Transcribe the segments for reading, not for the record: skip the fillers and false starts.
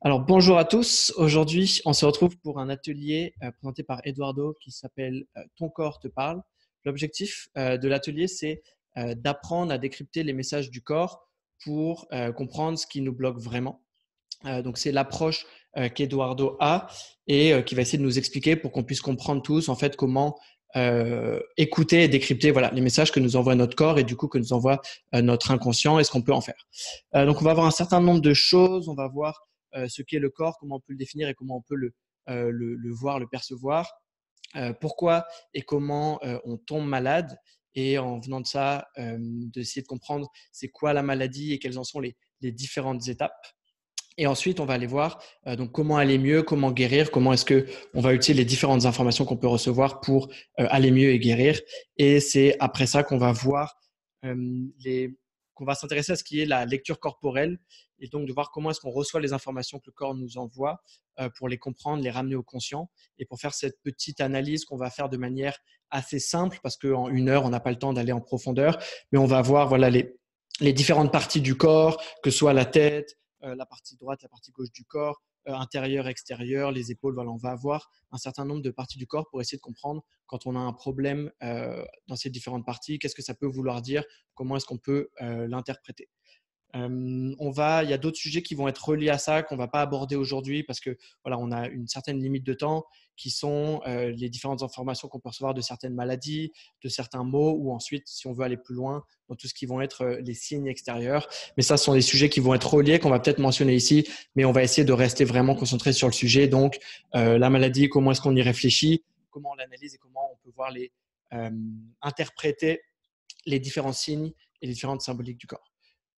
Alors bonjour à tous. Aujourd'hui, on se retrouve pour un atelier présenté par Eduardo qui s'appelle Ton corps te parle. L'objectif de l'atelier, c'est d'apprendre à décrypter les messages du corps pour comprendre ce qui nous bloque vraiment. Donc c'est l'approche qu'Eduardo a et qui va essayer de nous expliquer pour qu'on puisse comprendre tous en fait comment écouter et décrypter voilà les messages que nous envoie notre corps et du coup que nous envoie notre inconscient et ce qu'on peut en faire. Donc on va avoir un certain nombre de choses, on va voir ce qu'est le corps, comment on peut le définir et comment on peut le voir, le percevoir, pourquoi et comment on tombe malade et en venant de ça, d'essayer de comprendre c'est quoi la maladie et quelles en sont les différentes étapes. Et ensuite, on va aller voir donc comment aller mieux, comment guérir, comment est-ce que on va utiliser les différentes informations qu'on peut recevoir pour aller mieux et guérir. Et c'est après ça qu'on va voir euh, qu'on va s'intéresser à ce qui est la lecture corporelle et donc de voir comment est-ce qu'on reçoit les informations que le corps nous envoie pour les comprendre, les ramener au conscient et pour faire cette petite analyse qu'on va faire de manière assez simple parce qu'en 1 heure, on n'a pas le temps d'aller en profondeur, mais on va voir voilà les différentes parties du corps, que ce soit la tête, la partie droite, la partie gauche du corps, intérieur, extérieur, les épaules. Voilà, on va avoir un certain nombre de parties du corps pour essayer de comprendre quand on a un problème dans ces différentes parties, qu'est-ce que ça peut vouloir dire, comment est-ce qu'on peut l'interpréter. Il y a d'autres sujets qui vont être reliés à ça qu'on va pas aborder aujourd'hui parce que voilà, on a une certaine limite de temps qui sont les différentes informations qu'on peut recevoir de certaines maladies, de certains mots ou ensuite, si on veut aller plus loin, dans tout ce qui vont être les signes extérieurs. Mais ça, ce sont des sujets qui vont être reliés qu'on va peut-être mentionner ici, mais on va essayer de rester vraiment concentré sur le sujet. Donc, la maladie, comment est-ce qu'on y réfléchit, comment on l'analyse et comment on peut voir euh, interpréter les différents signes et les différentes symboliques du corps.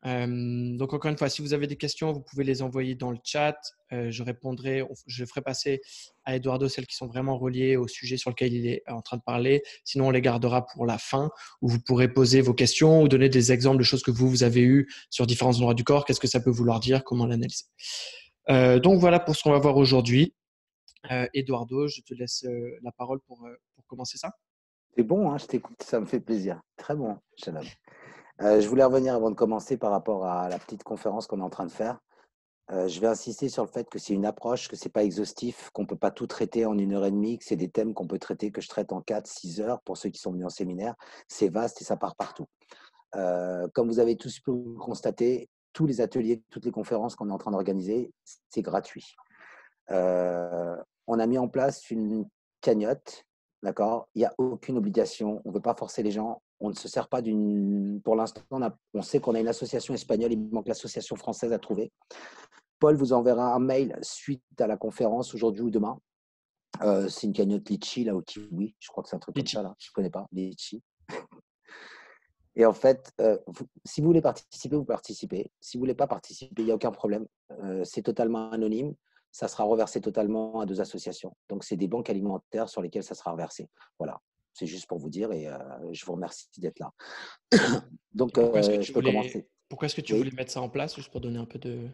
Donc encore une fois, si vous avez des questions, vous pouvez les envoyer dans le chat. Je répondrai, je ferai passer à Eduardo celles qui sont vraiment reliées au sujet sur lequel il est en train de parler. Sinon, on les gardera pour la fin où vous pourrez poser vos questions ou donner des exemples de choses que vous avez eues sur différents endroits du corps. Qu'est-ce que ça peut vouloir dire? Comment l'analyser? Donc voilà pour ce qu'on va voir aujourd'hui. Eduardo, je te laisse la parole pour commencer ça. C'est bon, hein, je t'écoute, ça me fait plaisir. Très bon, Shannon. Je voulais revenir avant de commencer par rapport à la petite conférence qu'on est en train de faire. Je vais insister sur le fait que c'est une approche, que c'est pas exhaustif, qu'on peut pas tout traiter en 1 heure et demie, que c'est des thèmes qu'on peut traiter, que je traite en 4, 6 heures pour ceux qui sont venus en séminaire. C'est vaste et ça part partout. Comme vous avez tous pu le constater, tous les ateliers, toutes les conférences qu'on est en train d'organiser, c'est gratuit. On a mis en place une cagnotte, d'accord? Il n'y a aucune obligation, on ne veut pas forcer les gens, on ne se sert pas d'une. Pour l'instant, on sait qu'on a une association espagnole, il manque l'association française à trouver. Paul vous enverra un mail suite à la conférence aujourd'hui ou demain. C'est une cagnotte litchi, là, au kiwi, je crois que c'est un truc comme ça, là, je ne connais pas, litchi. Et en fait, si vous voulez participer, vous participez. Si vous ne voulez pas participer, il n'y a aucun problème. C'est totalement anonyme. Ça sera reversé totalement à 2 associations. Donc, c'est des banques alimentaires sur lesquelles ça sera reversé. Voilà. C'est juste pour vous dire et je vous remercie d'être là. Donc, je peux commencer. Pourquoi est-ce que tu Oui. voulais mettre ça en place, juste pour donner un peu de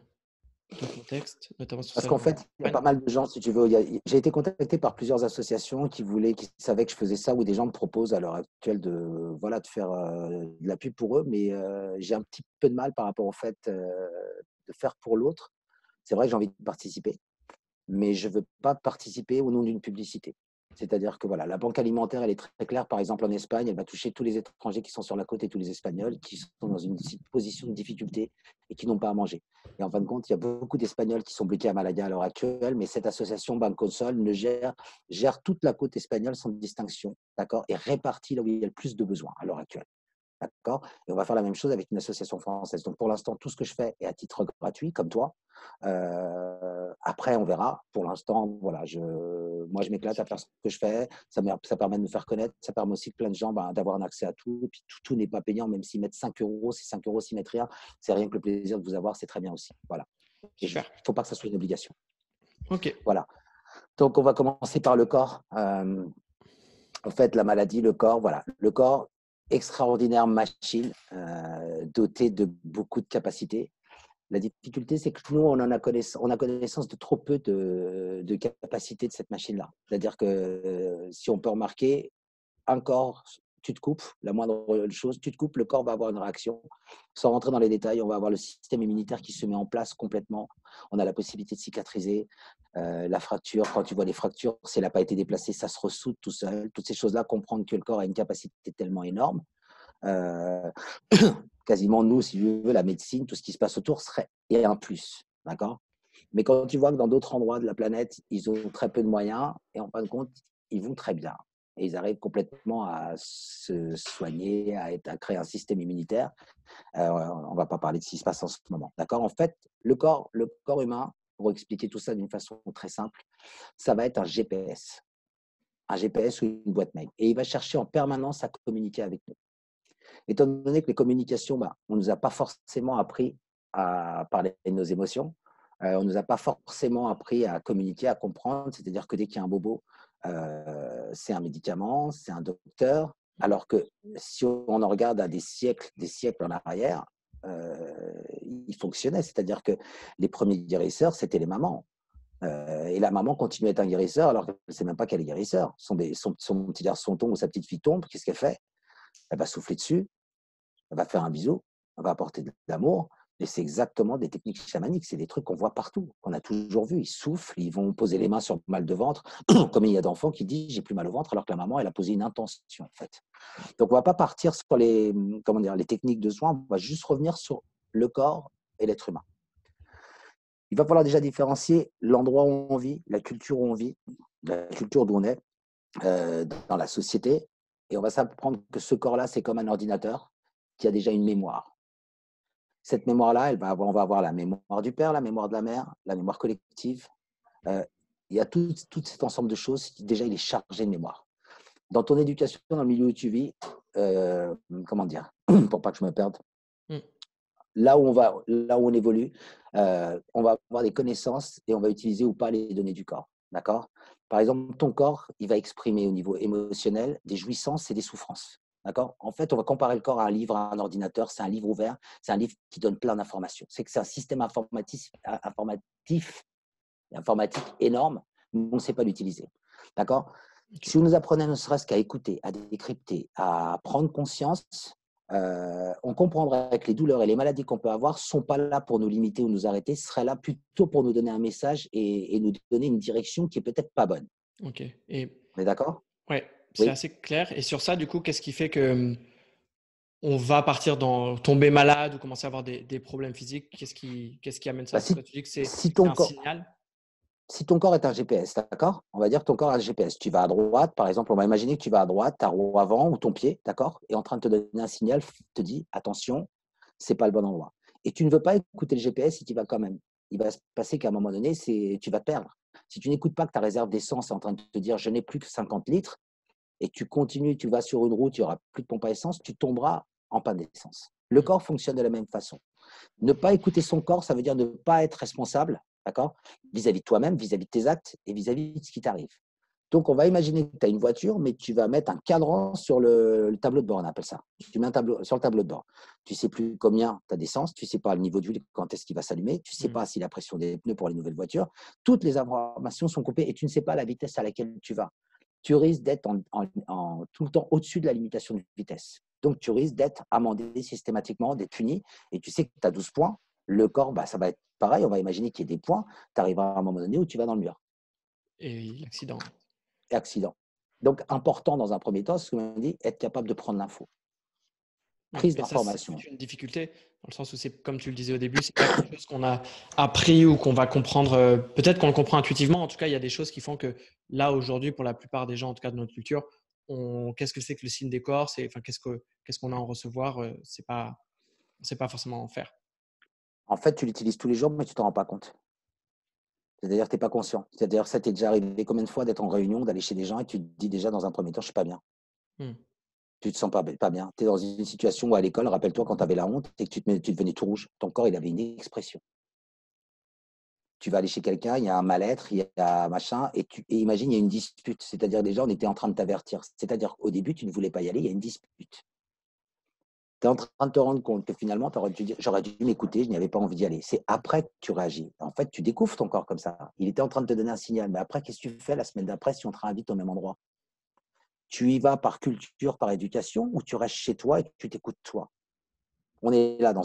contexte, notamment sur Parce celle qu'en en fait, il y a Espagne? pas mal de gens, si tu veux. J'ai été contacté par plusieurs associations qui savaient que je faisais ça, ou des gens me proposent à l'heure actuelle de faire de la pub pour eux, mais j'ai un petit peu de mal par rapport au fait de faire pour l'autre. C'est vrai que j'ai envie de participer, mais je ne veux pas participer au nom d'une publicité. C'est-à-dire que voilà, la banque alimentaire, elle est très claire. Par exemple, en Espagne, elle va toucher tous les étrangers qui sont sur la côte et tous les Espagnols qui sont dans une position de difficulté et qui n'ont pas à manger. Et en fin de compte, il y a beaucoup d'Espagnols qui sont bloqués à Malaga à l'heure actuelle, mais cette association Bancosol gère toute la côte espagnole sans distinction, d'accord, et répartit là où il y a le plus de besoins à l'heure actuelle. D'accord? Et on va faire la même chose avec une association française. Donc, pour l'instant, tout ce que je fais est à titre gratuit, comme toi. Après, on verra. Pour l'instant, voilà, moi, je m'éclate à faire ce que je fais. Ça permet de me faire connaître. Ça permet aussi que plein de gens d'avoir un accès à tout. Et puis, tout n'est pas payant, même s'ils mettent 5 euros. C'est 5 euros s'ils mettent rien. C'est rien que le plaisir de vous avoir. C'est très bien aussi. Voilà. Et il ne Super. faut pas que ça soit une obligation. Ok. Voilà. Donc, on va commencer par le corps. En fait, la maladie, le corps, voilà. Le corps, extraordinaire machine dotée de beaucoup de capacités. La difficulté, c'est que nous, on a connaissance de trop peu de capacités de cette machine-là. C'est-à-dire que si on peut remarquer, un corps tu te coupes, la moindre chose, tu te coupes, le corps va avoir une réaction. Sans rentrer dans les détails, on va avoir le système immunitaire qui se met en place complètement. On a la possibilité de cicatriser. La fracture, quand tu vois les fractures, si elle n'a pas été déplacée, ça se ressoude tout seul. Toutes ces choses-là, comprendre que le corps a une capacité tellement énorme. Euh, Quasiment, nous, si tu veux, la médecine, tout ce qui se passe autour serait et un plus. D'accord. Mais quand tu vois que dans d'autres endroits de la planète, ils ont très peu de moyens et en fin de compte, ils vont très bien. Et ils arrivent complètement à se soigner, à créer un système immunitaire. On ne va pas parler de ce qui se passe en ce moment. D'accord. En fait, le corps humain, pour expliquer tout ça d'une façon très simple, ça va être un GPS. Un GPS ou une boîte mail. Et il va chercher en permanence à communiquer avec nous. Étant donné que les communications, on ne nous a pas forcément appris à parler de nos émotions, on ne nous a pas forcément appris à communiquer, à comprendre, c'est-à-dire que dès qu'il y a un bobo, c'est un médicament, c'est un docteur, alors que si on en regarde à des siècles en arrière, il fonctionnait, c'est-à-dire que les premiers guérisseurs, c'était les mamans. Et la maman continue à être un guérisseur alors qu'elle ne sait même pas qu'elle est guérisseur. Son petit garçon tombe ou sa petite fille tombe, qu'est-ce qu'elle fait? Elle va souffler dessus, elle va faire un bisou, elle va apporter de l'amour. Et c'est exactement des techniques chamaniques. C'est des trucs qu'on voit partout, qu'on a toujours vu. Ils soufflent, ils vont poser les mains sur le mal de ventre. Comme il y a d'enfants qui disent j'ai plus mal au ventre alors que la maman, elle a posé une intention, en fait. Donc, on ne va pas partir sur les techniques de soins. On va juste revenir sur le corps et l'être humain. Il va falloir déjà différencier l'endroit où on vit, la culture où on vit, la culture d'où on est, dans la société. Et on va s'apprendre que ce corps-là, c'est comme un ordinateur qui a déjà une mémoire. Cette mémoire-là, on va avoir la mémoire du père, la mémoire de la mère, la mémoire collective. Il y a tout cet ensemble de choses qui, déjà, il est chargé de mémoire. Dans ton éducation, dans le milieu où tu vis, comment dire, pour pas que je me perde, là où on évolue, on va avoir des connaissances et on va utiliser ou pas les données du corps. D'accord. Par exemple, ton corps, il va exprimer au niveau émotionnel des jouissances et des souffrances. D'accord. En fait, on va comparer le corps à un livre, à un ordinateur. C'est un livre ouvert. C'est un livre qui donne plein d'informations. C'est que c'est un système informatique énorme, mais on ne sait pas l'utiliser. D'accord. Okay. Si on nous apprenait ne serait-ce qu'à écouter, à décrypter, à prendre conscience, on comprendrait que les douleurs et les maladies qu'on peut avoir ne sont pas là pour nous limiter ou nous arrêter, seraient là plutôt pour nous donner un message et nous donner une direction qui est peut-être pas bonne. Ok. On est d'accord? Ouais, c'est assez clair. Et sur ça, du coup, qu'est-ce qui fait que on va partir dans tomber malade ou commencer à avoir des problèmes physiques? Qu'est-ce qui amène ça? Toi, tu dis que c'est un signal. Si ton corps est un GPS, d'accord? On va dire que ton corps a un GPS. Tu vas à droite, par exemple, on va imaginer que tu vas à droite, ta roue avant ou ton pied, d'accord? Et en train de te donner un signal, te dit attention, c'est pas le bon endroit. Et tu ne veux pas écouter le GPS si tu vas quand même. Il va se passer qu'à un moment donné, tu vas te perdre. Si tu n'écoutes pas que ta réserve d'essence est en train de te dire je n'ai plus que 50 litres et tu continues, tu vas sur une route, il n'y aura plus de pompe à essence, tu tomberas en panne d'essence. Le corps fonctionne de la même façon. Ne pas écouter son corps, ça veut dire ne pas être responsable, d'accord, vis-à-vis de toi-même, vis-à-vis de tes actes et vis-à-vis de ce qui t'arrive. Donc, on va imaginer que tu as une voiture, mais tu vas mettre un cadran sur le tableau de bord, on appelle ça. Tu mets un tableau sur le tableau de bord. Tu ne sais plus combien tu as d'essence, tu ne sais pas le niveau d'huile, quand est-ce qu'il va s'allumer, tu ne sais pas si la pression des pneus pour les nouvelles voitures. Toutes les informations sont coupées et tu ne sais pas la vitesse à laquelle tu vas. Tu risques d'être tout le temps au-dessus de la limitation de vitesse. Donc, tu risques d'être amendé systématiquement, d'être puni. Et tu sais que tu as 12 points. Le corps, ça va être pareil. On va imaginer qu'il y ait des points. Tu arriveras à un moment donné où tu vas dans le mur. Et l'accident. Et accident. Donc, important dans un premier temps, c'est ce qu'on dit, être capable de prendre l'info. Prise d'information. C'est une difficulté, dans le sens où c'est, comme tu le disais au début, c'est pas quelque chose qu'on a appris ou qu'on va comprendre. Peut-être qu'on le comprend intuitivement. En tout cas, il y a des choses qui font que là, aujourd'hui, pour la plupart des gens, en tout cas de notre culture, qu'est-ce que c'est que le signe des corps? Qu'est-ce qu'on a à en recevoir? On ne sait pas forcément en faire. En fait, tu l'utilises tous les jours, mais tu ne t'en rends pas compte. C'est-à-dire que tu n'es pas conscient. C'est-à-dire ça t'est déjà arrivé combien de fois d'être en réunion, d'aller chez des gens et tu te dis déjà dans un premier temps, je ne suis pas bien. Tu te sens pas bien. Tu es dans une situation où à l'école, rappelle-toi quand tu avais la honte et que tu devenais tout rouge. Ton corps, il avait une expression. Tu vas aller chez quelqu'un, il y a un mal-être, il y a machin, et imagine, il y a une dispute. C'est-à-dire déjà, on était en train de t'avertir. C'est-à-dire qu'au début, tu ne voulais pas y aller, il y a une dispute. Tu es en train de te rendre compte que finalement, j'aurais dû m'écouter, je n'avais pas envie d'y aller. C'est après que tu réagis. En fait, tu découvres ton corps comme ça. Il était en train de te donner un signal. Mais après, qu'est-ce que tu fais la semaine d'après si on te réinvite au même endroit? Tu y vas par culture, par éducation, ou tu restes chez toi et tu t'écoutes toi? On est là dans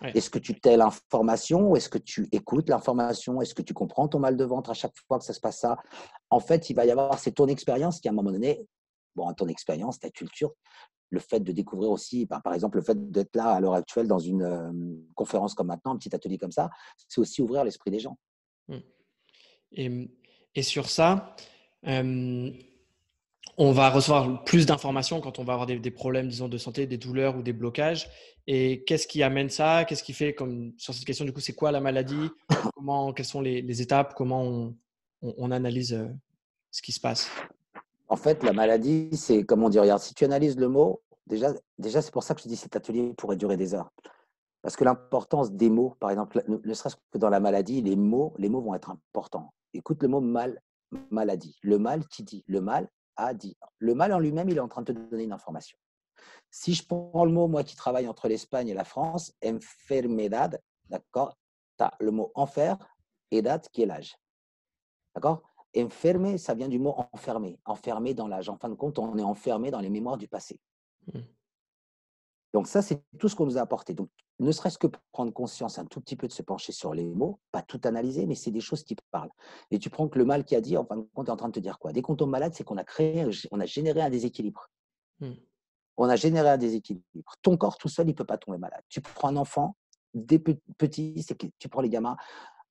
Ouais. est-ce que tu tais l'information ou est-ce que tu écoutes l'information? Est-ce que tu comprends ton mal de ventre à chaque fois que ça se passe ça? En fait, il va y avoir c'est ton expérience qui, à un moment donné bon, ton expérience, ta culture, le fait de découvrir aussi, par exemple, le fait d'être là à l'heure actuelle dans une, conférence comme maintenant, un petit atelier comme ça, c'est aussi ouvrir l'esprit des gens. Mmh. Et, et sur ça, on va recevoir plus d'informations quand on va avoir des problèmes, disons, de santé, des douleurs ou des blocages. Et qu'est-ce qui amène ça? Qu'est-ce qui fait, comme sur cette question, du coup, c'est quoi la maladie? Quelles sont les étapes? Comment on analyse ce qui se passe? En fait, la maladie, c'est comment dire? Regarde, si tu analyses le mot, déjà c'est pour ça que je te dis cet atelier pourrait durer des heures. Parce que l'importance des mots, par exemple, ne serait-ce que dans la maladie, les mots vont être importants. Écoute le mot maladie. Le mal qui dit, le mal a dit. Le mal en lui-même, il est en train de te donner une information. Si je prends le mot, moi qui travaille entre l'Espagne et la France, enfermedad, d'accord? Tu as le mot enfer, edad qui est l'âge. D'accord? Enfermé, ça vient du mot enfermé, enfermé dans l'âge. En fin de compte, on est enfermé dans les mémoires du passé. Mmh. Donc ça, c'est tout ce qu'on nous a apporté. Donc, ne serait-ce que pour prendre conscience un tout petit peu de se pencher sur les mots, pas tout analyser, mais c'est des choses qui parlent. Et tu prends que le mal qui a dit, en fin de compte, est en train de te dire quoi? Dès qu'on tombe malade, c'est qu'on a on a généré un déséquilibre. Mmh. On a généré un déséquilibre. Ton corps tout seul, il ne peut pas tomber malade. Tu prends un enfant, des petits, c'est que tu prends les gamins,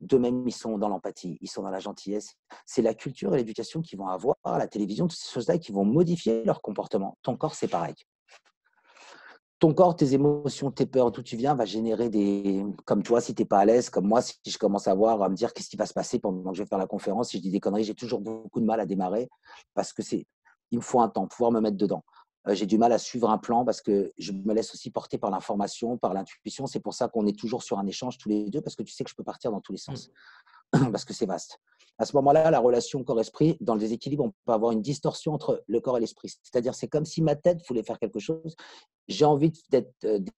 d'eux-mêmes, ils sont dans l'empathie, ils sont dans la gentillesse. C'est la culture et l'éducation qu'ils vont avoir, la télévision, toutes ces choses-là qui vont modifier leur comportement. Ton corps, c'est pareil. Ton corps, tes émotions, tes peurs, d'où tu viens, va générer des. Comme toi, si tu n'es pas à l'aise, comme moi, si je commence à me dire qu'est-ce qui va se passer pendant que je vais faire la conférence, si je dis des conneries, j'ai toujours beaucoup de mal à démarrer parce que il me faut un temps, pouvoir me mettre dedans. J'ai du mal à suivre un plan parce que je me laisse aussi porter par l'information, par l'intuition. C'est pour ça qu'on est toujours sur un échange tous les deux parce que tu sais que je peux partir dans tous les Mmh. sens. Parce que c'est vaste. À ce moment-là, la relation corps-esprit, dans le déséquilibre, on peut avoir une distorsion entre le corps et l'esprit. C'est-à-dire, c'est comme si ma tête voulait faire quelque chose. J'ai envie d'être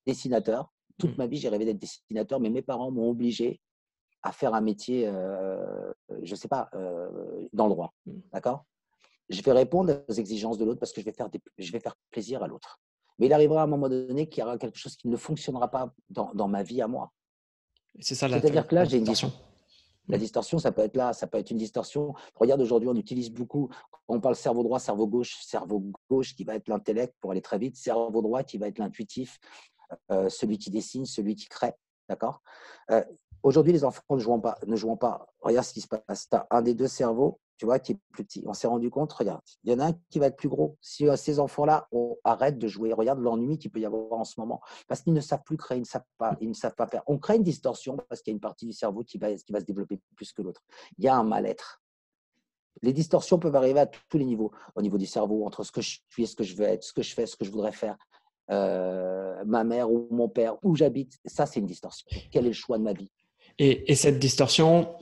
dessinateur. Toute Mmh. ma vie, j'ai rêvé d'être dessinateur, mais mes parents m'ont obligé à faire un métier, je ne sais pas, dans le droit. Mmh. D'accord? Je vais répondre aux exigences de l'autre parce que je vais faire plaisir à l'autre. Mais il arrivera à un moment donné qu'il y aura quelque chose qui ne fonctionnera pas dans ma vie à moi. Et c'est ça C'est-à-dire que là, la j'ai une distorsion. la Mmh. distorsion, ça peut être là, ça peut être une distorsion. Regarde, aujourd'hui, on utilise beaucoup, quand on parle cerveau droit, cerveau gauche qui va être l'intellect pour aller très vite, cerveau droit qui va être l'intuitif, celui qui dessine, celui qui crée. D'accord? euh, Aujourd'hui, les enfants ne jouent pas. Regarde ce qui se passe. Tu as un des deux cerveaux, tu vois, qui est plus petit. On s'est rendu compte, regarde, il y en a un qui va être plus gros. Si ces enfants-là arrêtent de jouer, regarde l'ennui qu'il peut y avoir en ce moment, parce qu'ils ne savent plus créer, ils ne savent pas faire. On crée une distorsion parce qu'il y a une partie du cerveau qui va se développer plus que l'autre. Il y a un mal-être. Les distorsions peuvent arriver à tous les niveaux, au niveau du cerveau, entre ce que je suis et ce que je veux être, ce que je fais, ce que je voudrais faire. Ma mère ou mon père, où j'habite, ça c'est une distorsion. Quel est le choix de ma vie? Et cette distorsion,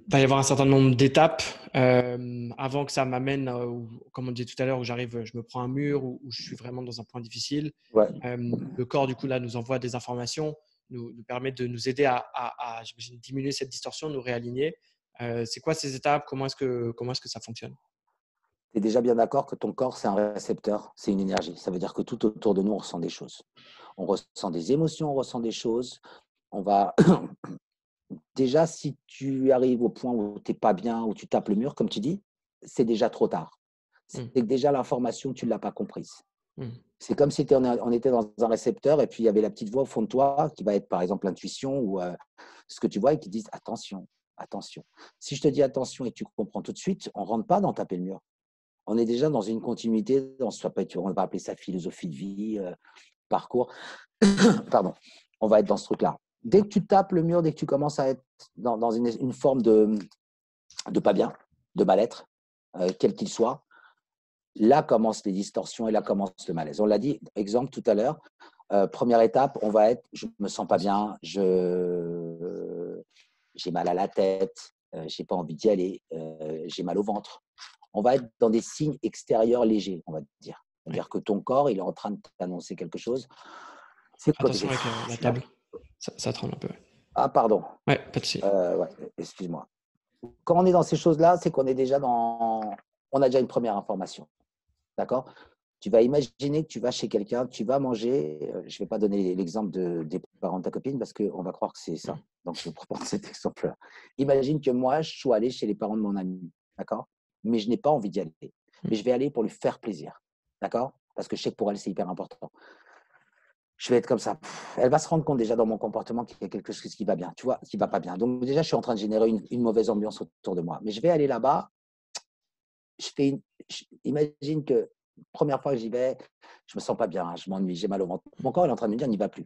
va y avoir un certain nombre d'étapes avant que ça m'amène, comme on disait tout à l'heure, où j'arrive, je me prends un mur, où je suis vraiment dans un point difficile. Ouais. Le corps, du coup, là, nous envoie des informations, nous permet de nous aider à j'imagine, diminuer cette distorsion, nous réaligner. C'est quoi ces étapes? Comment est-ce que ça fonctionne? Tu es déjà bien d'accord que ton corps, c'est un récepteur, c'est une énergie. Ça veut dire que tout autour de nous, on ressent des choses. On ressent des émotions, on ressent des choses. On va déjà, si tu arrives au point où tu n'es pas bien, où tu tapes le mur, comme tu dis, c'est déjà trop tard. C'est Mmh. que déjà l'information, tu ne l'as pas comprise. Mmh. C'est comme si on était dans un récepteur et puis il y avait la petite voix au fond de toi qui va être par exemple l'intuition ou ce que tu vois et qui dit attention, attention. Si je te dis attention et que tu comprends tout de suite, on ne rentre pas dans taper le mur. On est déjà dans une continuité, on va appeler ça philosophie de vie, parcours. Pardon. On va être dans ce truc-là. Dès que tu tapes le mur, dès que tu commences à être dans une forme de pas bien, de mal-être, quel qu'il soit, là commencent les distorsions et là commence le malaise. On l'a dit, exemple tout à l'heure, première étape, on va être, je me sens pas bien, j'ai mal à la tête, j'ai pas envie d'y aller, j'ai mal au ventre. On va être dans des signes extérieurs légers, on va dire. Ouais. C'est-à-dire que ton corps, il est en train de t'annoncer quelque chose. C'est quoi Attention avec la table, ça tremble un peu. Ouais, Ah, pardon. ouais, pas de souci. Ouais, excuse-moi. Quand on est dans ces choses-là, c'est qu'on est déjà on a déjà une première information. d'accord? Tu vas imaginer que tu vas chez quelqu'un, tu vas manger. Je ne vais pas donner l'exemple des parents de ta copine parce qu'on va croire que c'est ça. Donc, je vais prendre cet exemple-là. Imagine que moi, je sois allé chez les parents de mon ami, d'accord? Mais je n'ai pas envie d'y aller. Mais je vais aller pour lui faire plaisir, d'accord? Parce que je sais que pour elle, c'est hyper important. Je vais être comme ça. Elle va se rendre compte déjà dans mon comportement qu'il y a quelque chose qui va bien, tu vois, qui va pas bien. Donc déjà, je suis en train de générer une mauvaise ambiance autour de moi. Mais je vais aller là-bas. Imagine que première fois que j'y vais, je me sens pas bien, hein, je m'ennuie, j'ai mal au ventre. Mon corps est en train de me dire, n'y va plus.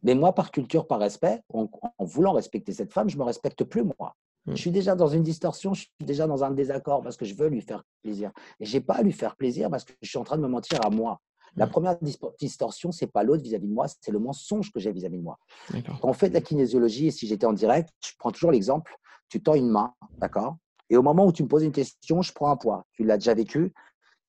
Mais moi, par culture, par respect, en voulant respecter cette femme, je me respecte plus moi. Je suis déjà dans une distorsion, je suis déjà dans un désaccord parce que je veux lui faire plaisir. Et j'ai pas à lui faire plaisir parce que je suis en train de me mentir à moi. La première distorsion, c'est pas l'autre vis-à-vis de moi, c'est le mensonge que j'ai vis-à-vis de moi. Quand on fait de la kinésiologie, et si j'étais en direct, je prends toujours l'exemple, tu tends une main, d'accord? Et au moment où tu me poses une question, je prends un poids. Tu l'as déjà vécu.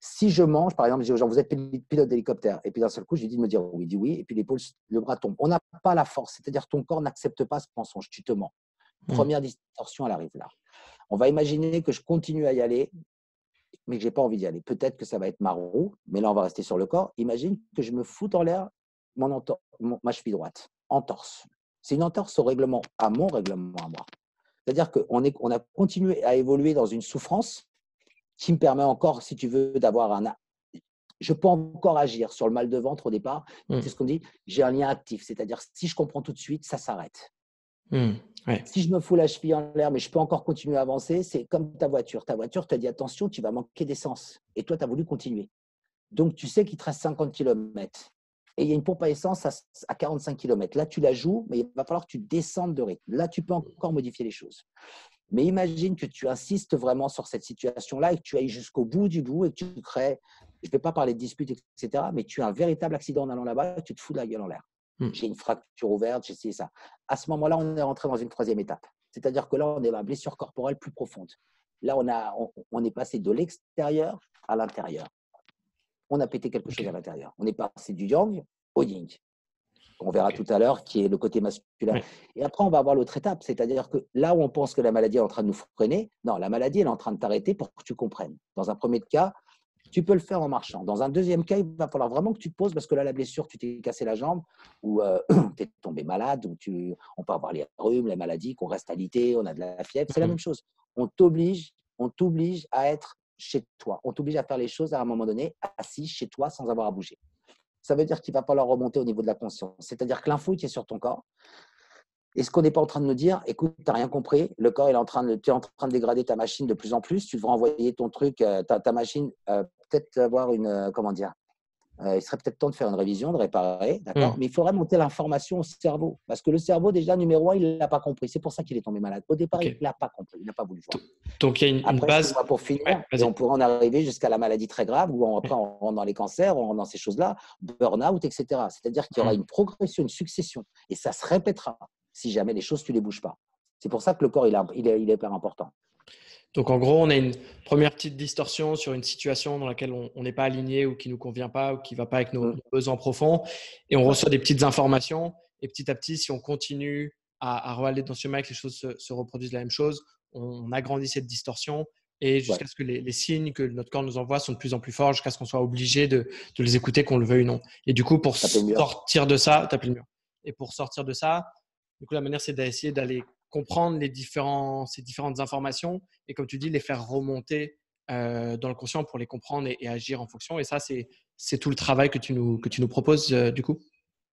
Si je mange, par exemple, je dis aux gens, vous êtes pilote d'hélicoptère, et puis d'un seul coup, je lui dis de me dire oui, il dit oui, et puis l'épaule, le bras tombe. On n'a pas la force, c'est-à-dire ton corps n'accepte pas ce mensonge, tu te mens. Première distorsion, elle arrive là. On va imaginer que je continue à y aller, mais que je n'ai pas envie d'y aller. Peut-être que ça va être ma roue, mais là, on va rester sur le corps. Imagine que je me foute en l'air ma cheville droite, entorse. C'est une entorse au règlement, à mon règlement à moi. C'est-à-dire qu'on a continué à évoluer dans une souffrance qui me permet encore, si tu veux, d'avoir un. Je peux encore agir sur le mal de ventre au départ. C'est ce qu'on dit, j'ai un lien actif. C'est-à-dire, si je comprends tout de suite, ça s'arrête. Ouais. Si je me fous la cheville en l'air, mais je peux encore continuer à avancer, c'est comme ta voiture. Ta voiture t'a dit attention, tu vas manquer d'essence. Et toi, tu as voulu continuer. Donc, tu sais qu'il te reste 50 km. Et il y a une pompe à essence à 45 km. Là, tu la joues, mais il va falloir que tu descendes de rythme. Là, tu peux encore modifier les choses. Mais imagine que tu insistes vraiment sur cette situation-là et que tu ailles jusqu'au bout du bout et que tu crées, je ne vais pas parler de dispute, etc., mais tu as un véritable accident en allant là-bas et tu te fous de la gueule en l'air. J'ai une fracture ouverte, j'ai essayé ça. À ce moment-là, on est rentré dans une troisième étape. C'est-à-dire que là, on est dans la blessure corporelle plus profonde. Là, on est passé de l'extérieur à l'intérieur. On a pété quelque chose à l'intérieur. On est passé du yang au yin. On verra tout à l'heure, qui est le côté masculin. Ouais. Et après, on va avoir l'autre étape, c'est-à-dire que là où on pense que la maladie est en train de nous freiner, non, la maladie, elle est en train de t'arrêter pour que tu comprennes. Dans un premier cas, tu peux le faire en marchant. Dans un deuxième cas, il va falloir vraiment que tu te poses parce que là, la blessure, tu t'es cassé la jambe ou tu es tombé malade, ou on peut avoir les rhumes, les maladies, qu'on reste alité, on a de la fièvre. C'est la même chose. On t'oblige à être chez toi. On t'oblige à faire les choses à un moment donné, assis chez toi, sans avoir à bouger. Ça veut dire qu'il va falloir remonter au niveau de la conscience. C'est-à-dire que l'info qui est sur ton corps. Et ce qu'on n'est pas en train de nous dire, écoute, tu n'as rien compris, le corps, tu es en train de dégrader ta machine de plus en plus, tu devrais envoyer ton truc, ta machine, peut-être avoir comment dire, il serait peut-être temps de faire une révision, de réparer, d'accord? Mais il faudrait monter l'information au cerveau. Parce que le cerveau, déjà, numéro un, il ne l'a pas compris. C'est pour ça qu'il est tombé malade. Au départ, il ne l'a pas compris, il n'a pas voulu voir. Donc, il y a une Après, base. pour finir, et on pourrait en arriver jusqu'à la maladie très grave, où après, on rentre dans les cancers, on rentre dans ces choses-là, burn-out, etc. C'est-à-dire qu'il y aura une progression, une succession. Et ça se répétera si jamais les choses, tu ne les bouges pas. C'est pour ça que le corps, il est hyper important. Donc, en gros, on a une première petite distorsion sur une situation dans laquelle on n'est pas aligné ou qui ne nous convient pas ou qui ne va pas avec nos besoins profonds. Et on reçoit des petites informations. Et petit à petit, si on continue à aller dans ce chemin et que les choses se reproduisent la même chose, on agrandit cette distorsion et jusqu'à ce que les signes que notre corps nous envoie sont de plus en plus forts, jusqu'à ce qu'on soit obligé de les écouter, qu'on le veuille ou non. Et du coup, pour sortir de ça, taper le mur. Et pour sortir de ça, du coup, la manière, c'est d'essayer d'aller comprendre ces différentes informations et, comme tu dis, les faire remonter dans le conscient pour les comprendre et agir en fonction. Et ça, c'est tout le travail que tu nous proposes du coup.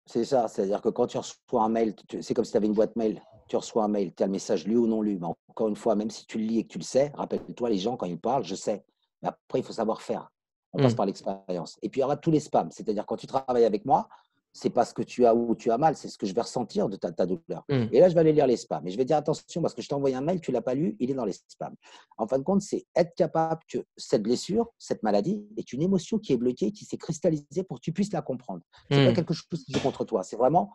C'est ça, c'est-à-dire que quand tu reçois un mail, c'est comme si tu avais une boîte mail, tu reçois un mail, tu as le message lu ou non lu. Mais encore une fois, même si tu le lis et que tu le sais, rappelle-toi, les gens, quand ils parlent, je sais. Mais après, il faut savoir faire. On passe par l'expérience. Et puis, il y aura tous les spams. C'est-à-dire, quand tu travailles avec moi, c'est pas ce que tu as ou tu as mal, c'est ce que je vais ressentir de ta douleur. Et là, je vais aller lire les spams. Et je vais dire attention, parce que je t'ai envoyé un mail, tu ne l'as pas lu, il est dans les spams. En fin de compte, c'est être capable que cette blessure, cette maladie, est une émotion qui est bloquée, qui s'est cristallisée pour que tu puisses la comprendre. Ce n'est pas quelque chose qui joue contre toi. C'est vraiment.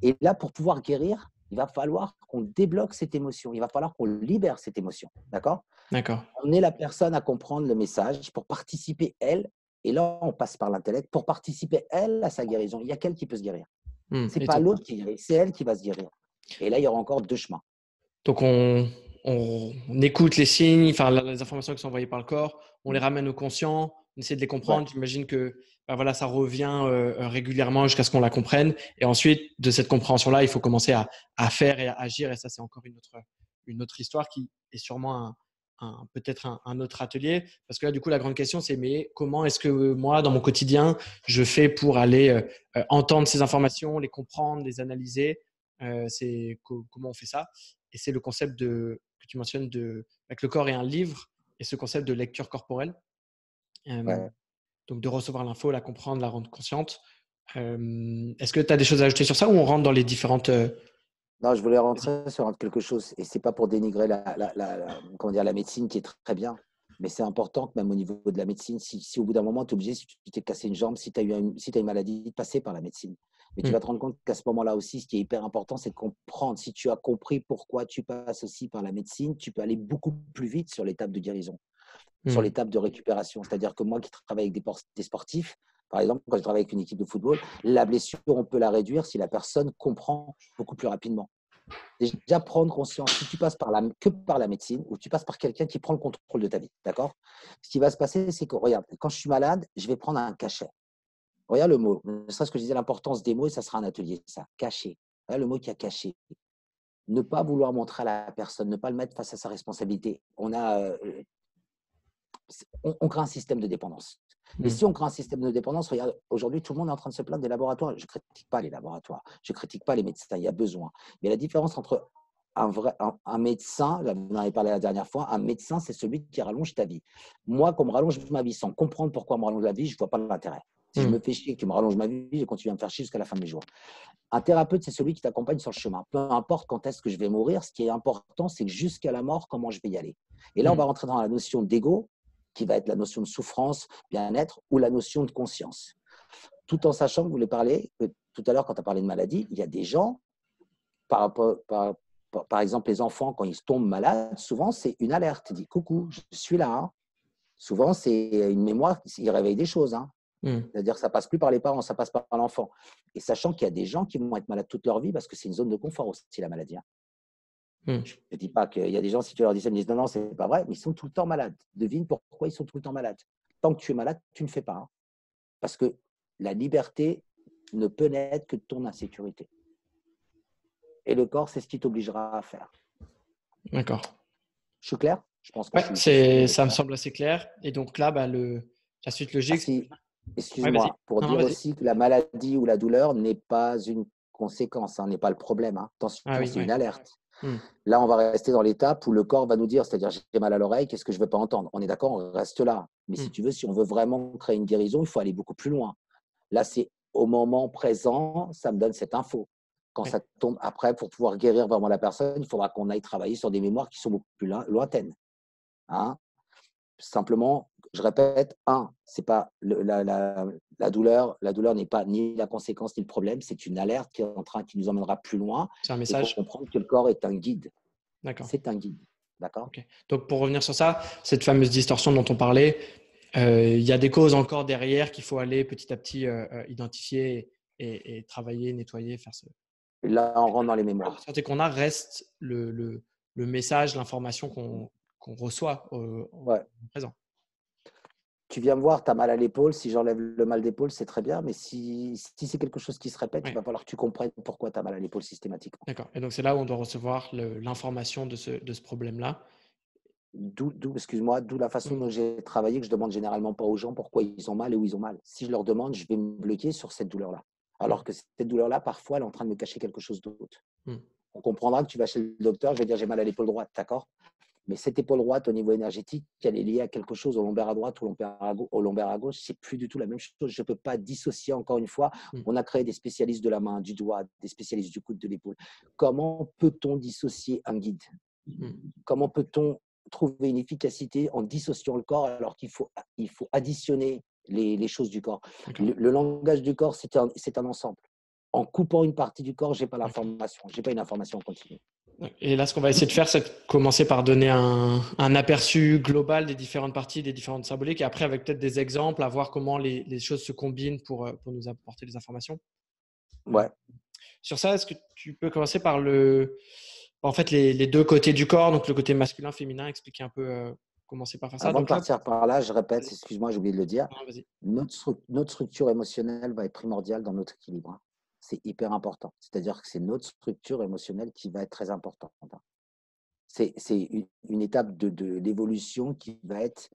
Et là, pour pouvoir guérir, il va falloir qu'on débloque cette émotion. Il va falloir qu'on libère cette émotion. D'accord ? D'accord. On est la personne à comprendre le message pour participer, elle. Et là, on passe par l'intellect pour participer, elle, à sa guérison. Il n'y a qu'elle qui peut se guérir. Ce n'est pas l'autre qui guérit, c'est elle qui va se guérir. Et là, il y aura encore deux chemins. Donc, on écoute les signes, enfin, les informations qui sont envoyées par le corps, on les ramène au conscient, On essaie de les Ouais, comprendre. J'imagine que bah voilà, ça revient régulièrement jusqu'à ce qu'on la comprenne. Et ensuite, de cette compréhension-là, il faut commencer à faire et à agir. Et ça, c'est encore une autre histoire qui est sûrement peut-être un autre atelier. Parce que là, du coup, la grande question, c'est mais comment est-ce que moi, dans mon quotidien, je fais pour aller entendre ces informations, les comprendre, les analyser. Comment on fait ça. Et c'est le concept que tu mentionnes avec le corps et un livre et ce concept de lecture corporelle. Euh, ouais. donc de recevoir l'info, la comprendre, la rendre consciente. Est-ce que tu as des choses à ajouter sur ça ou on rentre dans les différentes… Non, je voulais Vas-y. rentrer sur quelque chose, et c'est pas pour dénigrer comment dire, la médecine qui est très bien, mais c'est important que même au niveau de la médecine, si au bout d'un moment, tu es obligé, si tu t'es cassé une jambe, si tu as si t'as une maladie, de passer par la médecine. Mais tu Mm, vas te rendre compte qu'à ce moment-là aussi, ce qui est hyper important, c'est de comprendre. Si tu as compris pourquoi tu passes aussi par la médecine, tu peux aller beaucoup plus vite sur l'étape de guérison, sur mm, l'étape de récupération. C'est-à-dire que moi qui travaille avec des sportifs, par exemple, quand je travaille avec une équipe de football, la blessure, on peut la réduire si la personne comprend beaucoup plus rapidement. Déjà, prendre conscience, si tu passes que par la médecine ou tu passes par quelqu'un qui prend le contrôle de ta vie, d'accord. Ce qui va se passer, c'est que, regarde, quand je suis malade, je vais prendre un cachet. Regarde le mot, ne serait-ce que je disais l'importance des mots, et ça sera un atelier, ça, caché. Regarde le mot qui a caché. Ne pas vouloir montrer à la personne, ne pas le mettre face à sa responsabilité. On crée un système de dépendance. Et mm, si on crée un système de dépendance, regarde, aujourd'hui, tout le monde est en train de se plaindre des laboratoires. Je ne critique pas les laboratoires, je ne critique pas les médecins, il y a besoin. Mais la différence entre un médecin, j'en avais parlé la dernière fois, un médecin, c'est celui qui rallonge ta vie. Moi, qu'on me rallonge ma vie sans comprendre pourquoi on me rallonge la vie, je ne vois pas l'intérêt. Si je mm, me fais chier que tu me rallonges ma vie, je continue à me faire chier jusqu'à la fin de mes jours. Un thérapeute, c'est celui qui t'accompagne sur le chemin. Peu importe quand est-ce que je vais mourir, ce qui est important, c'est que jusqu'à la mort, comment je vais y aller. Et là, on mm. va rentrer dans la notion d'ego, qui va être la notion de souffrance, bien-être, ou la notion de conscience. Tout en sachant que vous voulez parler, tout à l'heure, quand tu as parlé de maladie, il y a des gens, par exemple, les enfants, quand ils tombent malades, souvent, c'est une alerte. Ils disent coucou, je suis là. Hein. Souvent, c'est une mémoire, ils réveillent des choses. Hein. Mm. C'est-à-dire que ça passe plus par les parents, ça passe par l'enfant. Et sachant qu'il y a des gens qui vont être malades toute leur vie parce que c'est une zone de confort aussi, la maladie. Hein. Mm. Je ne dis pas qu'il y a des gens, si tu leur dis ça, ils me disent non, non, c'est pas vrai, mais ils sont tout le temps malades. Devine pourquoi ils sont tout le temps malades. Tant que tu es malade, tu ne fais pas. Hein. Parce que la liberté ne peut naître que de ton insécurité. Et le corps, c'est ce qui t'obligera à faire. D'accord. Je suis clair? Je pense que Ouais, je suis ça me clair. semble assez clair. Et donc là, bah, la suite Ah logique. si, Ouais, vas-y. excuse-moi, pour Non, non, dire vas-y. aussi que la maladie ou la douleur n'est pas une conséquence, hein, n'est pas le problème. Hein. Ah Attention, oui, c'est une ouais. alerte. Mm, Là, on va rester dans l'étape où le corps va nous dire, c'est-à-dire j'ai mal à l'oreille, qu'est-ce que je ne veux pas entendre? On est d'accord, on reste là. Mais si mm. tu veux, si on veut vraiment créer une guérison, il faut aller beaucoup plus loin. Là, c'est au moment présent, ça me donne cette info. Quand Ouais. ça tombe après, pour pouvoir guérir vraiment la personne, il faudra qu'on aille travailler sur des mémoires qui sont beaucoup plus lointaines. Hein. Simplement, je répète, c'est pas la douleur. La douleur n'est pas ni la conséquence ni le problème, c'est une alerte qui nous emmènera plus loin C'est un et message. comprendre que le corps est un guide. D'accord. C'est un guide. D'accord? Ok. Donc pour revenir sur ça, cette fameuse distorsion dont on parlait, il y a des causes encore derrière qu'il faut aller petit à petit identifier et travailler, nettoyer, faire ce. Et là, on rentre dans les La mémoires. santé qu'on a reste le message, l'information qu'on reçoit au Ouais. présent. Tu viens me voir, tu as mal à l'épaule. Si j'enlève le mal d'épaule, c'est très bien. Mais si c'est quelque chose qui se répète, il Ouais, va falloir que tu comprennes pourquoi tu as mal à l'épaule systématiquement. d'accord. Et donc c'est là où on doit recevoir l'information de ce problème-là. Excuse-moi, d'où la façon Mm. dont j'ai travaillé, que je demande généralement pas aux gens pourquoi ils ont mal et où ils ont mal. Si je leur demande, je vais me bloquer sur cette douleur-là. Mm. Alors que cette douleur-là, parfois, elle est en train de me cacher quelque chose d'autre. Mm. On comprendra que tu vas chez le docteur, je vais dire j'ai mal à l'épaule droite, d'accord? Mais cette épaule droite, au niveau énergétique, elle est liée à quelque chose au lombaire à droite ou au lombaire à gauche. C'est plus du tout la même chose. Je ne peux pas dissocier, encore une fois. Mm. On a créé des spécialistes de la main, du doigt, des spécialistes du coude, de l'épaule. Comment peut-on dissocier un guide? Mm. Comment peut-on trouver une efficacité en dissociant le corps alors qu'il faut additionner les choses du corps? D'accord. Le langage du corps, c'est un ensemble. En coupant une partie du corps, je n'ai pas D'accord. l'information. Je n'ai pas une information continue. Et là, ce qu'on va essayer de faire, c'est de commencer par donner un aperçu global des différentes parties, des différentes symboliques, et après, avec peut-être des exemples, à voir comment les choses se combinent pour nous apporter des informations. Euh, Ouais. Sur ça, est-ce que tu peux commencer par en fait, les deux côtés du corps, donc le côté masculin, féminin, expliquer un peu. commencer par faire ça. Avant de Donc là, partir par là, je répète, vas-y. excuse-moi, j'ai oublié de le dire, Non, vas-y. notre structure émotionnelle va être primordiale dans notre équilibre, hein. C'est hyper important. C'est-à-dire que c'est notre structure émotionnelle qui va être très importante, hein. C'est une étape de l'évolution qui va être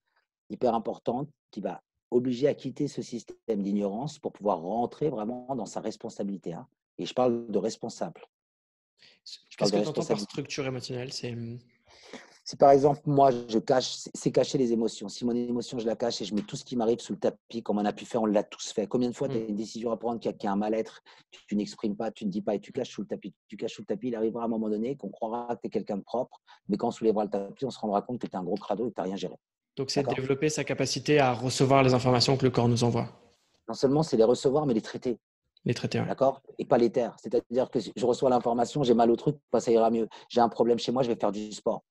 hyper importante, qui va obliger à quitter ce système d'ignorance pour pouvoir rentrer vraiment dans sa responsabilité, hein. Et je parle de responsable. Je parle Qu'est-ce de que tu entends par responsabilité. structure émotionnelle? C'est Si par exemple, moi, je cache, c'est cacher les émotions. Si mon émotion, je la cache et je mets tout ce qui m'arrive sous le tapis, comme on a pu faire, on l'a tous fait. Combien de fois tu as mmh, une décision à prendre, qu'il y a un mal-être, tu n'exprimes pas, tu ne dis pas et tu caches sous le tapis. Tu caches sous le tapis, il arrivera à un moment donné qu'on croira que tu es quelqu'un de propre, mais quand on soulèvera le tapis, on se rendra compte que tu es un gros crado et que tu n'as rien géré. donc c'est D'accord? développer sa capacité à recevoir les informations que le corps nous envoie, Non seulement c'est les recevoir, mais les traiter. les traiter, ouais. D'accord? Et pas les taire. C'est-à-dire que si je reçois l'information, j'ai mal au truc, bah, ça ira mieux. J'ai un problème chez moi, je vais faire du sport.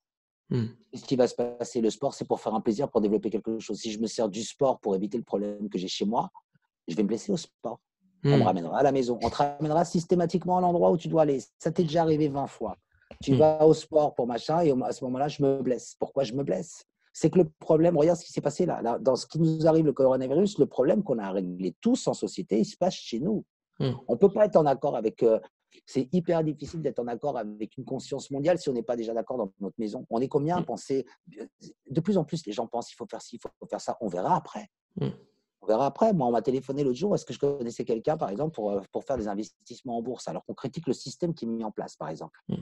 Mmh, Ce qui va se passer, le sport, c'est pour faire un plaisir, pour développer quelque chose. Si je me sers du sport pour éviter le problème que j'ai chez moi, je vais me blesser au sport. On me mmh, ramènera à la maison. On te ramènera systématiquement à l'endroit où tu dois aller. Ça t'est déjà arrivé 20 fois. Tu mmh, vas au sport pour machin et à ce moment-là, je me blesse. Pourquoi je me blesse? C'est que le problème, regarde ce qui s'est passé là. Dans ce qui nous arrive, le coronavirus, le problème qu'on a à régler tous en société, il se passe chez nous. mmh, On ne peut pas être en accord avec. C'est hyper difficile d'être en accord avec une conscience mondiale si on n'est pas déjà d'accord dans notre maison. On est combien à mmh, penser? De plus en plus, les gens pensent il faut faire ci, il faut faire ça. On verra après. mmh, On verra après. Moi, on m'a téléphoné l'autre jour. Est-ce que je connaissais quelqu'un, par exemple, pour faire des investissements en bourse, alors qu'on critique le système qui est mis en place, par exemple? mmh,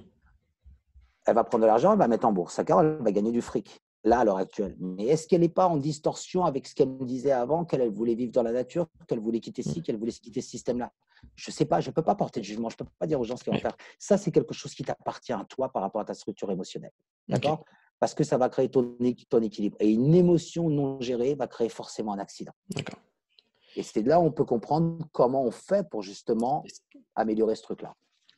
Elle va prendre de l'argent, elle va mettre en bourse. D'accord, elle va gagner du fric, là, à l'heure actuelle. Mais est-ce qu'elle n'est pas en distorsion avec ce qu'elle me disait avant, qu'elle voulait vivre dans la nature, qu'elle voulait quitter ci, mmh. qu'elle voulait quitter ce système-là? Je ne sais pas, je ne peux pas porter de jugement, je ne peux pas dire aux gens ce qu'ils vont Ouais, faire. Ça, c'est quelque chose qui t'appartient à toi par rapport à ta structure émotionnelle. OK, D'accord? Parce que ça va créer ton équilibre. Et une émotion non gérée va créer forcément un accident. d'accord. Et c'est là où on peut comprendre comment on fait pour justement améliorer ce truc-là.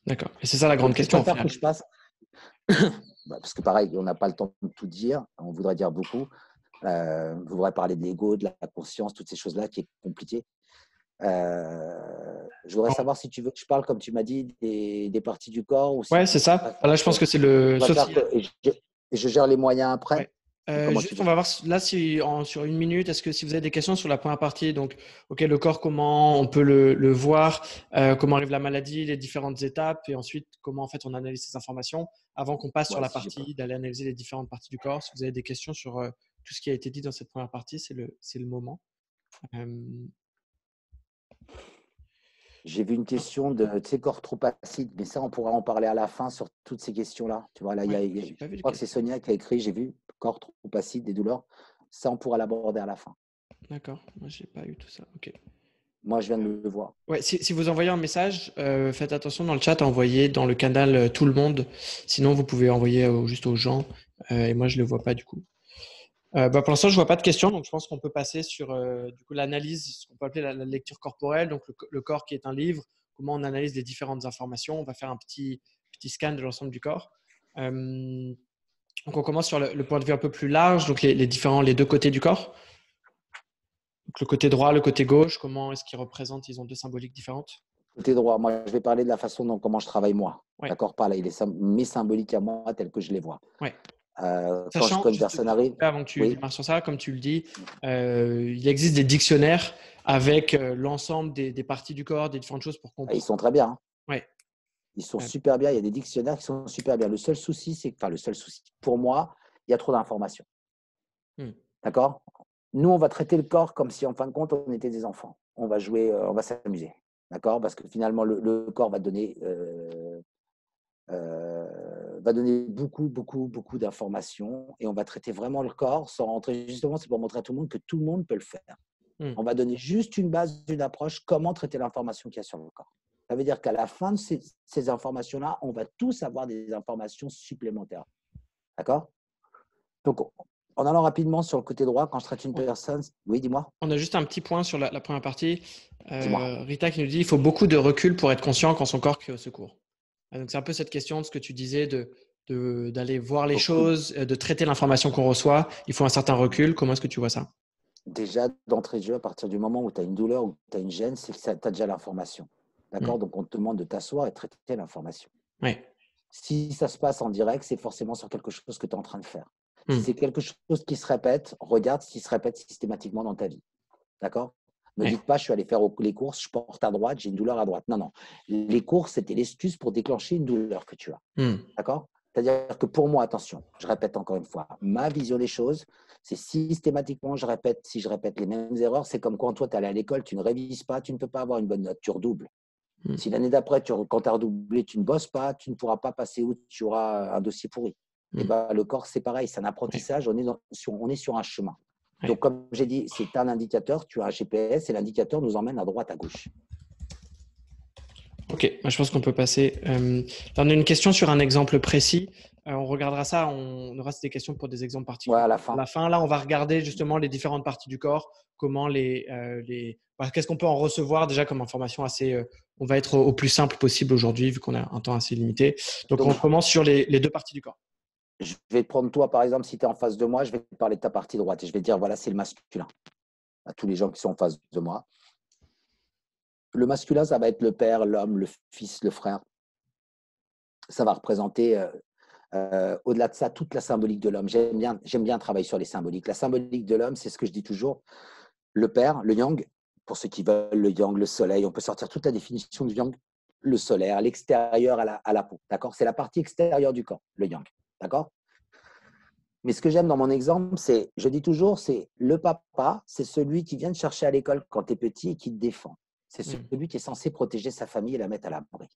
D'accord, et c'est ça la grande Donc, je question au préfère que final. je passe. Parce que pareil, on n'a pas le temps de tout dire, on voudrait dire beaucoup. On voudrait parler de l'ego, de la conscience, toutes ces choses-là qui est compliqué. Je voudrais En savoir si tu veux que je parle, comme tu m'as dit, des parties du corps ou si ouais, tu c'est ça. préfères Là, je que, pense que c'est tu le sauf préfères si que et je gère les moyens après. ouais. Comment tu Juste, on veux va faire? voir là si sur une minute, est-ce que si vous avez des questions sur la première partie, donc, OK, le corps, comment on peut le voir, comment arrive la maladie, les différentes étapes et ensuite comment en fait on analyse ces informations avant qu'on passe sur Ouais, la si j'ai pas. partie d'aller analyser les différentes parties du corps. Si vous avez des questions sur, tout ce qui a été dit dans cette première partie, c'est le moment. Hem, J'ai vu une question de, tu sais, corps trop acide, mais ça, on pourra en parler à la fin sur toutes ces questions-là. Tu vois, là, ouais, je j'ai pas vu de crois que c'est questions. Sonia qui a écrit, j'ai vu, corps trop acide, des douleurs. Ça, on pourra l'aborder à la fin. D'accord, moi j'ai pas eu tout ça. OK. Moi, je viens de le voir. Ouais, si vous envoyez un message, faites attention dans le chat à envoyer dans le canal tout le monde. Sinon, vous pouvez envoyer juste aux gens. Et moi, je ne le vois pas du coup. Pour l'instant, je vois pas de questions, donc je pense qu'on peut passer sur du coup l'analyse, ce qu'on peut appeler la lecture corporelle, donc le corps qui est un livre, comment on analyse les différentes informations. On va faire un petit scan de l'ensemble du corps. Euh, donc on commence sur le point de vue un peu plus large, donc les deux côtés du corps. Donc le côté droit, le côté gauche, comment est-ce qu'ils représentent? Ils ont deux symboliques différentes. Côté droit, moi, je vais parler de la façon dont comment je travaille moi. Ouais, D'accord? Pas là, mes symboliques à moi, telles que je les vois. ouais. Quand Sachant, une juste personne arrive, avant que tu oui, démarres sur ça, comme tu le dis, il existe des dictionnaires avec l'ensemble des parties du corps, des différentes choses pour ils comprendre. sont très bien, hein. Ouais. Ils sont Euh, super bien. Il y a des dictionnaires qui sont super bien. Le seul souci, le seul souci, pour moi, il y a trop d'informations. hmm, D'accord? Nous, on va traiter le corps comme si, en fin de compte, on était des enfants. On va jouer, on va s'amuser. D'accord? Parce que finalement, le corps va donner beaucoup, beaucoup, beaucoup d'informations et on va traiter vraiment le corps sans rentrer. Justement, c'est pour montrer à tout le monde que tout le monde peut le faire. hmm. On va donner juste une base, une approche, comment traiter l'information qu'il y a sur le corps. Ça veut dire qu'à la fin de ces informations-là, on va tous avoir des informations supplémentaires. D'accord? Donc, en allant rapidement sur le côté droit, quand je traite une On personne, oui, dis-moi, on a juste un petit point sur la première partie. dis-moi. Rita qui nous dit il faut beaucoup de recul pour être conscient quand son corps crie au secours. Donc c'est un peu cette question de ce que tu disais d'aller voir les Beaucoup. choses, de traiter l'information qu'on reçoit. Il faut un certain recul. Comment est-ce que tu vois ça? Déjà, d'entrée de jeu, à partir du moment où tu as une douleur ou tu as une gêne, c'est que tu as déjà l'information. Hmm. D'accord? Donc, on te demande de t'asseoir et de traiter l'information. Ouais. Si ça se passe en direct, c'est forcément sur quelque chose que tu es en train de faire. Si Hmm. c'est quelque chose qui se répète, regarde ce qui se répète systématiquement dans ta vie. D'accord? Ne Ouais. dites pas, je suis allé faire les courses, je porte à droite, j'ai une douleur à droite. Non, non. Les courses, c'était l'excuse pour déclencher une douleur que tu as. Hmm. D'accord? C'est-à-dire que pour moi, attention, je répète encore une fois, ma vision des choses, c'est systématiquement, si je répète les mêmes erreurs, c'est comme quand toi, tu es allé à l'école, tu ne révises pas, tu ne peux pas avoir une bonne note, tu redoubles. Hmm. Si l'année d'après, quand tu as redoublé, tu ne bosses pas, tu ne pourras pas passer où tu auras un dossier pourri. Et Hmm. ben, le corps, c'est pareil, c'est un Ouais. apprentissage, on est sur un chemin. Ouais. Donc, comme j'ai dit, c'est un indicateur, tu as un GPS et l'indicateur nous emmène à droite, à gauche. Ok, moi, je pense qu'on peut passer. Là, on a une question sur un exemple précis. On regardera ça. On aura des questions pour des exemples Ouais, particuliers à la à fin. la fin. Là, on va regarder justement les différentes parties du corps, comment qu'est-ce qu'on peut en recevoir déjà comme information assez. On va être au plus simple possible aujourd'hui vu qu'on a un temps assez limité. Donc, on Donc, commence sur les deux parties du corps. je vais te prendre toi, par exemple, si tu es en face de moi, je vais te parler de ta partie droite et je vais te dire, voilà, c'est le masculin. À tous les gens qui sont en face de moi. Le masculin, ça va être le père, l'homme, le fils, le frère. Ça va représenter, au-delà de ça, toute la symbolique de l'homme. J'aime bien travailler sur les symboliques. La symbolique de l'homme, c'est ce que je dis toujours. Le père, le yang, pour ceux qui veulent, le yang, le soleil, on peut sortir toute la définition du yang, le solaire, l'extérieur à la peau. D'accord? C'est la partie extérieure du corps, le yang. D'accord? Mais ce que j'aime dans mon exemple, c'est, je dis toujours, c'est le papa, c'est celui qui vient te chercher à l'école quand tu es petit et qui te défend. C'est Hmm. celui qui est censé protéger sa famille et la mettre à l'abri.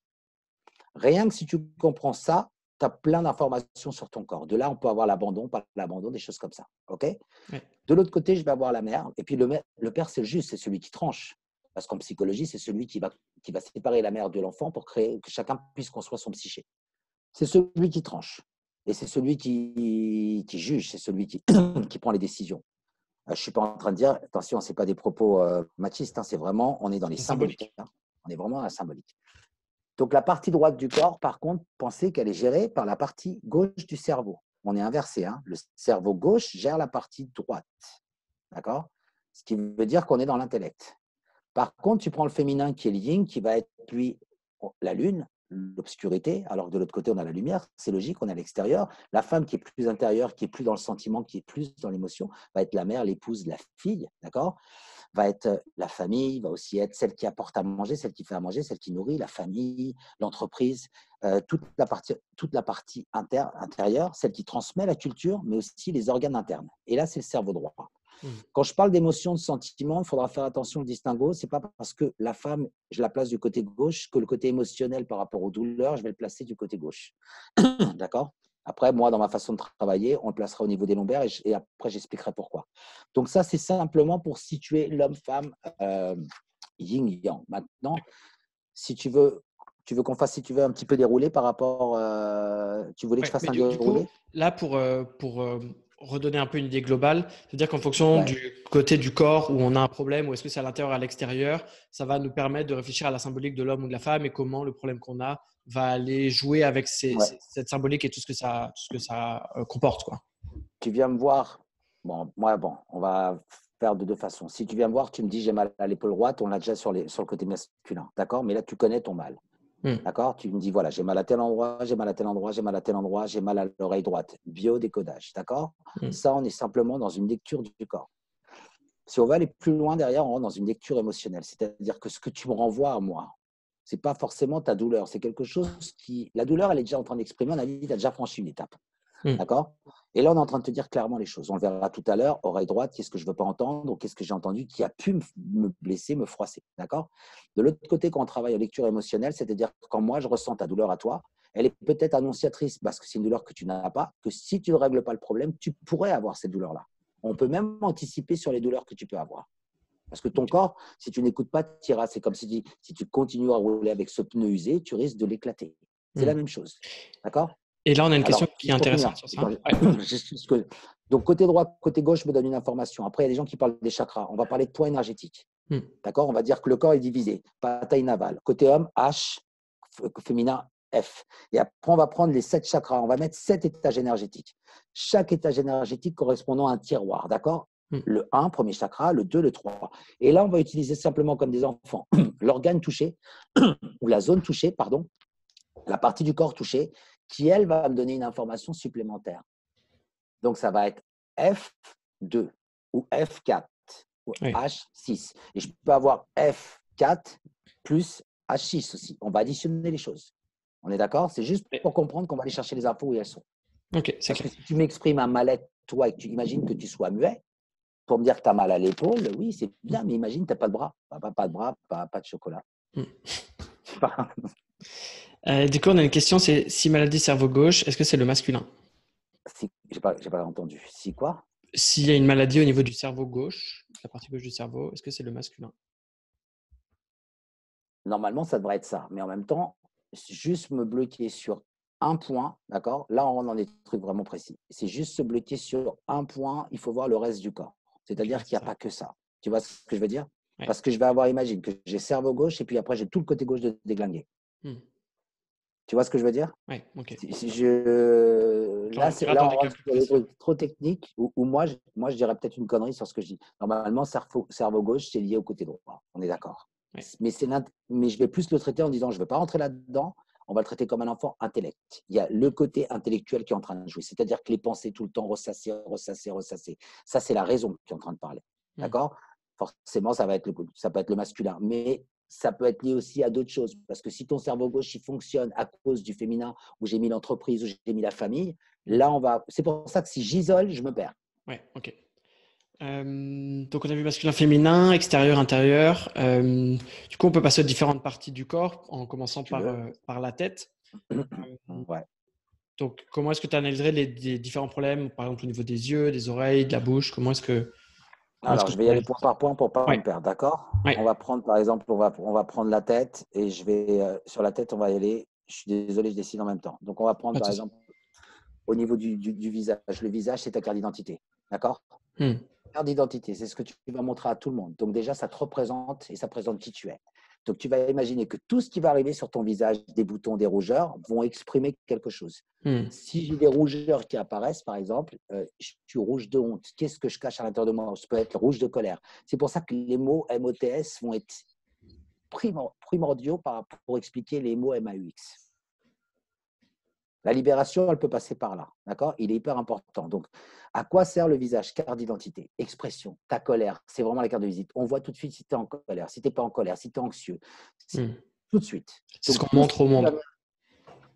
Rien que si tu comprends ça, tu as plein d'informations sur ton corps. De là, on peut avoir l'abandon, pas l'abandon, des choses comme ça. OK? Ouais. De l'autre côté, je vais avoir la mère. Et puis le père, c'est le juste, c'est celui qui tranche. Parce qu'en psychologie, c'est celui qui va séparer la mère de l'enfant pour créer que chacun puisse construire son psyché. C'est celui qui tranche. Et c'est celui qui juge, c'est celui qui prend les décisions. Je ne suis pas en train de dire, attention, ce n'est pas des propos machistes, hein, c'est vraiment, on est dans les C'est symboliques. symbolique. Hein. On est vraiment dans la symbolique. Donc la partie droite du corps, par contre, pensez qu'elle est gérée par la partie gauche du cerveau. On est inversé. Hein. Le cerveau gauche gère la partie droite. D'accord? Ce qui veut dire qu'on est dans l'intellect. Par contre, tu prends le féminin qui est le yin, qui va être, lui, la lune, l'obscurité, alors que de l'autre côté, on a la lumière. C'est logique, on est à l'extérieur. La femme qui est plus intérieure, qui est plus dans le sentiment, qui est plus dans l'émotion, va être la mère, l'épouse, la fille. D'accord? Va être la famille, va aussi être celle qui apporte à manger, celle qui fait à manger, celle qui nourrit, la famille, l'entreprise, toute la partie intérieure, celle qui transmet la culture, mais aussi les organes internes. Et là, c'est le cerveau droit. Hmm. Quand je parle d'émotions, de sentiments, il faudra faire attention au distinguo. Ce n'est pas parce que la femme, je la place du côté gauche, que le côté émotionnel par rapport aux douleurs, je vais le placer du côté gauche. D'accord? Après, moi, dans ma façon de travailler, on le placera au niveau des lombaires et après, j'expliquerai pourquoi. Donc, ça, c'est simplement pour situer l'homme-femme yin-yang. Maintenant, si tu veux qu'on fasse, si tu veux, un petit peu déroulé par rapport. Tu voulais que je Ouais, fasse mais un du coup, déroulé? là, pour redonner un peu une idée globale, c'est-à-dire qu'en fonction Ouais. du côté du corps où on a un problème, ou est-ce que c'est à l'intérieur ou à l'extérieur, ça va nous permettre de réfléchir à la symbolique de l'homme ou de la femme et comment le problème qu'on a va aller jouer avec Ouais. cette symbolique et tout ce que ça comporte, quoi. Tu viens me voir. Bon, moi, bon, on va faire de deux façons. Si tu viens me voir, tu me dis j'ai mal à l'épaule droite, on l'a déjà sur le côté masculin. D'accord? Mais là, tu connais ton mal. Hmm. D'accord? Tu me dis voilà, j'ai mal à tel endroit, j'ai mal à tel endroit, j'ai mal à tel endroit, j'ai mal à l'oreille droite. Biodécodage. D'accord? Hmm. Ça, on est simplement dans une lecture du corps. Si on va aller plus loin derrière, on rentre dans une lecture émotionnelle. C'est-à-dire que ce que tu me renvoies à moi, c'est pas forcément ta douleur. C'est quelque chose qui. La douleur, elle est déjà en train d'exprimer. On a dit, tu as déjà franchi une étape. Hmm. D'accord? Et là, on est en train de te dire clairement les choses. On le verra tout à l'heure. Oreille droite, qu'est-ce que je ne veux pas entendre ou qu'est-ce que j'ai entendu qui a pu me blesser, me froisser. D'accord? De l'autre côté, quand on travaille en lecture émotionnelle, c'est-à-dire quand moi, je ressens ta douleur à toi, elle est peut-être annonciatrice parce que c'est une douleur que tu n'as pas, que si tu ne règles pas le problème, tu pourrais avoir cette douleur-là. On peut même anticiper sur les douleurs que tu peux avoir. Parce que ton corps, si tu n'écoutes pas, tu iras. C'est comme si tu continues à rouler avec ce pneu usé, tu risques de l'éclater. C'est Hmm. la même chose. D'accord? Et là, on a une question Alors, qui est juste pour finir, intéressante sur ça. Ouais. donc côté droit, côté gauche me donne une information. Après, il y a des gens qui parlent des chakras. On va parler de poids énergétique. Hmm. D'accord? On va dire que le corps est divisé. Bataille navale. Côté homme, H, féminin, F. Et après, on va prendre les 7 chakras. On va mettre 7 étages énergétiques. Chaque étage énergétique correspondant à un tiroir. D'accord? Hmm. Le 1, premier chakra, le 2, le 3. Et là, on va utiliser simplement comme des enfants l'organe touché, ou la zone touchée, pardon, la partie du corps touchée, qui, elle, va me donner une information supplémentaire. Donc, ça va être F2 ou F4 ou Oui. H6. Et je peux avoir F4 plus H6 aussi. On va additionner les choses. On est d'accord? C'est juste Oui. pour comprendre qu'on va aller chercher les infos où elles sont. Ok, c'est Parce que clair. si tu m'exprimes un mal-être, toi, et que tu imagines que tu sois muet, pour me dire que tu as mal à l'épaule, oui, c'est Mm. bien, mais imagine, tu n'as pas de bras. Pas de bras, pas de chocolat. Mm. Du coup, on a une question, c'est si maladie cerveau gauche, est-ce que c'est le masculin? Si, j'ai pas entendu. Si quoi? S'il y a une maladie au niveau du cerveau gauche, la partie gauche du cerveau, est-ce que c'est le masculin? Normalement, ça devrait être ça. Mais en même temps, juste me bloquer sur un point, d'accord? Là, on rentre dans des trucs vraiment précis. C'est juste se bloquer sur un point, il faut voir le reste du corps. Ok, ouais, C'est-à-dire qu'il c'est n'y a ça. pas que ça. Tu vois ce que je veux dire? Ouais. Parce que je vais avoir, imagine que j'ai cerveau gauche et puis après, j'ai tout le côté gauche de déglingué. Mm. Tu vois ce que je veux dire? Ouais, ok. Si je, Donc, on là, rentrera là, dans on des cas rentre plus sur des précis. trucs trop techniques où moi, je dirais peut-être une connerie sur ce que je dis. Normalement, cerveau gauche, c'est lié au côté droit. On est d'accord. Ouais. Mais je vais plus le traiter en disant, je ne veux pas rentrer là-dedans. On va le traiter comme un enfant intellect. Il y a le côté intellectuel qui est en train de jouer. C'est-à-dire que les pensées tout le temps ressasser, ressasser, ressasser. Ça, c'est la raison qui est en train de parler. Mm. D'accord? Forcément, ça peut être le masculin. Mais ça peut être lié aussi à d'autres choses. Parce que si ton cerveau gauche, il fonctionne à cause du féminin, où j'ai mis l'entreprise, où j'ai mis la famille, Mm. là, c'est pour ça que si j'isole, je me perds. Ouais, ok. Donc, on a vu masculin, féminin, extérieur, intérieur. Du coup, on peut passer aux différentes parties du corps en commençant Si tu veux. par la tête. Euh, Ouais. donc, comment est-ce que tu analyserais les différents problèmes, par exemple au niveau des yeux, des oreilles, de la bouche? Comment est-ce Alors, que je tu vais y aller analyses point ça? par point pour ne pas Ouais, me perdre, d'accord? On ouais, va prendre, par exemple, on va prendre la tête et je vais, sur la tête, on va y aller. Je suis désolé, je décide en même temps. Donc, on va prendre, pas de par souci. exemple, au niveau du visage. Le visage, c'est ta carte d'identité, d'accord? Hmm. Carte d'identité, c'est ce que tu vas montrer à tout le monde. Donc déjà, ça te représente et ça présente qui tu es. Donc tu vas imaginer que tout ce qui va arriver sur ton visage, des boutons, des rougeurs, vont exprimer quelque chose. Hmm. Si j'ai des rougeurs qui apparaissent, par exemple, je suis rouge de honte. Qu'est-ce que je cache à l'intérieur de moi? Je peux être rouge de colère. C'est pour ça que les mots MOTS vont être primordiaux pour expliquer les mots MAUX. La libération, elle peut passer par là. D'accord? Il est hyper important. Donc, à quoi sert le visage? Carte d'identité, expression, ta colère. C'est vraiment la carte de visite. On voit tout de suite si tu es en colère, si tu n'es pas en colère, si tu es anxieux. Hmm. Tout de suite. C'est ce Donc, qu'on tout ce montre au qui va. monde.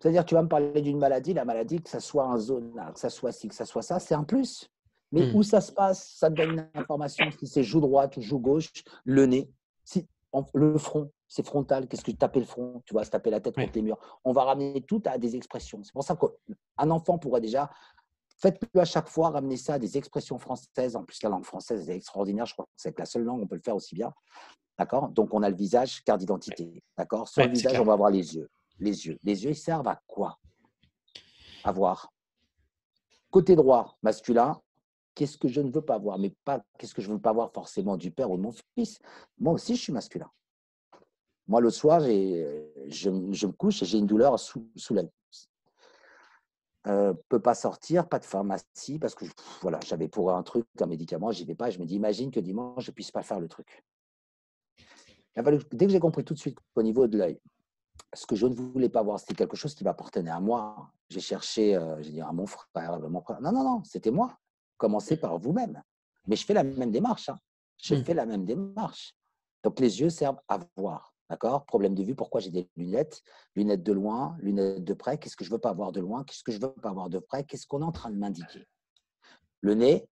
C'est-à-dire, tu vas me parler d'une maladie, la maladie, que ça soit un zona, que ça soit ci, que ça soit ça, c'est un plus. Mais Hmm. où ça se passe, ça te donne une information. Si c'est joue droite ou joue gauche, le nez, le front, c'est frontal. Qu'est-ce que taper le front? Tu vois, se taper la tête Ouais. contre les murs. On va ramener tout à des expressions. C'est pour ça qu'un enfant pourrait déjà, faites-le à chaque fois, ramener ça à des expressions françaises. En plus, la langue française est extraordinaire. Je crois que c'est la seule langue, on peut le faire aussi bien. D'accord? Donc, on a le visage, carte d'identité. D'accord? Sur le Ouais, c'est visage, clair. on va avoir les yeux. Les yeux. Les yeux, ils servent à quoi? À voir. Côté droit, masculin, qu'est-ce que je ne veux pas voir? Mais pas qu'est-ce que je ne veux pas voir forcément du père ou de mon fils. Moi aussi, je suis masculin. Moi, le soir, je me couche et j'ai une douleur sous la nuque. Peut pas sortir, pas de pharmacie, parce que voilà, j'avais pour un truc, un médicament, j'y vais pas. Je me dis, imagine que dimanche, je puisse pas faire le truc. Dès que j'ai compris tout de suite qu'au niveau de l'œil, ce que je ne voulais pas voir, c'était quelque chose qui m'appartenait à moi. J'ai cherché, j'ai dit à mon frère, mon frère. Non, non, non, c'était moi. Commencez par vous-même. Mais je fais la même démarche. Hein. Je Hmm. fais la même démarche. Donc, les yeux servent à voir. D'accord? Problème de vue, pourquoi j'ai des lunettes? Lunettes de loin, lunettes de près. Qu'est-ce que je veux pas voir de loin? Qu'est-ce que je veux pas voir de près? Qu'est-ce qu'on est en train de m'indiquer? Le nez,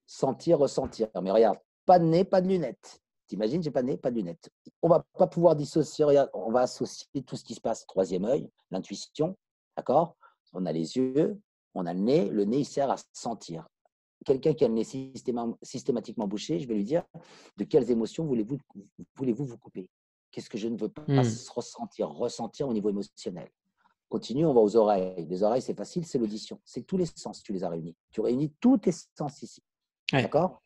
sentir, ressentir. Mais regarde, pas de nez, pas de lunettes. T'imagines, j'ai pas de nez, pas de lunettes. On va pas pouvoir dissocier. Regarde, on va associer tout ce qui se passe. Troisième œil, l'intuition. D'accord? On a les yeux, on a le nez. Le nez, il sert à sentir. Quelqu'un qui a le nez systématiquement bouché, je vais lui dire de quelles émotions voulez-vous vous couper? Qu'est-ce que je ne veux pas Hmm. ressentir au niveau émotionnel? Continue, on va aux oreilles. Les oreilles, c'est facile, c'est l'audition. C'est tous les sens, tu les as réunis. Tu réunis tous tes sens ici. Ouais. D'accord?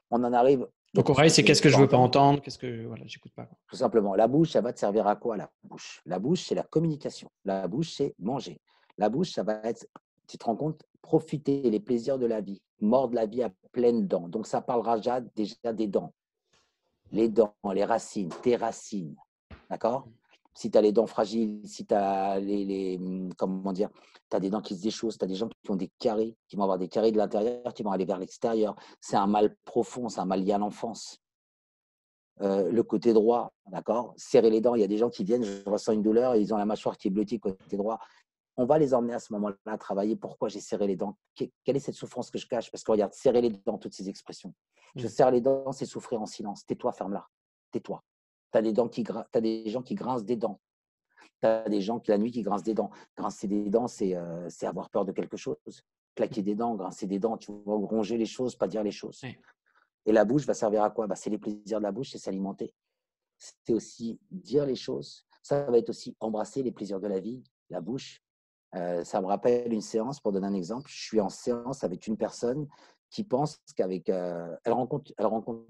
On en arrive. Donc, Donc, oreille, c'est je ne qu'est-ce veux que je pas veux pas entendre. entendre, qu'est-ce que voilà, j'écoute pas, quoi. Tout simplement. La bouche, ça va te servir à quoi, la bouche? La bouche, c'est la communication. La bouche, c'est manger. La bouche, ça va être, tu te rends compte, profiter les plaisirs de la vie, mordre la vie à pleines dents. Donc, ça parlera déjà des dents. Les dents, les racines, tes racines. D'accord? Si tu as les dents fragiles, si tu as comment dire, tu as des dents qui se déchaussent, tu as des gens qui ont des caries, qui vont avoir des caries de l'intérieur, qui vont aller vers l'extérieur. C'est un mal profond, c'est un mal lié à l'enfance. Le côté droit, d'accord? Serrer les dents, il y a des gens qui viennent, je ressens une douleur et ils ont la mâchoire qui est blottie côté droit. On va les emmener à ce moment-là travailler. Pourquoi j'ai serré les dents? Quelle est cette souffrance que je cache? Parce que regarde, serrer les dents, toutes ces expressions. Je serre les dents, c'est souffrir en silence. Tais-toi, ferme-la. Tais-toi. Tu as des gens qui grincent des dents. Tu as des gens qui, la nuit, qui grincent des dents. Grincer des dents, c'est avoir peur de quelque chose. Claquer des dents, grincer des dents, tu vois, ronger les choses, pas dire les choses. Oui. Et la bouche va servir à quoi? C'est les plaisirs de la bouche, c'est s'alimenter. C'est aussi dire les choses. Ça va être aussi embrasser les plaisirs de la vie, la bouche. Ça me rappelle une séance, pour donner un exemple. Je suis en séance avec une personne qui pense qu'avec… elle rencontre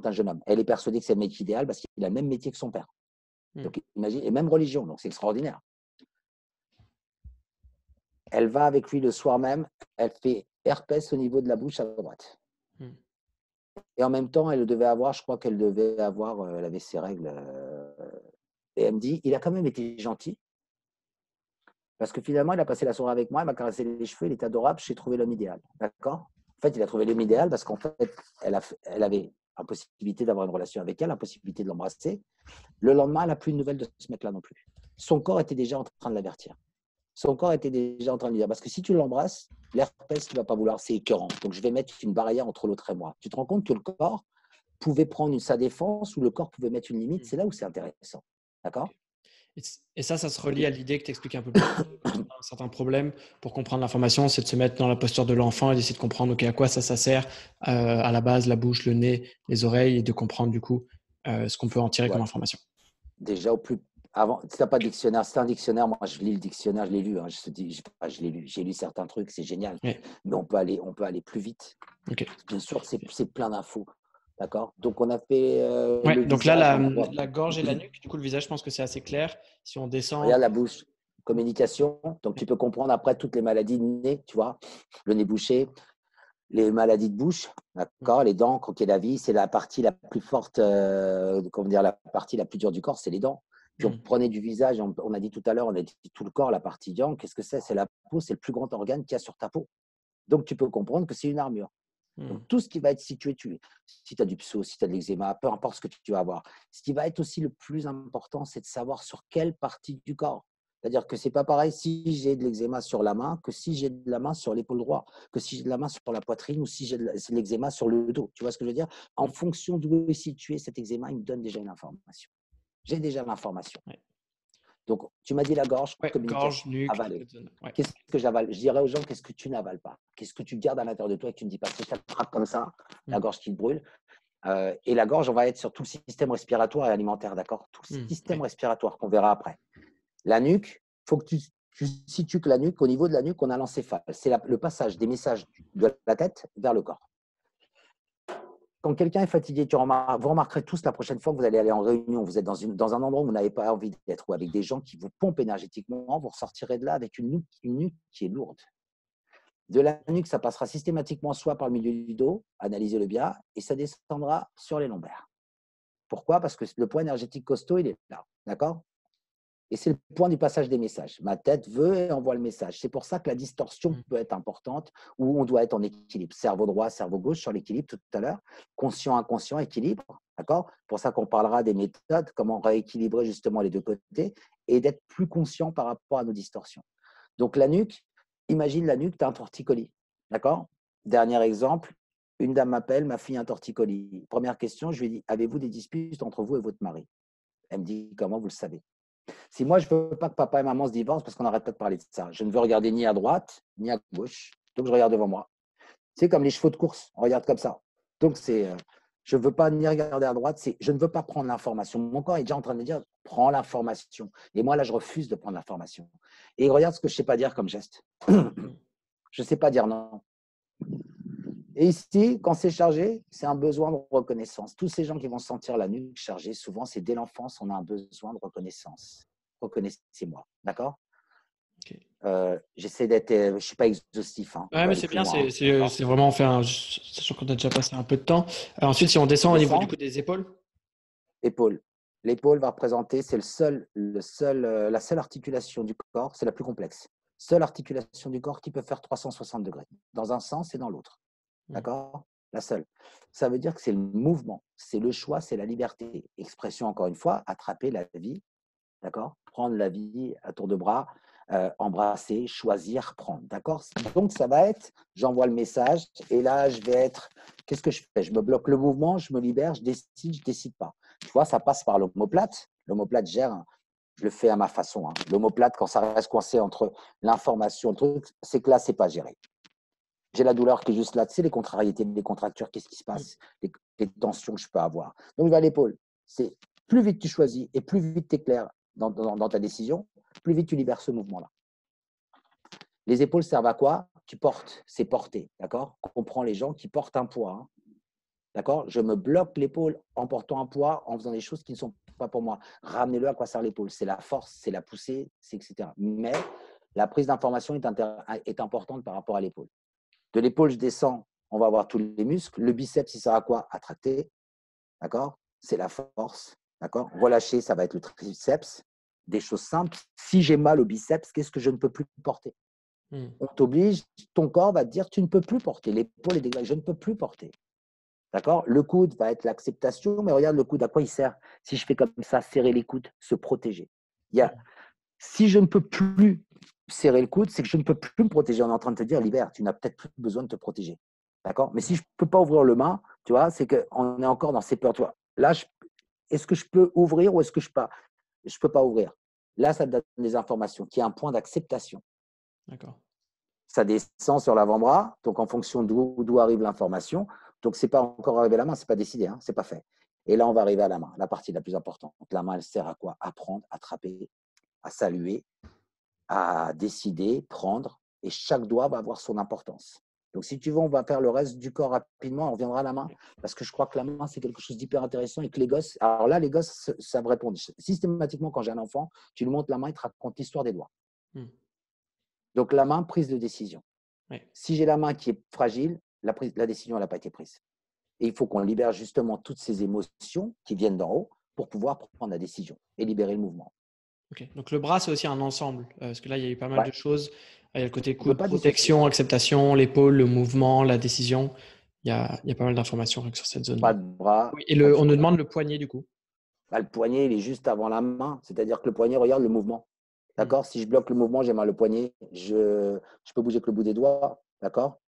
un jeune homme. Elle est persuadée que c'est le mec idéal parce qu'il a le même métier que son père. Donc, imagine, et même religion, donc c'est extraordinaire. Elle va avec lui le soir même, elle fait herpès au niveau de la bouche à droite. Et en même temps, elle devait avoir, je crois qu'elle devait avoir, elle avait ses règles. Et elle me dit, il a quand même été gentil. Parce que finalement, il a passé la soirée avec moi, il m'a caressé les cheveux, il était adorable, j'ai trouvé l'homme idéal. D'accord? En fait, il a trouvé l'homme idéal parce qu'en fait, elle avait impossibilité d'avoir une relation avec elle, impossibilité de l'embrasser. Le lendemain, elle n'a plus de nouvelles de ce mec-là non plus. Son corps était déjà en train de l'avertir. Son corps était déjà en train de lui dire, parce que si tu l'embrasses, l'herpès, tu ne vas pas vouloir, c'est écœurant. Donc, je vais mettre une barrière entre l'autre et moi. Tu te rends compte que le corps pouvait prendre sa défense ou le corps pouvait mettre une limite. C'est là où c'est intéressant. D'accord? Et ça se relie à l'idée que tu expliques un peu plus tôt, quand on a un certain problème, pour comprendre l'information, c'est de se mettre dans la posture de l'enfant et d'essayer de comprendre à quoi ça sert à la base, la bouche, le nez, les oreilles, et de comprendre du coup ce qu'on peut en tirer comme information. Déjà, au plus avant, si tu n'as pas de dictionnaire, c'est un dictionnaire, moi je lis le dictionnaire, je l'ai lu, hein, l'ai lu, j'ai lu certains trucs, c'est génial, mais on peut aller plus vite. Bien sûr, c'est plein d'infos. D'accord? Donc, on a fait le donc visage. là, la gorge et la nuque, du coup, le visage, je pense que c'est assez clair. Si on descend… Regarde la bouche, communication. Donc, tu peux comprendre après toutes les maladies de nez, tu vois, le nez bouché, les maladies de bouche, d'accord? Les dents, croquer la vie, c'est la partie la plus forte, comment dire, la partie la plus dure du corps, c'est les dents. Puis on prenait du visage, on a dit tout à l'heure, on a dit tout le corps, la partie yang, qu'est-ce que c'est? C'est la peau, c'est le plus grand organe qu'il y a sur ta peau. Donc, tu peux comprendre que c'est une armure. Donc, tout ce qui va être situé, si tu as du pso, si tu as de l'eczéma, peu importe ce que tu vas avoir, ce qui va être aussi le plus important, c'est de savoir sur quelle partie du corps. C'est-à-dire que ce n'est pas pareil si j'ai de l'eczéma sur la main que si j'ai de la main sur l'épaule droite, que si j'ai de la main sur la poitrine ou si j'ai de l'eczéma sur le dos. Tu vois ce que je veux dire? En fonction d'où est situé cet eczéma, il me donne déjà une information. J'ai déjà l'information. Donc, tu m'as dit la gorge, gorge, nuque, avaler. Qu'est-ce que j'avale? Je dirais aux gens, qu'est-ce que tu n'avales pas? Qu'est-ce que tu gardes à l'intérieur de toi et que tu ne dis pas? Si ça te frappe comme ça, la gorge qui te brûle. Et la gorge, on va être sur tout le système respiratoire et alimentaire, d'accord? Tout le système respiratoire qu'on verra après. La nuque, il faut que tu situes que la nuque, au niveau de la nuque, on a l'encéphale. C'est le passage des messages de la tête vers le corps. Quand quelqu'un est fatigué, vous remarquerez tous la prochaine fois que vous allez aller en réunion, vous êtes dans un endroit où vous n'avez pas envie d'être, ou avec des gens qui vous pompent énergétiquement, vous ressortirez de là avec une nuque qui est lourde. De la nuque, ça passera systématiquement soit par le milieu du dos, analysez-le bien, et ça descendra sur les lombaires. Pourquoi? Parce que le point énergétique costaud, il est là. D'accord? Et c'est le point du passage des messages. Ma tête veut et envoie le message. C'est pour ça que la distorsion peut être importante, où on doit être en équilibre. Cerveau droit, cerveau gauche, sur l'équilibre tout à l'heure. Conscient, inconscient, équilibre. D'accord? Pour ça qu'on parlera des méthodes, comment rééquilibrer justement les deux côtés et d'être plus conscient par rapport à nos distorsions. Donc la nuque, imagine la nuque, tu as un torticolis. D'accord? Dernier exemple, une dame m'appelle, ma fille a un torticolis. Première question, je lui dis, avez-vous des disputes entre vous et votre mari? Elle me dit, comment vous le savez? Si moi, je ne veux pas que papa et maman se divorcent parce qu'on n'arrête pas de parler de ça, je ne veux regarder ni à droite, ni à gauche. Donc, je regarde devant moi. C'est comme les chevaux de course, on regarde comme ça. Donc, je ne veux pas ni regarder à droite, je ne veux pas prendre l'information. Mon corps est déjà en train de me dire, prends l'information. Et moi, là, je refuse de prendre l'information. Et regarde ce que je ne sais pas dire comme geste. Je ne sais pas dire non. Et ici, quand c'est chargé, c'est un besoin de reconnaissance. Tous ces gens qui vont sentir la nuque chargée, souvent, c'est dès l'enfance, on a un besoin de reconnaissance. Reconnaissez-moi, d'accord? J'essaie d'être, je ne suis pas exhaustif. Hein, mais c'est bien, c'est vraiment faire. C'est sûr qu'on a déjà passé un peu de temps. Ensuite, si on descend au niveau du coup des épaules. Épaules. L'épaule va représenter, c'est la seule articulation du corps, c'est la plus complexe. Seule articulation du corps qui peut faire 360 degrés, dans un sens et dans l'autre. Mm. D'accord? La seule. Ça veut dire que c'est le mouvement, c'est le choix, c'est la liberté. Expression, encore une fois, attraper la vie, d'accord? Prendre la vie à tour de bras, embrasser, choisir, prendre, d'accord? Donc, ça va être, j'envoie le message et là, je vais être, qu'est-ce que je fais? Je me bloque le mouvement, je me libère, je décide pas. Tu vois, ça passe par l'omoplate. L'omoplate gère, je le fais à ma façon, hein. L'omoplate, quand ça reste coincé entre l'information, le truc, c'est que là, c'est pas géré. J'ai la douleur qui est juste là, tu sais, les contrariétés, les contractures, qu'est-ce qui se Mm. passe, les tensions que je peux avoir. Donc, vers l'épaule, c'est plus vite tu choisis et plus vite tu es clair dans ta décision, plus vite tu libères ce mouvement-là. Les épaules servent à quoi? Tu portes, c'est porter, d'accord? On comprend les gens qui portent un poids, hein, d'accord? Je me bloque l'épaule en portant un poids, en faisant des choses qui ne sont pas pour moi. Ramenez-le à quoi sert l'épaule. C'est la force, c'est la poussée, c'est etc. Mais la prise d'information est importante par rapport à l'épaule. De l'épaule, je descends, on va avoir tous les muscles. Le biceps, il sert à quoi? À tracter, d'accord? C'est la force, d'accord? Relâcher, ça va être le triceps. Des choses simples. Si j'ai mal au biceps, qu'est-ce que je ne peux plus porter? Mm. On t'oblige, ton corps va te dire, tu ne peux plus porter. L'épaule est dégagée, je ne peux plus porter. D'accord? Le coude va être l'acceptation, mais regarde le coude, à quoi il sert? Si je fais comme ça, serrer les coudes, se protéger. Mm. Si je ne peux plus serrer le coude, c'est que je ne peux plus me protéger. On est en train de te dire, libère, tu n'as peut-être plus besoin de te protéger. D'accord? Mais si je ne peux pas ouvrir le main, tu vois, c'est qu'on est encore dans ces peurs. Tu vois. Là, est-ce que je peux ouvrir ou est-ce que je ne peux pas ouvrir? Là, ça te donne des informations, qui est un point d'acceptation. D'accord. Ça descend sur l'avant-bras, donc en fonction d'où arrive l'information. Donc, ce n'est pas encore arrivé à la main, ce n'est pas décidé, hein, ce n'est pas fait. Et là, on va arriver à la main, la partie la plus importante. Donc, la main, elle sert à quoi? À prendre, à attraper, à saluer, à décider, prendre, et chaque doigt va avoir son importance. Donc, si tu veux, on va faire le reste du corps rapidement, on reviendra à la main, parce que je crois que la main, c'est quelque chose d'hyper intéressant et que les gosses, alors là, les gosses savent répondre. Systématiquement, quand j'ai un enfant, tu lui montres la main, il te raconte l'histoire des doigts. Mm. Donc, la main, prise de décision. Ouais. Si j'ai la main qui est fragile, la décision n'a pas été prise. Et il faut qu'on libère justement toutes ces émotions qui viennent d'en haut pour pouvoir prendre la décision et libérer le mouvement. Ok. Donc le bras, c'est aussi un ensemble. Parce que là, il y a eu pas mal Ouais. de choses. Il y a le côté On ne peut coude, pas dissocier. protection, acceptation, l'épaule, le mouvement, la décision. Il y a pas mal d'informations rien que sur cette zone-là. Pas de bras, Oui. Et pas de on nous chocolat. demande le poignet, du coup. Bah, le poignet, il est juste avant la main. C'est-à-dire que le poignet, regarde le mouvement. Mm. D'accord? Si je bloque le mouvement, j'ai mal au poignet. Je peux bouger que le bout des doigts. D'accord?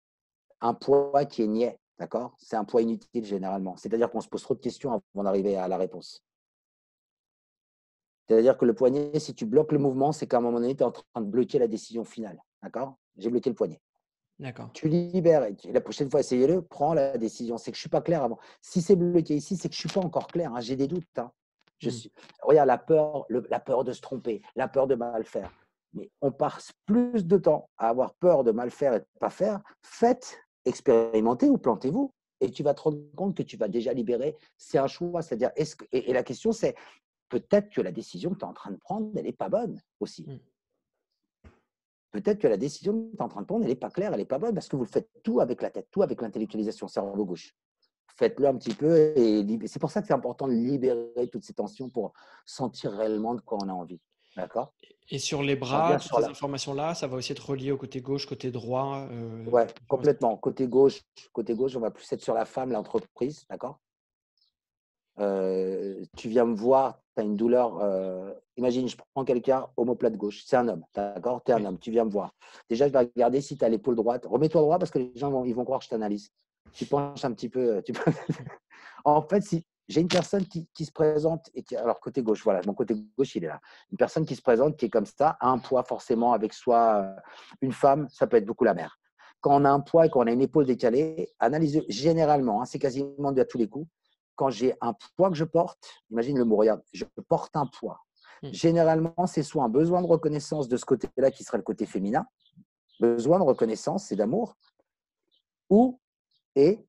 Un poids qui est niais. D'accord? C'est un poids inutile généralement. C'est-à-dire qu'on se pose trop de questions avant d'arriver à la réponse. C'est-à-dire que le poignet, si tu bloques le mouvement, c'est qu'à un moment donné, tu es en train de bloquer la décision finale. D'accord? J'ai bloqué le poignet. D'accord. Tu libères. Et la prochaine fois, essayez-le, prends la décision. C'est que je ne suis pas clair avant. Si c'est bloqué ici, c'est que je ne suis pas encore clair, hein. J'ai des doutes, hein. Mm. Regarde, la peur de se tromper, la peur de mal faire. Mais on passe plus de temps à avoir peur de mal faire et de ne pas faire. Faites, expérimentez ou plantez-vous. Et tu vas te rendre compte que tu vas déjà libérer. C'est un choix. C'est-à-dire, et la question, c'est peut-être que la décision que tu es en train de prendre, elle n'est pas bonne aussi. Mm. Peut-être que la décision que tu es en train de prendre, elle n'est pas claire, elle n'est pas bonne parce que vous le faites tout avec la tête, tout avec l'intellectualisation, cerveau gauche. Faites-le un petit peu et c'est pour ça que c'est important de libérer toutes ces tensions pour sentir réellement de quoi on a envie. D'accord? Et sur les On bras, revient toutes sur ces la. informations-là, ça va aussi être relié au côté gauche, côté droit. Ouais, complètement. Côté gauche, on va plus être sur la femme, l'entreprise. D'accord? Tu viens me voir, tu as une douleur. Imagine, je prends quelqu'un, omoplate gauche. C'est un homme. D'accord? Tu es un Oui. homme. Tu viens me voir. Déjà, je vais regarder si tu as l'épaule droite. Remets-toi droit parce que les gens ils vont croire que je t'analyse. Tu penches un petit peu. En fait, si j'ai une personne qui se présente, alors côté gauche, voilà, mon côté gauche, il est là. Une personne qui se présente, qui est comme ça, a un poids forcément avec soi. Une femme, ça peut être beaucoup la mère. Quand on a un poids et qu'on a une épaule décalée, analysez généralement, hein, c'est quasiment dû à tous les coups. Quand j'ai un poids que je porte, imagine le mot, regarde, je porte un poids. Mm. Généralement, c'est soit un besoin de reconnaissance de ce côté-là qui serait le côté féminin, besoin de reconnaissance et d'amour, ou et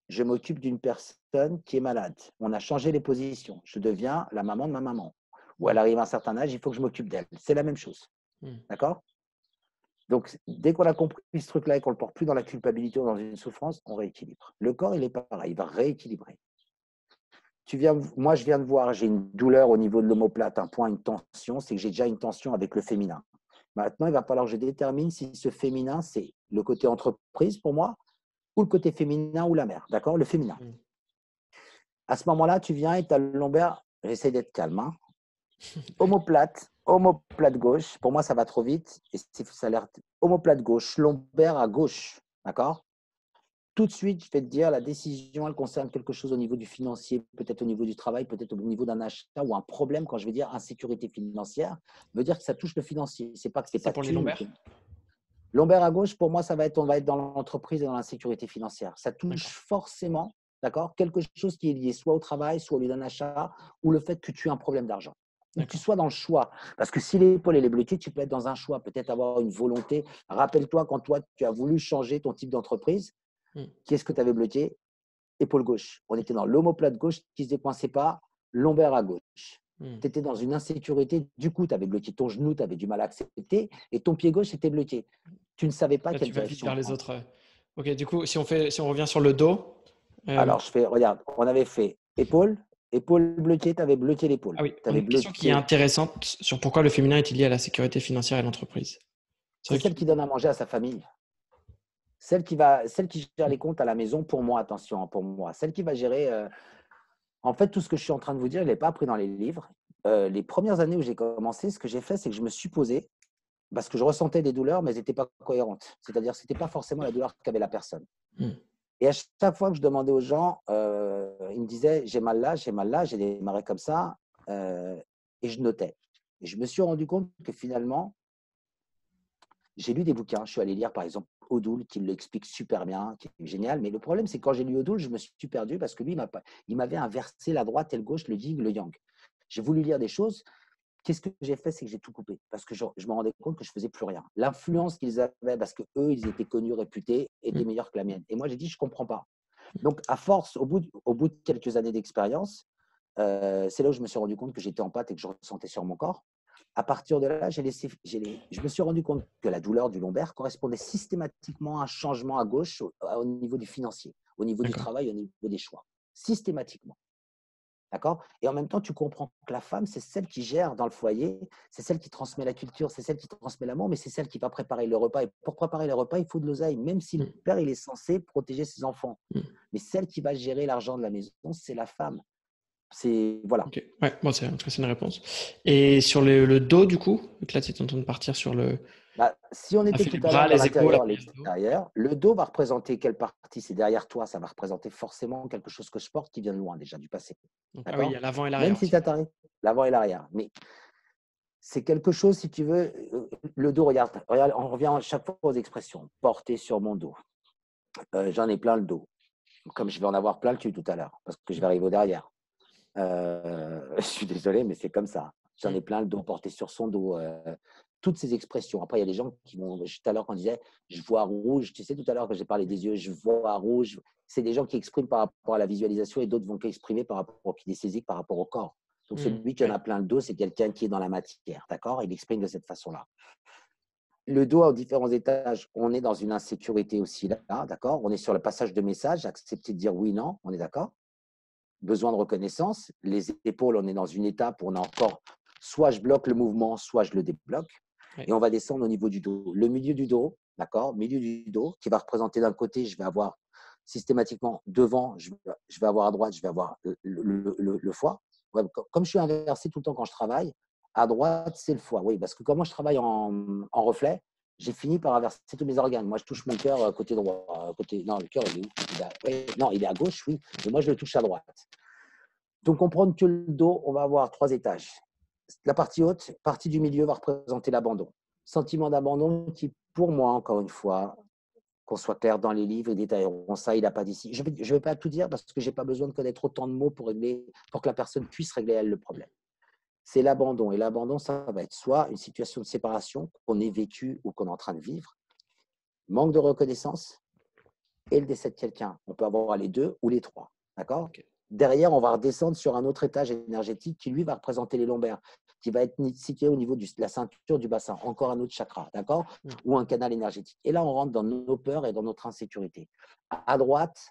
je m'occupe d'une personne qui est malade. On a changé les positions. Je deviens la maman de ma maman. Ou elle Mm. arrive à un certain âge, il faut que je m'occupe d'elle. C'est la même chose. Mm. D'accord? Donc, dès qu'on a compris ce truc-là et qu'on ne le porte plus dans la culpabilité ou dans une souffrance, on rééquilibre. Le corps, il est pareil, il va rééquilibrer. moi, je viens de voir, j'ai une douleur au niveau de l'omoplate, un point, une tension, c'est que j'ai déjà une tension avec le féminin. Maintenant, il va falloir que je détermine si ce féminin, c'est le côté entreprise pour moi ou le côté féminin ou la mère. D'accord? Le féminin. Mm. À ce moment-là, tu viens et tu as le lombaire. J'essaie d'être calme. Hein. Omoplate gauche. Pour moi, ça va trop vite. Et ça a l'air. Omoplate gauche, lombaire à gauche. D'accord? Tout de suite, je vais te dire, la décision, elle concerne quelque chose au niveau du financier, peut-être au niveau du travail, peut-être au niveau d'un achat ou un problème. Quand je vais dire insécurité financière, veut dire que ça touche le financier. C'est pas que c'est C'est pas de pour les thune. lombaires? Lombaire à gauche, pour moi, on va être dans l'entreprise et dans l'insécurité financière. Ça touche D'accord. forcément, d'accord, quelque chose qui est lié soit au travail, soit au lieu d'un achat, ou le fait que tu aies un problème d'argent. Ou que tu D'accord. sois dans le choix. Parce que si l'épaule est bloquée, tu peux être dans un choix, peut-être avoir une volonté. Rappelle-toi quand toi, tu as voulu changer ton type d'entreprise, Mm. qu'est-ce que tu avais bloqué? Épaule gauche. On était dans l'omoplate gauche qui ne se décoinçait pas, lombaire à gauche. Mm. Tu étais dans une insécurité, du coup, tu avais bloqué ton genou, tu avais du mal à accepter, et ton pied gauche était bloqué. Tu ne savais pas Là, quelle tu vas vite direction vers les prendre. autres. Ok, du coup, si on revient sur le dos. euh, Alors, regarde, on avait fait épaule, épaule bloquée, tu avais bloqué l'épaule. ah oui, Tu on a avais une question qui est bloqué. intéressante sur pourquoi le féminin est lié à la sécurité financière et l'entreprise. C'est C'est vrai celle qui donne à manger à sa famille. Celle qui gère les comptes à la maison, pour moi, attention, hein, pour moi. Celle qui va gérer. En fait, tout ce que je suis en train de vous dire, je ne l'ai pas appris dans les livres. Les premières années où j'ai commencé, ce que j'ai fait, c'est que je me suis posé, parce que je ressentais des douleurs, mais elles n'étaient pas cohérentes. C'est-à-dire que ce n'était pas forcément la douleur qu'avait la personne. que… Et à chaque fois que je demandais aux gens, ils me disaient j'ai mal là, j'ai des marées comme ça, et je notais. Et je me suis rendu compte que finalement, j'ai lu des bouquins. Je suis allé lire par exemple Odoul qui l'explique super bien, qui est génial. Mais le problème, c'est que quand j'ai lu Odoul, je me suis perdu parce que lui, il m'avait inversé la droite et le gauche, le yin, le yang. J'ai voulu lire des choses. Qu'est-ce que j'ai fait? C'est que j'ai tout coupé parce que je me rendais compte que je ne faisais plus rien. L'influence qu'ils avaient, parce qu'eux, ils étaient connus, réputés, était Mm. meilleure que la mienne. Et moi, j'ai dit, je ne comprends pas. Donc, à force, au bout de quelques années d'expérience, c'est là où je me suis rendu compte que j'étais en pâte et que je ressentais sur mon corps. À partir de là, je me suis rendu compte que la douleur du lombaire correspondait systématiquement à un changement à gauche au niveau du financier, au niveau du D'accord. travail, au niveau des choix. Systématiquement. D'accord? Et en même temps, tu comprends que la femme, c'est celle qui gère dans le foyer, c'est celle qui transmet la culture, c'est celle qui transmet l'amour, mais c'est celle qui va préparer le repas. Et pour préparer le repas, il faut de l'oseille, même si le Mm. père, il est censé protéger ses enfants. Mm. Mais celle qui va gérer l'argent de la maison, c'est la femme. C'est voilà. Ok, ouais, bon, en tout cas, c'est une réponse. Et sur le dos, du coup, donc là, tu es en train de partir sur le. Bah, si on On a était fait les tout à l'heure bras, dans les épaules, l'intérieur, après il y a le dos. l'extérieur, le dos va représenter quelle partie? C'est derrière toi, ça va représenter forcément quelque chose que je porte qui vient de loin déjà, du passé. Donc, ah oui, il y D'accord? a l'avant et Même l'arrière si aussi. ça t'arrive, l'avant et l'arrière. Mais c'est quelque chose, si tu veux, le dos, regarde, on revient à chaque fois aux expressions. Porter sur mon dos. J'en ai plein le dos. Comme je vais en avoir plein le cul tout à l'heure, parce que je vais arriver au derrière. Je suis désolé, mais c'est comme ça. J'en Mm. ai plein le dos, porté sur son dos. Toutes ces expressions. Après, il y a des gens qui vont. Tout à l'heure, quand on disait je vois rouge, tu sais, tout à l'heure, quand j'ai parlé des yeux, je vois rouge. C'est des gens qui expriment par rapport à la visualisation et d'autres vont exprimer par rapport, qui désaisissent par rapport au corps. Donc, Mm. celui qui en Ouais. a plein le dos, c'est quelqu'un qui est dans la matière. D'accord? Il exprime de cette façon-là. Le dos aux différents étages, on est dans une insécurité aussi là, d'accord? On est sur le passage de message, accepter de dire oui, non, on est d'accord? Besoin de reconnaissance. Les épaules, on est dans une étape où on a encore, soit je bloque le mouvement, soit je le débloque. Et Ouais. on va descendre au niveau du dos. Le milieu du dos, d'accord? Milieu du dos, qui va représenter d'un côté, je vais avoir systématiquement devant, je vais avoir à droite, je vais avoir le foie. Ouais, comme je suis inversé tout le temps quand je travaille, à droite, c'est le foie. Oui, parce que comme moi, je travaille en reflet, j'ai fini par inverser tous mes organes. Moi, je touche mon cœur côté droit. Non, le cœur, il est où? Non, il est à gauche, oui. Mais moi, je le touche à droite. Donc, comprendre que le dos, on va avoir 3 étages. La partie haute, partie du milieu va représenter l'abandon. Sentiment d'abandon qui, pour moi, encore une fois, qu'on soit clair dans les livres, ils détailleront ça, il n'a pas d'ici. Je ne vais pas tout dire parce que je n'ai pas besoin de connaître autant de mots pour que la personne puisse régler elle le problème. C'est l'abandon. Et l'abandon, ça va être soit une situation de séparation qu'on ait vécue ou qu'on est en train de vivre, manque de reconnaissance et le décès de quelqu'un. On peut avoir les deux ou les trois. D'accord? Ok. Derrière, on va redescendre sur un autre étage énergétique qui, lui, va représenter les lombaires, qui va être situé au niveau de la ceinture du bassin, encore un autre chakra, d'accord? Mm. Ou un canal énergétique. Et là, on rentre dans nos peurs et dans notre insécurité. À droite,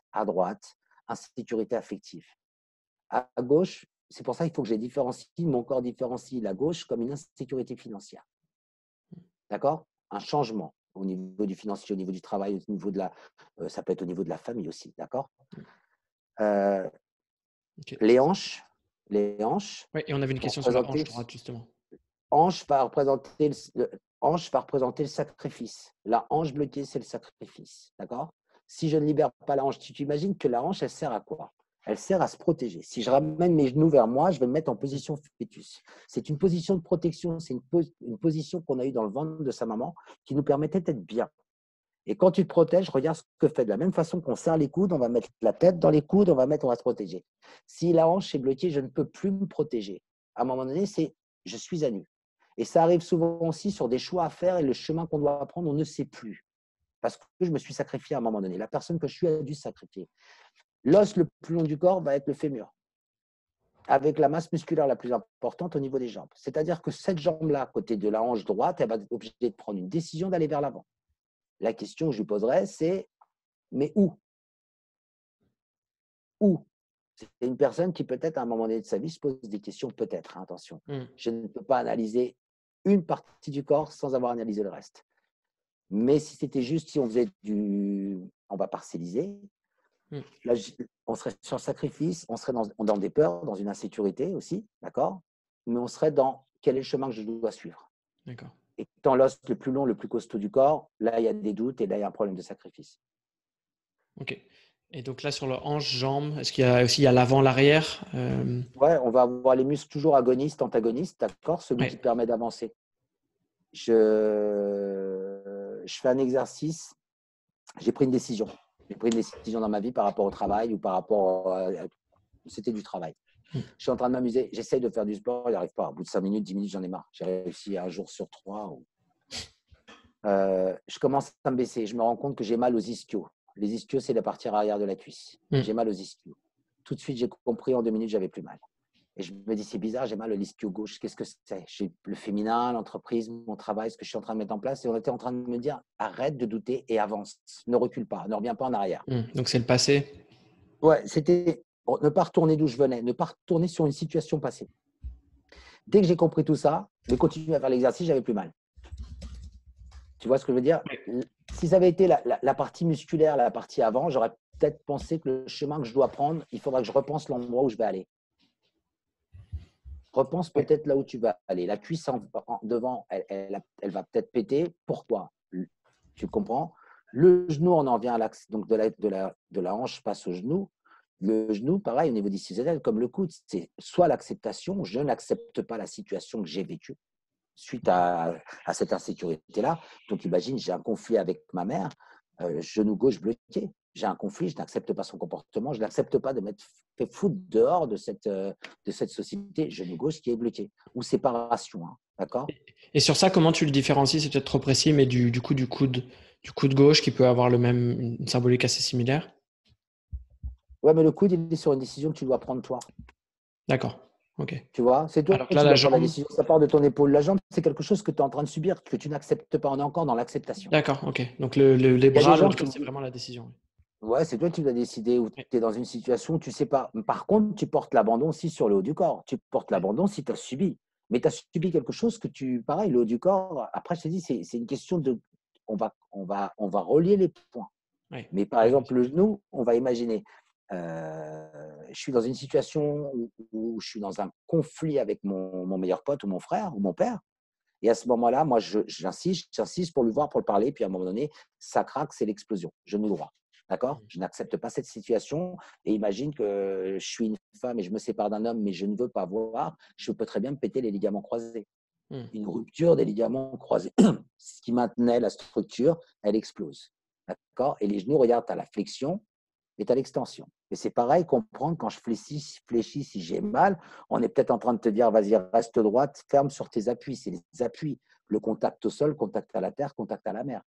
insécurité affective. À gauche, c'est pour ça qu'il faut que j'ai différencie, mon corps différencie la gauche comme une insécurité financière. D'accord? Un changement au niveau du financier, au niveau du travail, au niveau de ça peut être au niveau de la famille aussi. D'accord? Euh, Ok. les hanches, les hanches Ouais, et on avait une vont question sur la représenter hanche droite, justement. hanche va représenter le sacrifice. La hanche bloquée, c'est le sacrifice. D'accord? Si je ne libère pas la hanche, tu t'imagines que la hanche, elle sert à quoi? Elle sert à se protéger. Si je ramène mes genoux vers moi, je vais me mettre en position fœtus. C'est une position de protection, c'est une position qu'on a eue dans le ventre de sa maman qui nous permettait d'être bien. Et quand tu te protèges, regarde ce que fait. De la même façon qu'on serre les coudes, on va mettre la tête dans les coudes, on va se protéger. Si la hanche est bloquée, je ne peux plus me protéger. À un moment donné, c'est je suis à nu. Et ça arrive souvent aussi sur des choix à faire et le chemin qu'on doit prendre, on ne sait plus. Parce que je me suis sacrifié à un moment donné. La personne que je suis a dû se sacrifier. L'os le plus long du corps va être le fémur, avec la masse musculaire la plus importante au niveau des jambes. C'est-à-dire que cette jambe-là, à côté de la hanche droite, elle va être obligée de prendre une décision d'aller vers l'avant. La question que je lui poserai, c'est mais où? Où? C'est une personne qui peut-être à un moment donné de sa vie se pose des questions, peut-être, hein, attention. Je ne peux pas analyser une partie du corps sans avoir analysé le reste. Mais si c'était juste, si on faisait on va parcelliser, Mm. là, on serait sur le sacrifice, on serait dans des peurs, dans une insécurité aussi, d'accord? Mais on serait dans quel est le chemin que je dois suivre. D'accord. Et dans l'os le plus long, le plus costaud du corps, là, il y a des doutes et là, il y a un problème de sacrifice. Ok. Et donc là, sur le hanche, jambe, est-ce qu'il y a aussi l'avant, l'arrière Ouais, on va avoir les muscles toujours agonistes, antagonistes, d'accord? Celui qui Ouais. permet d'avancer. Je fais un exercice, j'ai pris une décision. J'ai pris une décision dans ma vie par rapport au travail ou par rapport c'était du travail. Je suis en train de m'amuser, j'essaye de faire du sport, il n'y arrive pas. Au bout de 5 minutes, 10 minutes, j'en ai marre. J'ai réussi un jour sur 3. Je commence à me baisser. Je me rends compte que j'ai mal aux ischios. Les ischios, c'est la partie arrière de la cuisse. J'ai mal aux ischios. Tout de suite, j'ai compris en 2 minutes, j'avais plus mal. Et je me dis, c'est bizarre, j'ai mal à l'ischio gauche. Qu'est-ce que c'est? J'ai le féminin, l'entreprise, mon travail, ce que je suis en train de mettre en place. Et on était en train de me dire, arrête de douter et avance. Ne recule pas, ne reviens pas en arrière. Donc, c'est le passé. Ouais, c'était ne pas retourner d'où je venais, ne pas retourner sur une situation passée. Dès que j'ai compris tout ça, de continuer à faire l'exercice, j'avais plus mal. Tu vois ce que je veux dire? Si ça avait été la partie musculaire, la partie avant, j'aurais peut-être pensé que le chemin que je dois prendre, il faudra que je repense l'endroit où je vais aller. Repense peut-être là où tu vas aller. La cuisse devant, elle va peut-être péter. Pourquoi? Tu comprends? Le genou, on en vient à l'axe, donc de la hanche passe au genou. Le genou, pareil, au niveau décisionnel, comme le coude, c'est soit l'acceptation, je n'accepte pas la situation que j'ai vécue suite à cette insécurité-là. Donc, imagine, j'ai un conflit avec ma mère, genou gauche bloqué. J'ai un conflit, je n'accepte pas son comportement, je n'accepte pas de m'être fait foutre dehors de cette société, genou gauche qui est bloqué. Ou séparation, hein, d'accord? Et sur ça, comment tu le différencies? C'est peut-être trop précis, mais du coude gauche qui peut avoir une symbolique assez similaire. Ouais, mais le coude, il est sur une décision que tu dois prendre toi. D'accord. Ok. Tu vois, c'est toi Alors que qui là, la dois prendre la jambe. décision. Ça part de ton épaule. La jambe, c'est quelque chose que tu es en train de subir, que tu n'acceptes pas. On est encore dans l'acceptation. D'accord. Ok. Donc les Il y a des bras, gens là, qui c'est vraiment la décision. ouais, c'est toi qui dois décider où Ouais. tu es dans une situation où tu sais pas. Par contre, tu portes l'abandon aussi sur le haut du corps. Tu portes Ouais. l'abandon si tu as subi. Mais tu as subi quelque chose que pareil, le haut du corps, après, je te dis, c'est une question de. On va relier les points. Ouais. Mais par Ouais. exemple, le genou, on va imaginer, je suis dans une situation où je suis dans un conflit avec mon meilleur pote ou mon frère ou mon père. Et à ce moment-là, moi, j'insiste pour lui voir, pour le parler. Puis à un moment donné, ça craque, c'est l'explosion. Genou droit. D'accord? Je n'accepte pas cette situation. Et imagine que je suis une femme et je me sépare d'un homme, mais je ne veux pas voir. Je peux très bien me péter les ligaments croisés. Une rupture des ligaments croisés. Ce qui maintenait la structure, elle explose. D'accord? Et les genoux, regarde, tu as la flexion et tu as l'extension. Et c'est pareil, comprendre quand je fléchis, si j'ai mal, on est peut-être en train de te dire, vas-y, reste droite, ferme sur tes appuis. C'est les appuis. Le contact au sol, contact à la terre, contact à la mer.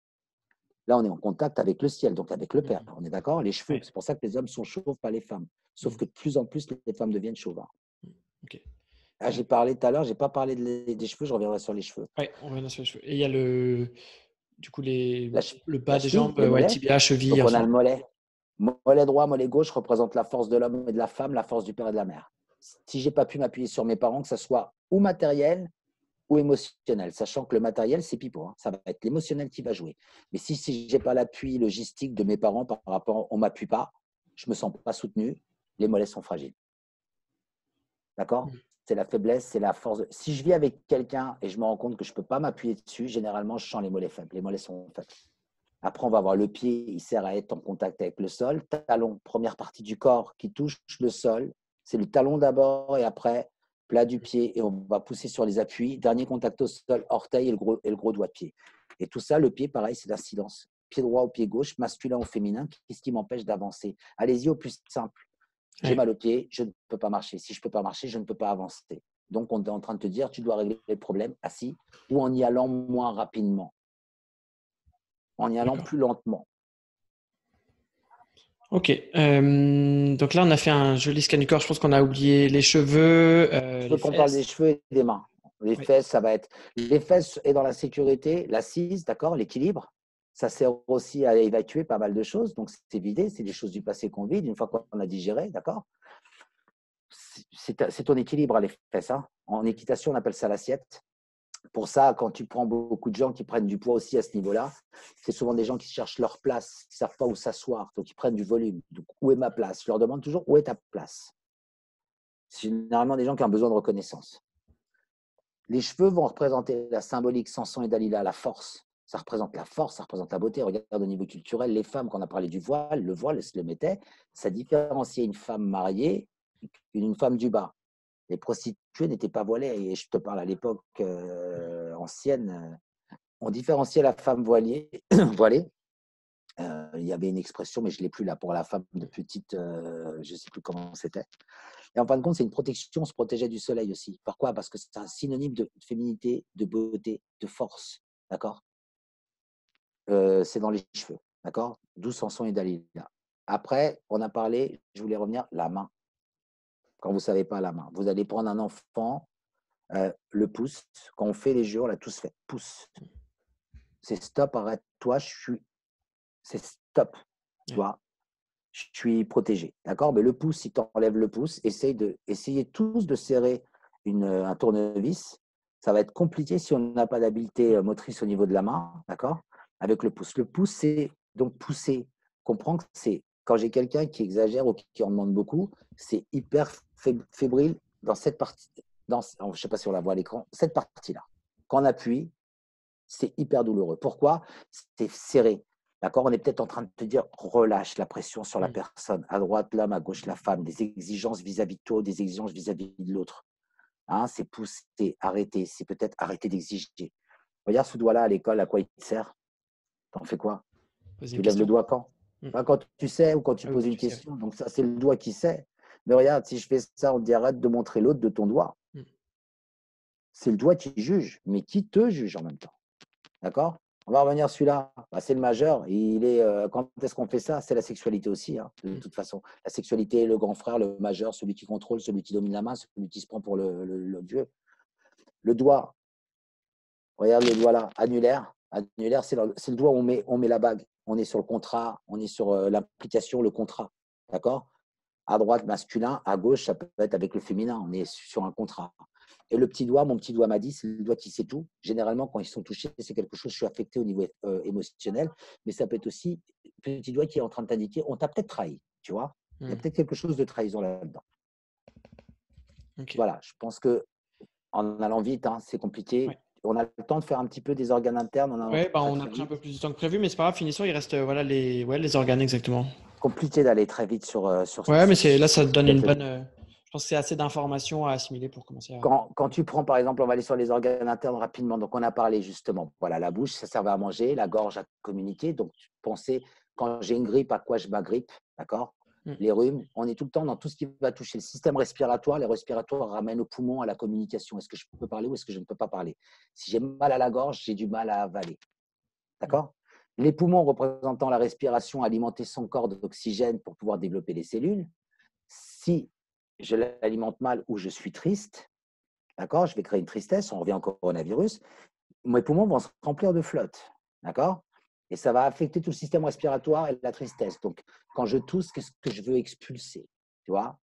Là, on est en contact avec le ciel, donc avec le Père. On est d'accord? Les cheveux. Ouais. C'est pour ça que les hommes sont chauves, pas les femmes. Sauf que de plus en plus, les femmes deviennent chauves. Ok. Ah, j'ai parlé tout à l'heure, je n'ai pas parlé des cheveux, je reviendrai sur les cheveux. Ouais, on revient sur les cheveux. Et il y a du coup, La, le bas la des cheville, jambes, les ouais, mollets. tibia, cheville, Donc, on a enfin. le mollet. Mollet droit, mollet gauche représente la force de l'homme et de la femme, la force du père et de la mère. Si je n'ai pas pu m'appuyer sur mes parents, que ce soit ou matériel ou émotionnel, sachant que le matériel, c'est pipeau, hein, ça va être l'émotionnel qui va jouer. Mais si je n'ai pas l'appui logistique de mes parents par rapport, on ne m'appuie pas, je ne me sens pas soutenu, les mollets sont fragiles. D'accord? C'est la faiblesse, c'est la force. Si je vis avec quelqu'un et je me rends compte que je ne peux pas m'appuyer dessus, généralement, je sens les mollets faibles. Les mollets sont faibles. Après, on va avoir le pied, il sert à être en contact avec le sol. Talon, première partie du corps qui touche le sol. C'est le talon d'abord et après, plat du pied et on va pousser sur les appuis. Dernier contact au sol, orteil et le gros doigt de pied. Et tout ça, le pied, pareil, c'est l'incidence. Pied droit ou pied gauche, masculin ou féminin, qu'est-ce qui m'empêche d'avancer? Allez-y au plus simple. J'ai mal au pied, je ne peux pas marcher. Si je ne peux pas marcher, je ne peux pas avancer. Donc, on est en train de te dire, tu dois régler le problème assis ou en y allant moins rapidement, en y allant plus lentement. Ok. Donc là, on a fait un joli scan du corps. Je pense qu'on a oublié les cheveux, Je les veux qu'on parle des fesses. cheveux et des mains. Les fesses, ça va être… Les fesses est dans la sécurité, l'assise, d'accord, l'équilibre. Ça sert aussi à évacuer pas mal de choses. Donc, c'est vidé, c'est des choses du passé qu'on vide une fois qu'on a digéré, d'accord. C'est ton équilibre, les fesses. Hein. En équitation, on appelle ça l'assiette. Pour ça, quand tu prends beaucoup de gens qui prennent du poids aussi à ce niveau-là, c'est souvent des gens qui cherchent leur place, qui ne savent pas où s'asseoir, donc ils prennent du volume. Donc, où est ma place? Je leur demande toujours où est ta place. C'est généralement des gens qui ont besoin de reconnaissance. Les cheveux vont représenter la symbolique Samson et Dalila, la force. Ça représente la force, ça représente la beauté. Regarde au niveau culturel, les femmes, quand on a parlé du voile, le voile se le mettait, ça différenciait une femme mariée d'une femme du bas. Les prostituées n'étaient pas voilées, et je te parle à l'époque ancienne, on différenciait la femme voilée. Il y avait une expression, mais je ne l'ai plus là, pour la femme de petite, je ne sais plus comment c'était. Et en fin de compte, c'est une protection, on se protégeait du soleil aussi. Pourquoi? Parce que c'est un synonyme de féminité, de beauté, de force. D'accord? C'est dans les cheveux. D'accord? D'où Samson et Dalila. Après, on a parlé, je voulais revenir, la main. Quand vous ne savez pas la main, vous allez prendre un enfant, le pouce. Quand on fait les jeux, on l'a tous fait. Pouce. C'est stop, arrête-toi, c'est stop. Tu vois? Je suis protégé. D'accord? Mais le pouce, si tu enlèves le pouce, essayez tous de serrer un tournevis. Ça va être compliqué si on n'a pas d'habileté motrice au niveau de la main. D'accord? Avec le pouce. Le pouce, c'est donc pousser. Comprends que c'est quand j'ai quelqu'un qui exagère ou qui en demande beaucoup, c'est hyper fébrile dans cette partie. Je ne sais pas si on la voit à l'écran, cette partie-là. Quand on appuie, c'est hyper douloureux. Pourquoi? C'est serré. D'accord? On est peut-être en train de te dire, relâche la pression sur la personne. À droite, l'homme, à gauche, la femme. Des exigences vis-à-vis de toi, des exigences vis-à-vis de l'autre. Hein, c'est pousser, arrêter. C'est peut-être arrêter d'exiger. Regarde ce doigt-là à l'école, à quoi il te sert? T'en fais quoi? Poser une Tu lèves le question. doigt quand? Pas quand tu sais ou quand tu Ah oui, poses quand une tu sais. question. Donc ça, c'est le doigt qui sait. Mais regarde, si je fais ça, on te dit arrête de montrer l'autre de ton doigt. C'est le doigt qui juge, mais qui te juge en même temps. D'accord? On va revenir celui-là. Bah, c'est le majeur. Quand est-ce qu'on fait ça? C'est la sexualité aussi, hein, de toute façon. La sexualité, le grand frère, le majeur, celui qui contrôle, celui qui domine la main, celui qui se prend pour le vieux. Le doigt, regarde le doigt là, annulaire. Annulaire, c'est le doigt où on met la bague. On est sur le contrat, on est sur l'implication, le contrat. D'accord? À droite, masculin. À gauche, ça peut être avec le féminin. On est sur un contrat. Et le petit doigt, mon petit doigt m'a dit, c'est le doigt qui sait tout. Généralement, quand ils sont touchés, c'est quelque chose, je suis affecté au niveau émotionnel, mais ça peut être aussi le petit doigt qui est en train de t'indiquer, on t'a peut-être trahi, tu vois. Il y a peut-être quelque chose de trahison là-dedans. Okay. Voilà, je pense que en allant vite, hein, c'est compliqué. Ouais. On a le temps de faire un petit peu des organes internes, on a très On a très pris un peu vite. plus de temps que prévu, mais c'est pas grave, finissons. Il reste voilà, les organes exactement. Compliqué d'aller très vite sur Ouais, mais là, ça te donne une cette bonne. Je pense que c'est assez d'informations à assimiler pour commencer à. quand tu prends, par exemple, on va aller sur les organes internes rapidement. Donc, on a parlé justement, voilà, la bouche, ça servait à manger, la gorge à communiquer. Donc, pensez, quand j'ai une grippe, à quoi je m'agrippe, d'accord? Les rhumes, on est tout le temps dans tout ce qui va toucher le système respiratoire. Les respiratoires ramènent au poumon, à la communication. Est-ce que je peux parler ou est-ce que je ne peux pas parler? Si j'ai mal à la gorge, j'ai du mal à avaler, d'accord? Les poumons représentant la respiration, alimenter son corps d'oxygène pour pouvoir développer les cellules. Si je l'alimente mal ou je suis triste, d'accord, je vais créer une tristesse, on revient au coronavirus, mes poumons vont se remplir de flotte, d'accord? Et ça va affecter tout le système respiratoire et la tristesse. Donc, quand je tousse, qu'est-ce que je veux expulser? Tu vois?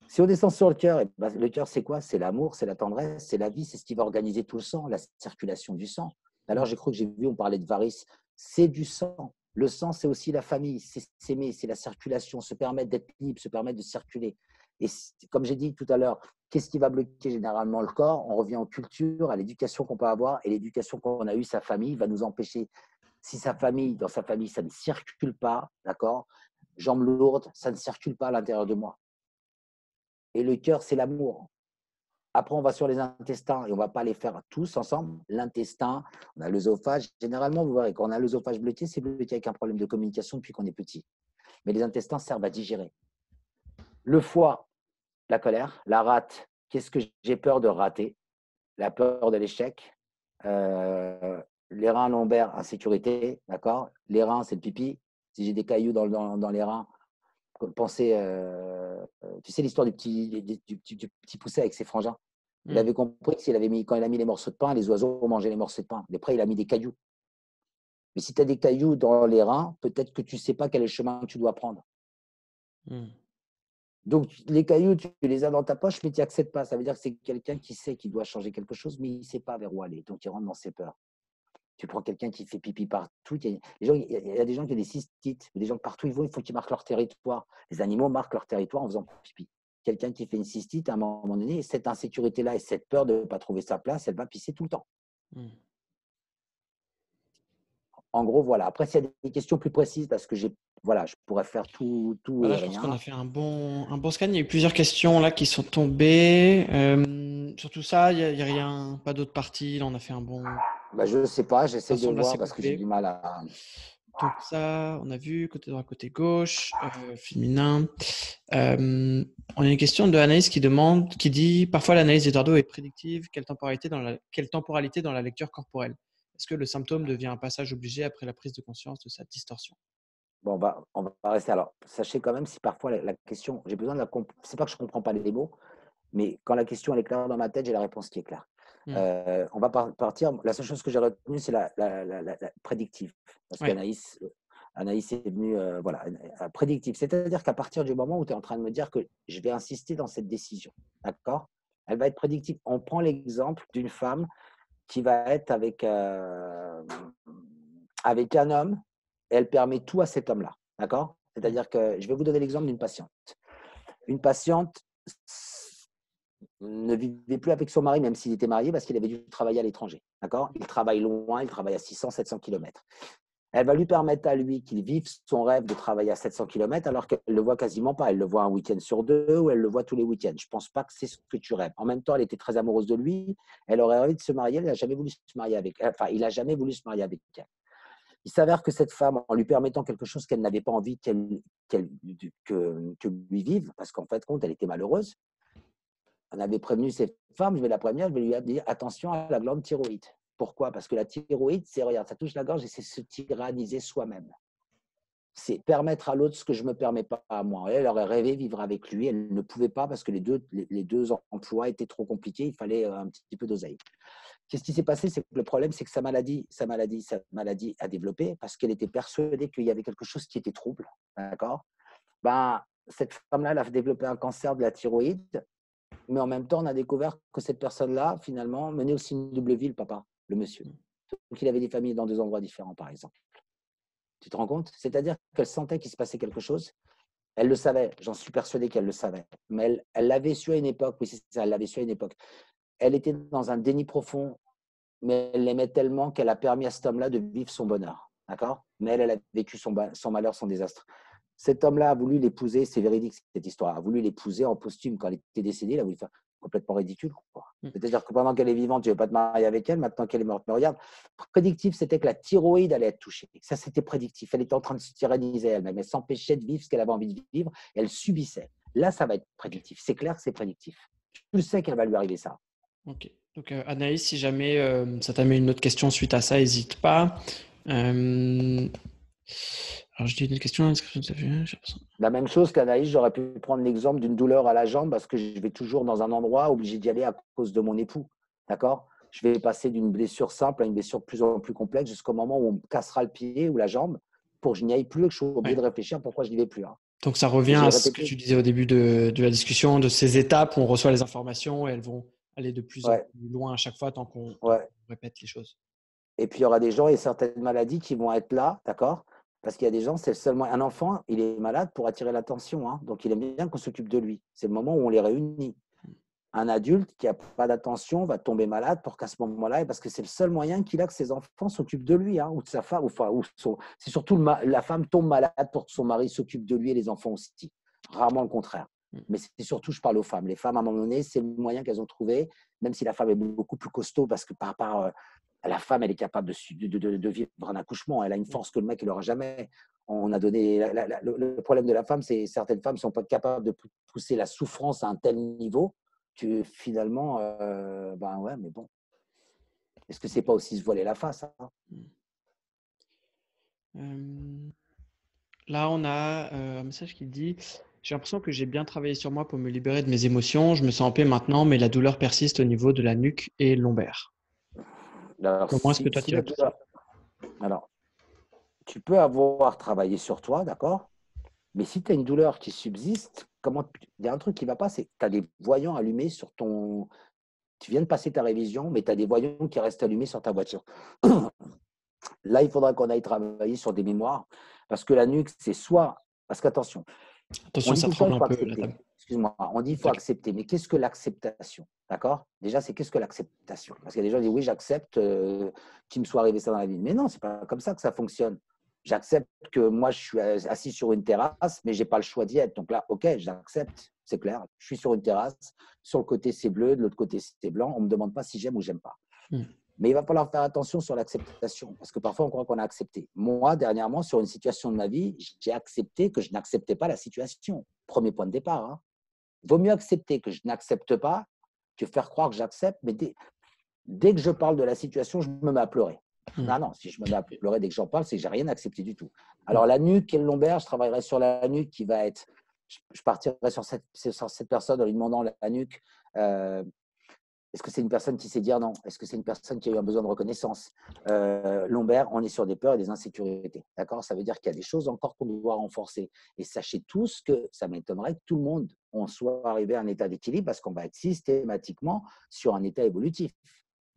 Si on descend sur le cœur, le cœur, c'est quoi? C'est l'amour, c'est la tendresse, c'est la vie, c'est ce qui va organiser tout le sang, la circulation du sang. Alors, j'ai cru que j'ai vu, on parlait de varices. C'est du sang. Le sang, c'est aussi la famille, c'est s'aimer, c'est la circulation, se permettre d'être libre, se permettre de circuler. Et comme j'ai dit tout à l'heure, qu'est-ce qui va bloquer généralement le corps? On revient aux cultures, à l'éducation qu'on peut avoir. Et l'éducation qu'on a eue, sa famille, va nous empêcher. Si sa famille, dans sa famille, ça ne circule pas, d'accord? Jambes lourdes, ça ne circule pas à l'intérieur de moi. Et le cœur, c'est l'amour. Après, on va sur les intestins et on ne va pas les faire tous ensemble. L'intestin, on a l'œsophage. Généralement, vous verrez, quand on a l'œsophage bloqué, c'est bloqué avec un problème de communication depuis qu'on est petit. Mais les intestins servent à digérer. Le foie, la colère. La rate, qu'est-ce que j'ai peur de rater? La peur de l'échec. Les reins lombaires, insécurité. D'accord? Les reins, c'est le pipi. Si j'ai des cailloux dans les reins, pensez, tu sais l'histoire du petit poucet avec ses frangins. Il avait compris que quand il a mis les morceaux de pain, les oiseaux mangeaient les morceaux de pain. Après, il a mis des cailloux. Mais si tu as des cailloux dans les reins, peut-être que tu ne sais pas quel est le chemin que tu dois prendre. Donc, les cailloux, tu les as dans ta poche, mais tu n'y accèdes pas. Ça veut dire que c'est quelqu'un qui sait qu'il doit changer quelque chose, mais il ne sait pas vers où aller. Donc, il rentre dans ses peurs. Tu prends quelqu'un qui fait pipi partout. Il y a des gens qui ont des cystites, des gens partout ils vont, il faut qu'ils marquent leur territoire. Les animaux marquent leur territoire en faisant pipi. Quelqu'un qui fait une cystite, à un moment donné, cette insécurité-là et cette peur de ne pas trouver sa place, elle va pisser tout le temps. En gros, voilà. Après, s'il y a des questions plus précises, parce que je pourrais faire tout Voilà, et je pense qu'on a rien. fait un bon scan. Il y a eu plusieurs questions là qui sont tombées. Sur tout ça, il y a rien, pas d'autres parties. Là, on a fait un bon Je ne sais pas, j'essaie de ensemble assez voir parce que j'ai complet. du mal à. Donc ça, on a vu côté droit, côté gauche, féminin. On a une question de Anaïs qui dit parfois l'analyse d'Eduardo est prédictive. Quelle temporalité dans la lecture corporelle? Est-ce que le symptôme devient un passage obligé après la prise de conscience de sa distorsion? Bon, on va rester. Alors, sachez quand même si parfois la question, j'ai besoin de la c'est pas que je ne comprends pas les mots, mais quand la question elle est claire dans ma tête, j'ai la réponse qui est claire. On va partir. La seule chose que j'ai retenue, c'est la prédictive. Parce Ouais. qu'Anaïs est venue, prédictive. C'est-à-dire qu'à partir du moment où tu es en train de me dire que je vais insister dans cette décision, d'accord? Elle va être prédictive. On prend l'exemple d'une femme qui va être avec un homme et elle permet tout à cet homme-là, d'accord? C'est-à-dire que je vais vous donner l'exemple d'une patiente. Une patiente ne vivait plus avec son mari, même s'il était marié, parce qu'il avait dû travailler à l'étranger. D'accord? Il travaille loin, il travaille à 600, 700 km. Elle va lui permettre à lui qu'il vive son rêve de travailler à 700 km alors qu'elle ne le voit quasiment pas. Elle le voit un week-end sur deux ou elle le voit tous les week-ends. Je ne pense pas que c'est ce que tu rêves. En même temps, elle était très amoureuse de lui. Elle aurait envie de se marier. Elle n'a jamais voulu se marier avec elle. Enfin, il n'a jamais voulu se marier avec elle. Il s'avère que cette femme, en lui permettant quelque chose qu'elle n'avait pas envie que lui vive, parce qu'en fait, elle était malheureuse, on avait prévenu cette femme, je vais la prévenir, je vais lui dire attention à la glande thyroïde. Pourquoi? Parce que la thyroïde, c'est, regarde, ça touche la gorge et c'est se tyranniser soi-même. C'est permettre à l'autre ce que je ne me permets pas à moi. Elle aurait rêvé vivre avec lui, elle ne pouvait pas parce que les deux emplois étaient trop compliqués, il fallait un petit peu d'oseille. Qu'est-ce qui s'est passé? C'est que le problème, c'est que sa maladie a développé parce qu'elle était persuadée qu'il y avait quelque chose qui était trouble. D'accord? Cette femme-là, elle a développé un cancer de la thyroïde. Mais en même temps, on a découvert que cette personne-là, finalement, menait aussi une double vie, le papa, le monsieur. Donc, il avait des familles dans deux endroits différents, par exemple. Tu te rends compte? C'est-à-dire qu'elle sentait qu'il se passait quelque chose. Elle le savait, j'en suis persuadé qu'elle le savait. Mais elle l'avait su à une époque, oui, c'est ça, elle l'avait su à une époque. Elle était dans un déni profond, mais elle l'aimait tellement qu'elle a permis à cet homme-là de vivre son bonheur. D'accord? Mais elle a vécu son malheur, son désastre. Cet homme-là a voulu l'épouser, c'est véridique cette histoire, a voulu l'épouser en posthume quand elle était décédée, il a voulu faire complètement ridicule. C'est-à-dire que pendant qu'elle est vivante, tu ne veux pas te marier avec elle, maintenant qu'elle est morte. Mais regarde, prédictif, c'était que la thyroïde allait être touchée. Ça, c'était prédictif. Elle était en train de se tyranniser elle-même. Elle s'empêchait de vivre ce qu'elle avait envie de vivre. Elle subissait. Là, ça va être prédictif. C'est clair que c'est prédictif. Tu sais qu'elle va lui arriver ça. Ok. Donc Anaïs, si jamais ça t'amène une autre question suite à ça, n'hésite pas. Alors, je dis une question. La même chose qu'Anaïs, j'aurais pu prendre l'exemple d'une douleur à la jambe parce que je vais toujours dans un endroit obligé d'y aller à cause de mon époux. D'accord? je vais passer d'une blessure simple à une blessure de plus en plus complexe jusqu'au moment où on me cassera le pied ou la jambe pour que je n'y aille plus et que je sois obligé de Ouais. réfléchir pourquoi je n'y vais plus. Hein. Donc, ça Et revient j'ai à ce que répété. tu disais au début de la discussion, de ces étapes où on reçoit les informations et elles vont aller de plus en Ouais, plus loin à chaque fois tant qu'on ouais. répète les choses. Et puis, il y aura des gens et certaines maladies qui vont être là, d'accord? Parce qu'il y a des gens, c'est seulement un enfant, il est malade pour attirer l'attention. Hein. Donc, il aime bien qu'on s'occupe de lui. C'est le moment où on les réunit. Un adulte qui n'a pas d'attention va tomber malade pour qu'à ce moment-là, parce que c'est le seul moyen qu'il a que ses enfants s'occupent de lui, hein, ou de sa femme, c'est surtout la femme tombe malade pour que son mari s'occupe de lui et les enfants aussi. Rarement le contraire. Mais c'est surtout, je parle aux femmes. Les femmes, à un moment donné, c'est le moyen qu'elles ont trouvé, même si la femme est beaucoup plus costaud, parce que par rapport à la femme, elle est capable de vivre un accouchement. Elle a une force que le mec, il n'aura jamais. On a donné le problème de la femme, c'est que certaines femmes ne sont pas capables de pousser la souffrance à un tel niveau que finalement, ben ouais, mais bon, est-ce que c'est pas aussi se voiler la face, hein? Euh, Là, on a un message qui dit: j'ai l'impression que j'ai bien travaillé sur moi pour me libérer de mes émotions. Je me sens en paix maintenant, mais la douleur persiste au niveau de la nuque et lombaire. Alors, Comment est-ce que toi, si tu la réponds ça? douleur, alors, tu peux avoir travaillé sur toi, d'accord? Mais si tu as une douleur qui subsiste, il y a un truc qui ne va pas, c'est que tu as des voyants allumés sur ton. Tu viens de passer ta révision, mais tu as des voyants qui restent allumés sur ta voiture. Là, il faudra qu'on aille travailler sur des mémoires, parce que la nuque, c'est soit. Parce qu'attention, on Attention, dit ça tout le temps tremble qu'il un faut peu, la accepter. table. Excuse-moi, on dit qu'il faut T'inquiète. accepter. Mais qu'est-ce que l'acceptation? D'accord? Déjà, c'est qu'est-ce que l'acceptation? Parce qu'il y a des gens qui disent oui, j'accepte qu'il me soit arrivé ça dans la vie. Mais non, c'est pas comme ça que ça fonctionne. J'accepte que moi, je suis assis sur une terrasse, mais j'ai pas le choix d'y être. Donc là, OK, j'accepte, c'est clair. Je suis sur une terrasse. Sur le côté, c'est bleu, de l'autre côté, c'est blanc. On me demande pas si j'aime ou j'aime pas. Hmm. Mais il va falloir faire attention sur l'acceptation, parce que parfois on croit qu'on a accepté. Moi, dernièrement, sur une situation de ma vie, j'ai accepté que je n'acceptais pas la situation. Premier point de départ. Hein. Vaut mieux accepter que je n'accepte pas que faire croire que j'accepte, mais dès que je parle de la situation, je me mets à pleurer. Hmm. Non, non, si je me mets à pleurer dès que j'en parle, c'est que j'ai rien accepté du tout. Hmm. Alors la nuque et le lombaire, je travaillerai sur la nuque qui va être, je partirai sur cette personne en lui demandant la nuque. Est-ce que c'est une personne qui sait dire non? Est-ce que c'est une personne qui a eu un besoin de reconnaissance? Lombaire, on est sur des peurs et des insécurités. D'accord? Ça veut dire qu'il y a des choses encore qu'on doit renforcer. Et sachez tous que ça m'étonnerait que tout le monde en soit arrivé à un état d'équilibre parce qu'on va être systématiquement sur un état évolutif.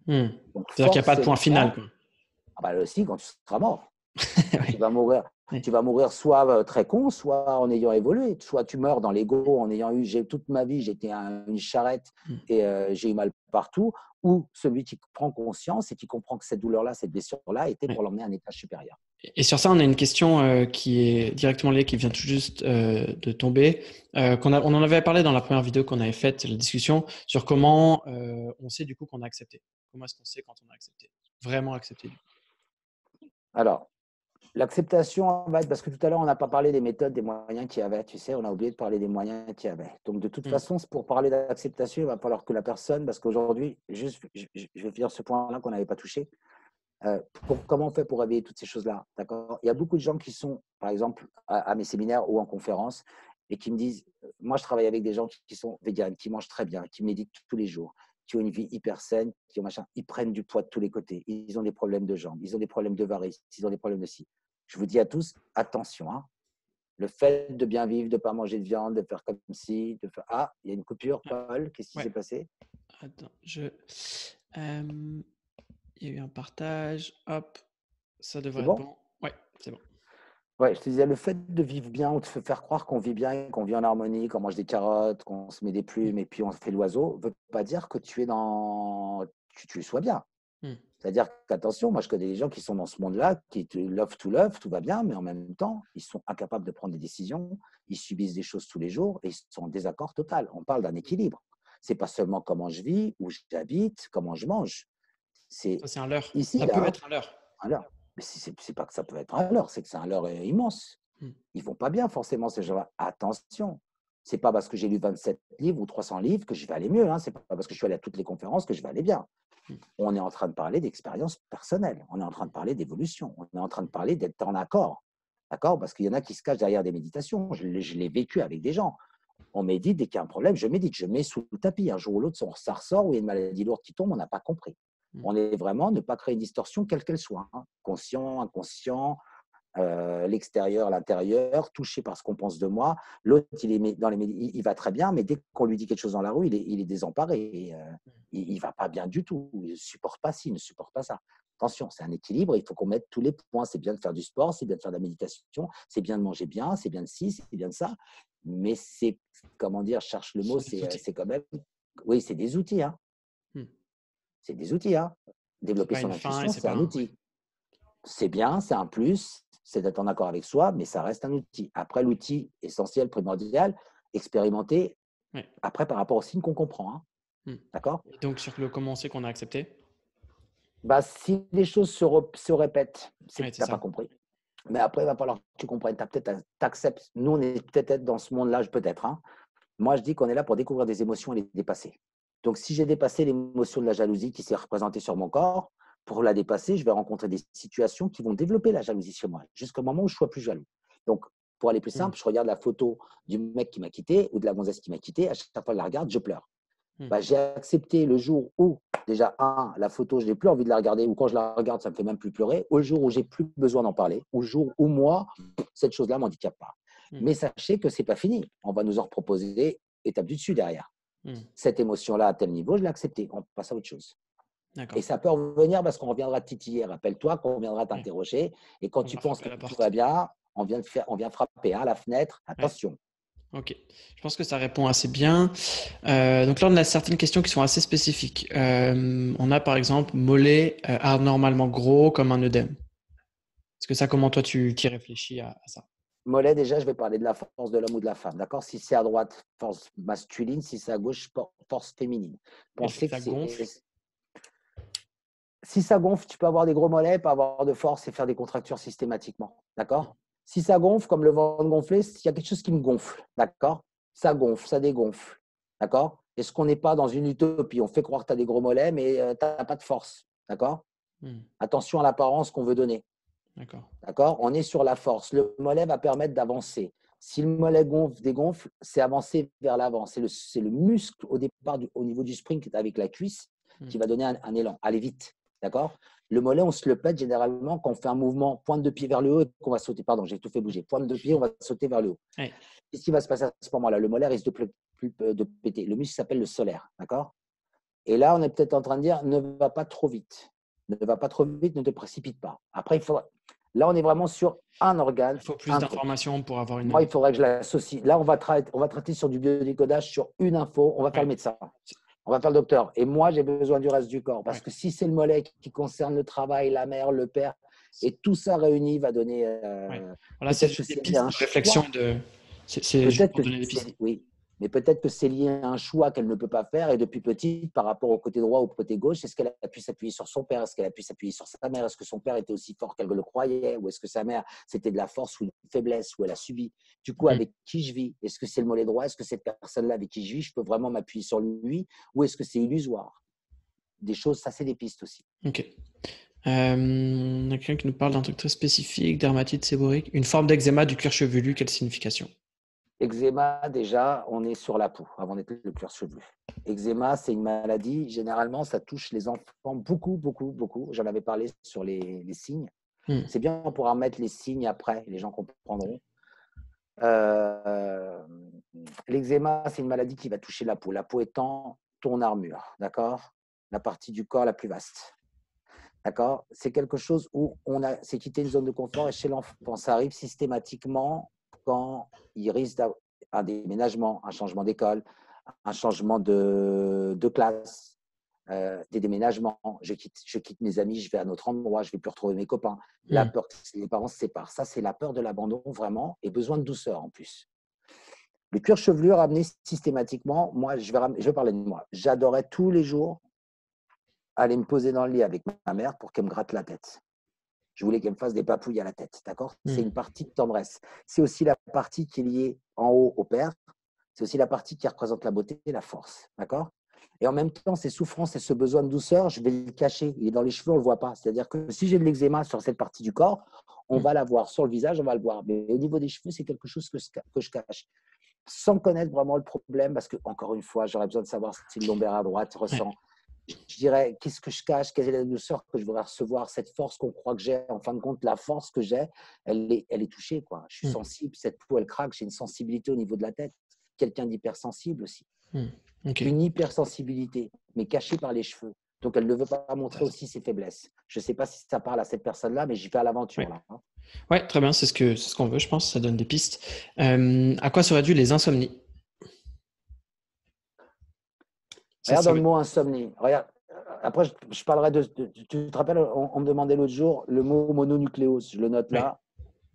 Hmm. Donc C'est-à-dire qu'il n'y a pas de point final, forcément, quoi. ah bah, aussi quand tu seras mort. Tu Oui. vas mourir, Oui. tu vas mourir soit très con, soit en ayant évolué. Soit tu meurs dans l'ego en ayant eu, toute ma vie, j'étais une charrette Hmm. et j'ai eu mal partout, ou celui qui prend conscience et qui comprend que cette douleur-là, cette blessure-là, était Oui. pour l'emmener à un étage supérieur. Et sur ça, on a une question qui est directement liée, qui vient tout juste de tomber. On en avait parlé dans la première vidéo qu'on avait faite, la discussion sur comment on sait du coup qu'on a accepté. Comment est-ce qu'on sait quand on a accepté? Vraiment accepté, du coup. Alors, l'acceptation va être, parce que tout à l'heure, on n'a pas parlé des méthodes, des moyens qu'il y avait, tu sais, on a oublié de parler des moyens qu'il y avait. Donc, de toute Hmm. façon, pour parler d'acceptation, il va falloir que la personne, parce qu'aujourd'hui, juste, je vais finir ce point-là qu'on n'avait pas touché. Comment on fait pour réveiller toutes ces choses-là? D'accord? Il y a beaucoup de gens qui sont, par exemple, à mes séminaires ou en conférence et qui me disent, moi, je travaille avec des gens qui sont véganes, qui mangent très bien, qui méditent tous les jours, qui ont une vie hyper saine, qui ont machin, ils prennent du poids de tous les côtés. Ils ont des problèmes de jambes, ils ont des problèmes de varices, ils ont des problèmes de ci. Je vous dis à tous, attention, hein. Le fait de bien vivre, de ne pas manger de viande, de faire comme ci, de faire… Ah, il y a une coupure, Ah, Paul, qu'est-ce qui ouais. s'est passé? Attends, il y a eu un partage. Hop, ça C'est devrait être bon? bon. Ouais, c'est bon. Ouais, je te disais, le fait de vivre bien ou de se faire croire qu'on vit bien, qu'on vit en harmonie, qu'on mange des carottes, qu'on se met des Hmm. plumes et puis on fait l'oiseau, ne veut pas dire que tu es dans… tu sois bien. Hmm. C'est-à-dire qu'attention, moi je connais des gens qui sont dans ce monde-là, qui te love to love, tout va bien, mais en même temps, ils sont incapables de prendre des décisions, ils subissent des choses tous les jours et ils sont en désaccord total. On parle d'un équilibre. C'est pas seulement comment je vis, où j'habite, comment je mange. C'est Ça, c'est un leurre. ici, Ça peut là, être un leurre. un leurre. Mais c'est pas que ça peut être un leurre, c'est que c'est un leurre immense. Hmm. Ils vont pas bien forcément ces gens-là. Attention, c'est pas parce que j'ai lu 27 livres ou 300 livres que je vais aller mieux. Hein. C'est pas parce que je suis allé à toutes les conférences que je vais aller bien. Hmm. On est en train de parler d'expérience personnelle. On est en train de parler d'évolution. On est en train de parler d'être en accord. D'accord? Parce qu'il y en a qui se cachent derrière des méditations. Je l'ai vécu avec des gens. On médite, dès qu'il y a un problème, je médite. Je mets sous le tapis. Un jour ou l'autre, ça ressort ou il y a une maladie lourde qui tombe, on n'a pas compris. Mm. On est vraiment ne pas créer une distorsion, quelle qu'elle soit, hein. Conscient, inconscient, l'extérieur, l'intérieur, touché par ce qu'on pense de moi. L'autre, il va très bien, mais dès qu'on lui dit quelque chose dans la rue, il est désemparé. Il ne va pas bien du tout. Il ne supporte pas ci, il ne supporte pas ça. Attention, c'est un équilibre. Il faut qu'on mette tous les points. C'est bien de faire du sport, c'est bien de faire de la méditation, c'est bien de manger bien, c'est bien de ci, c'est bien de ça. Mais c'est, comment dire, je cherche le mot, C'est des outils. c'est quand même, oui, c'est des outils. Hein. Mm. C'est des outils. Hein. C'est Développer pas son une fin et intuition, c'est c'est pas un un. outil. C'est bien, c'est un plus, c'est d'être en accord avec soi, mais ça reste un outil. Après, l'outil essentiel, primordial, expérimenter, Ouais. après par rapport aux signes qu'on comprend. Hein. Mm. D'accord. Et donc, sur le comment c'est qu'on a accepté. Bah, si les choses se répètent, c'est Oui, que tu c'est n'as pas ça. compris. Mais après, il va falloir que tu comprennes. Tu acceptes. Nous, on est peut-être dans ce monde-là, peut-être. Hein. Moi, je dis qu'on est là pour découvrir des émotions et les dépasser. Donc, si j'ai dépassé l'émotion de la jalousie qui s'est représentée sur mon corps, pour la dépasser, je vais rencontrer des situations qui vont développer la jalousie chez moi, jusqu'au moment où je ne sois plus jaloux. Donc, pour aller plus Mm. simple, je regarde la photo du mec qui m'a quitté ou de la gonzesse qui m'a quitté. À chaque fois que je la regarde, je pleure. Mm. Bah, j'ai accepté le jour où, déjà, la photo, je n'ai plus envie de la regarder, ou quand je la regarde, ça ne me fait même plus pleurer, au jour où j'ai plus besoin d'en parler, au jour où moi, cette chose-là ne m'handicape pas. Mm. Mais sachez que ce n'est pas fini. On va nous en reproposer étape du dessus derrière. Mm. Cette émotion-là, à tel niveau, je l'ai acceptée. On passe à autre chose. Et D'accord. ça peut revenir parce qu'on reviendra te titiller. Rappelle-toi qu'on reviendra Ouais. t'interroger. Et quand On tu vient penses frapper que à la tout porte. va bien, on vient frapper à la fenêtre. Ouais. Attention. Ok. Je pense que ça répond assez bien. Donc là, on a certaines questions qui sont assez spécifiques. On a par exemple mollet anormalement gros comme un œdème. Est-ce que ça, comment toi tu y réfléchis à ça? Mollet, déjà, je vais parler de la force de l'homme ou de la femme. D'accord. Si c'est à droite, force masculine. Si c'est à gauche, force féminine. Et le fait que Pensez que ça c'est. gonfle? Si ça gonfle, tu peux avoir des gros mollets, pas avoir de force et faire des contractures systématiquement. D'accord. Si ça gonfle, comme le ventre gonflé, il y a quelque chose qui me gonfle. D'accord. Ça gonfle, ça dégonfle. D'accord. Est-ce qu'on n'est pas dans une utopie? On fait croire que tu as des gros mollets, mais tu n'as pas de force. D'accord. Hmm. Attention à l'apparence qu'on veut donner. D'accord. D'accord. On est sur la force. Le mollet va permettre d'avancer. Si le mollet gonfle, dégonfle, c'est avancer vers l'avant. C'est le muscle au départ, au niveau du sprint avec la cuisse, Hmm. qui va donner un élan. Aller vite. D'accord. Le mollet, on se le pète généralement quand on fait un mouvement pointe de pied vers le haut et qu'on va sauter. Pardon, j'ai tout fait bouger. Pointe de pied, on va sauter vers le haut. Ouais. Qu'est-ce qui va se passer à ce moment-là? Le mollet risque de péter. Le muscle s'appelle le solaire. D'accord. Et là, on est peut-être en train de dire ne va pas trop vite. Ne va pas trop vite, ne te précipite pas. Après, là, on est vraiment sur un organe, Il faut plus un truc. d'informations pour avoir Moi, une. il faudrait que je l'associe. Là, on va traiter sur du biodécodage, sur une info. On va faire Ouais. le médecin. On va faire le docteur. Et moi, j'ai besoin du reste du corps. Parce Ouais. que si c'est le mollet qui concerne le travail, la mère, le père, et tout ça réuni va donner. Ouais. Voilà, c'est Peut-être que juste des c'est lié à pistes un de réflexion choix. C'est juste Peut-être pour que donner des pistes. c'est oui, mais peut-être que c'est lié à un choix qu'elle ne peut pas faire et depuis petite par rapport au côté droit ou au côté gauche, est-ce qu'elle a pu s'appuyer sur son père, est-ce qu'elle a pu s'appuyer sur sa mère, est-ce que son père était aussi fort qu'elle le croyait ou est-ce que sa mère c'était de la force ou une faiblesse ou elle a subi. Du coup, Hmm. avec qui je vis? Est-ce que c'est le mollet droit? Est-ce que cette personne-là avec qui je vis, je peux vraiment m'appuyer sur lui ou est-ce que c'est illusoire? Des choses, ça c'est des pistes aussi. Ok. On a quelqu'un qui nous parle d'un truc très spécifique, dermatite séborrheique. Une forme d'eczéma du cuir chevelu, quelle signification? Eczéma, déjà, on est sur la peau avant d'être le cuir chevelu. Eczéma, c'est une maladie. Généralement, ça touche les enfants beaucoup, beaucoup, beaucoup. J'en avais parlé sur les signes. Hmm. C'est bien, on pourra mettre les signes après, les gens comprendront. Euh, L'eczéma, c'est une maladie qui va toucher la peau. La peau étant ton armure, d'accord? La partie du corps la plus vaste. D'accord. C'est quelque chose où c'est quitter une zone de confort et chez l'enfant, ça arrive systématiquement quand il risque d'avoir un déménagement, un changement d'école, un changement de classe, des déménagements. Je quitte mes amis, je vais à un autre endroit, je ne vais plus retrouver mes copains. La Hmm. peur que les parents se séparent. Ça, c'est la peur de l'abandon vraiment et besoin de douceur en plus. Le cuir chevelu ramené systématiquement, moi, je vais parler de moi. J'adorais tous les jours aller me poser dans le lit avec ma mère pour qu'elle me gratte la tête. Je voulais qu'elle me fasse des papouilles à la tête. D'accord. C'est Hmm. une partie de tendresse. C'est aussi la partie qui est liée en haut au père. C'est aussi la partie qui représente la beauté et la force. D'accord. Et en même temps, ces souffrances et ce besoin de douceur, je vais le cacher. Il est dans les cheveux, on ne le voit pas. C'est-à-dire que si j'ai de l'eczéma sur cette partie du corps, on Hmm. va la voir. Sur le visage, on va le voir. Mais au niveau des cheveux, c'est quelque chose que je cache. Sans connaître vraiment le problème, parce que, encore une fois, j'aurais besoin de savoir si le lombaire à droite Ouais. ressent. je dirais, qu'est-ce que je cache? Quelle est la douceur que je voudrais recevoir? Cette force qu'on croit que j'ai, en fin de compte, la force que j'ai, elle est touchée, quoi. Je suis Hmm. sensible, cette peau, elle craque, j'ai une sensibilité au niveau de la tête. Quelqu'un d'hypersensible aussi. Hmm. Ok. Une hypersensibilité, mais cachée par les cheveux. Donc, elle ne veut pas montrer Intéressant. aussi ses faiblesses. Je ne sais pas si ça parle à cette personne-là, mais j'y vais à l'aventure, Ouais. là. Hein. Ouais, très bien. C'est ce qu'on veut, je pense. Ça donne des pistes. À quoi seraient dues les insomnies? Regarde Ça dans le veut- mot insomnie. Regarde. Après, je parlerai tu te rappelles, on me demandait l'autre jour le mot mononucléose. Je le note Ouais. là.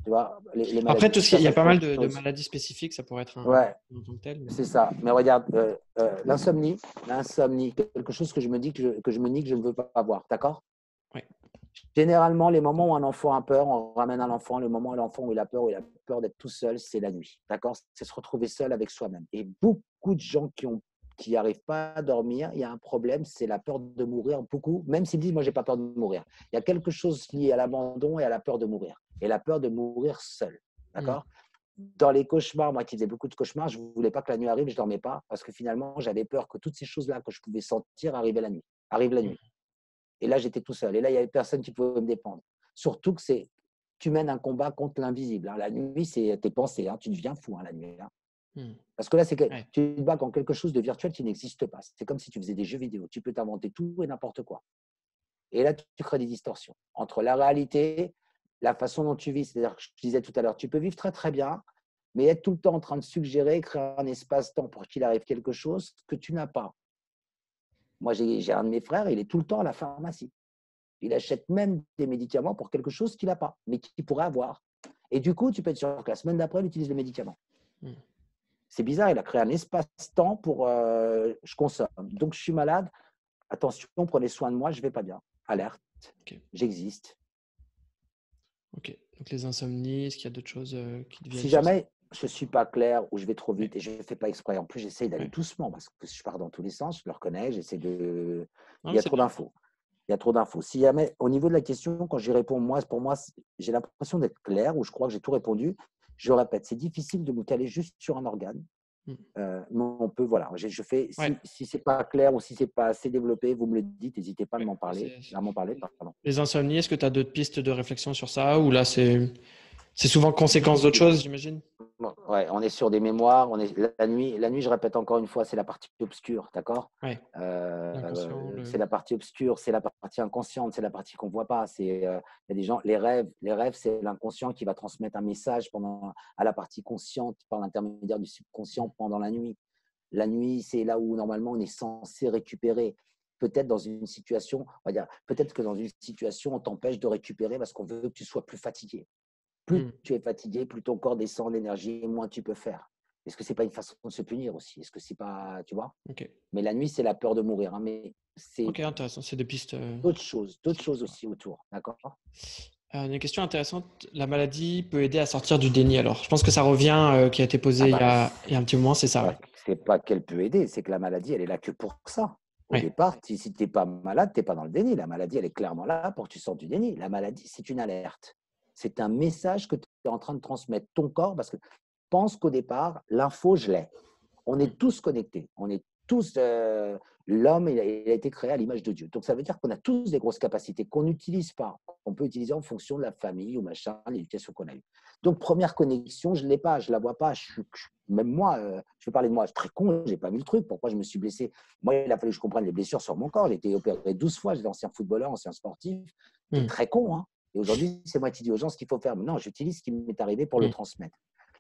Tu vois, les Après, maladies. tout ce qui, Ça, il y a ça pas serait mal autre de chose. maladies spécifiques. Ça pourrait être un Ouais, en tant que tel. c'est ça. Mais regarde, l'insomnie, quelque chose que je me dis que je me nie que je ne veux pas avoir. D'accord? Ouais. Généralement, les moments où un enfant a peur, on ramène un enfant. Le moment où l'enfant où il a peur d'être tout seul, c'est la nuit. D'accord? C'est se retrouver seul avec soi-même. Et beaucoup de gens qui n'arrivent pas à dormir, il y a un problème, c'est la peur de mourir. Beaucoup, même s'ils disent, moi, j'ai pas peur de mourir. Il y a quelque chose lié à l'abandon et à la peur de mourir. Et la peur de mourir seul. Hmm. D'accord? Dans les cauchemars, moi qui faisais beaucoup de cauchemars, je ne voulais pas que la nuit arrive, je ne dormais pas parce que finalement, j'avais peur que toutes ces choses-là que je pouvais sentir arrivent la Hmm. nuit. Et là, j'étais tout seul. Et là, il n'y avait personne qui pouvait me défendre. Surtout que tu mènes un combat contre l'invisible. Hein. La nuit, c'est tes pensées. Hein. Tu deviens fou la nuit. Hein. Hmm. Parce que là, Ouais. tu te bats contre quelque chose de virtuel qui n'existe pas. C'est comme si tu faisais des jeux vidéo. Tu peux t'inventer tout et n'importe quoi. Et là, tu crées des distorsions entre la réalité, la façon dont tu vis. C'est-à-dire que je disais tout à l'heure, tu peux vivre très, très bien, mais être tout le temps en train de suggérer, créer un espace-temps pour qu'il arrive quelque chose que tu n'as pas. Moi, j'ai un de mes frères, il est tout le temps à la pharmacie. Il achète même des médicaments pour quelque chose qu'il n'a pas, mais qu'il pourrait avoir. Et du coup, tu peux être sûr que la semaine d'après, il utilise les médicaments. Hmm. C'est bizarre, il a créé un espace-temps pour je consomme. Donc, je suis malade. Attention, prenez soin de moi, je ne vais pas bien. Alerte, Ok. j'existe. Ok. Donc les insomnies, est-ce qu'il y a d'autres choses qui te viennent Si sur ça? jamais je ne suis pas clair ou je vais trop Ouais. vite et je ne fais pas exprès, en plus, j'essaye d'aller Ouais. doucement parce que je pars dans tous les sens, je le reconnais, j'essaie de. Non, Il mais y a c'est trop bien. d'infos. Il y a trop d'infos. Si jamais, au niveau de la question, quand j'y réponds, moi, pour moi, j'ai l'impression d'être clair ou je crois que j'ai tout répondu. Je répète, c'est difficile de me caler juste sur un organe. Hmm. Mais on peut, voilà, je fais, Ouais. si c'est pas clair ou si c'est pas assez développé, vous me le dites, n'hésitez pas Ouais. à m'en parler, pardon. Les insomnies, est-ce que tu as d'autres pistes de réflexion sur ça? Ou là, c'est souvent conséquence d'autres choses, j'imagine? Bon, ouais, on est sur des mémoires. La nuit, je répète encore une fois, c'est la partie obscure, d'accord. Ouais. L'inconscient, C'est la partie obscure, c'est la partie inconsciente, c'est la partie qu'on ne voit pas. Il y a des gens, les rêves, c'est l'inconscient qui va transmettre un message à la partie consciente par l'intermédiaire du subconscient pendant la nuit. La nuit, c'est là où normalement on est censé récupérer. Peut-être dans une situation, on va dire, peut-être que dans une situation, on t'empêche de récupérer parce qu'on veut que tu sois plus fatigué. Plus Hmm. tu es fatigué, plus ton corps descend en énergie et moins tu peux faire. Est-ce que c'est pas une façon de se punir aussi? Est-ce que c'est pas, tu vois? Ok. Mais la nuit, c'est la peur de mourir. Hein, mais c'est Ok, intéressant. C'est des pistes. d'autres choses aussi autour. D'accord? Une question intéressante. La maladie peut aider à sortir du déni. Alors, je pense que ça revient, qui a été Ah posé bah, il y a un petit moment, c'est ça. Ouais. c'est pas qu'elle peut aider, c'est que la maladie, elle est là que pour ça. Au Ouais. départ, si tu n'es pas malade, tu n'es pas dans le déni. La maladie, elle est clairement là pour que tu sortes du déni. La maladie, c'est une alerte. C'est un message que tu es en train de transmettre ton corps parce que pense qu'au départ, l'info, je l'ai. On Hmm. est tous connectés. On est tous. L'homme, il a été créé à l'image de Dieu. Donc, ça veut dire qu'on a tous des grosses capacités qu'on n'utilise pas, qu'on peut utiliser en fonction de la famille ou machin, l'éducation qu'on a eue. Donc, première connexion, je ne l'ai pas, je ne la vois pas. Même moi, je vais parler de moi, je suis très con, je n'ai pas vu le truc. Pourquoi je me suis blessé? Moi, il a fallu que je comprenne les blessures sur mon corps. J'ai été opéré 12 fois, j'étais ancien footballeur, ancien sportif. J'étais Hmm. très con. Hein. Et aujourd'hui, c'est moi qui dis aux gens ce qu'il faut faire. Mais non, j'utilise ce qui m'est arrivé pour le Hmm. transmettre.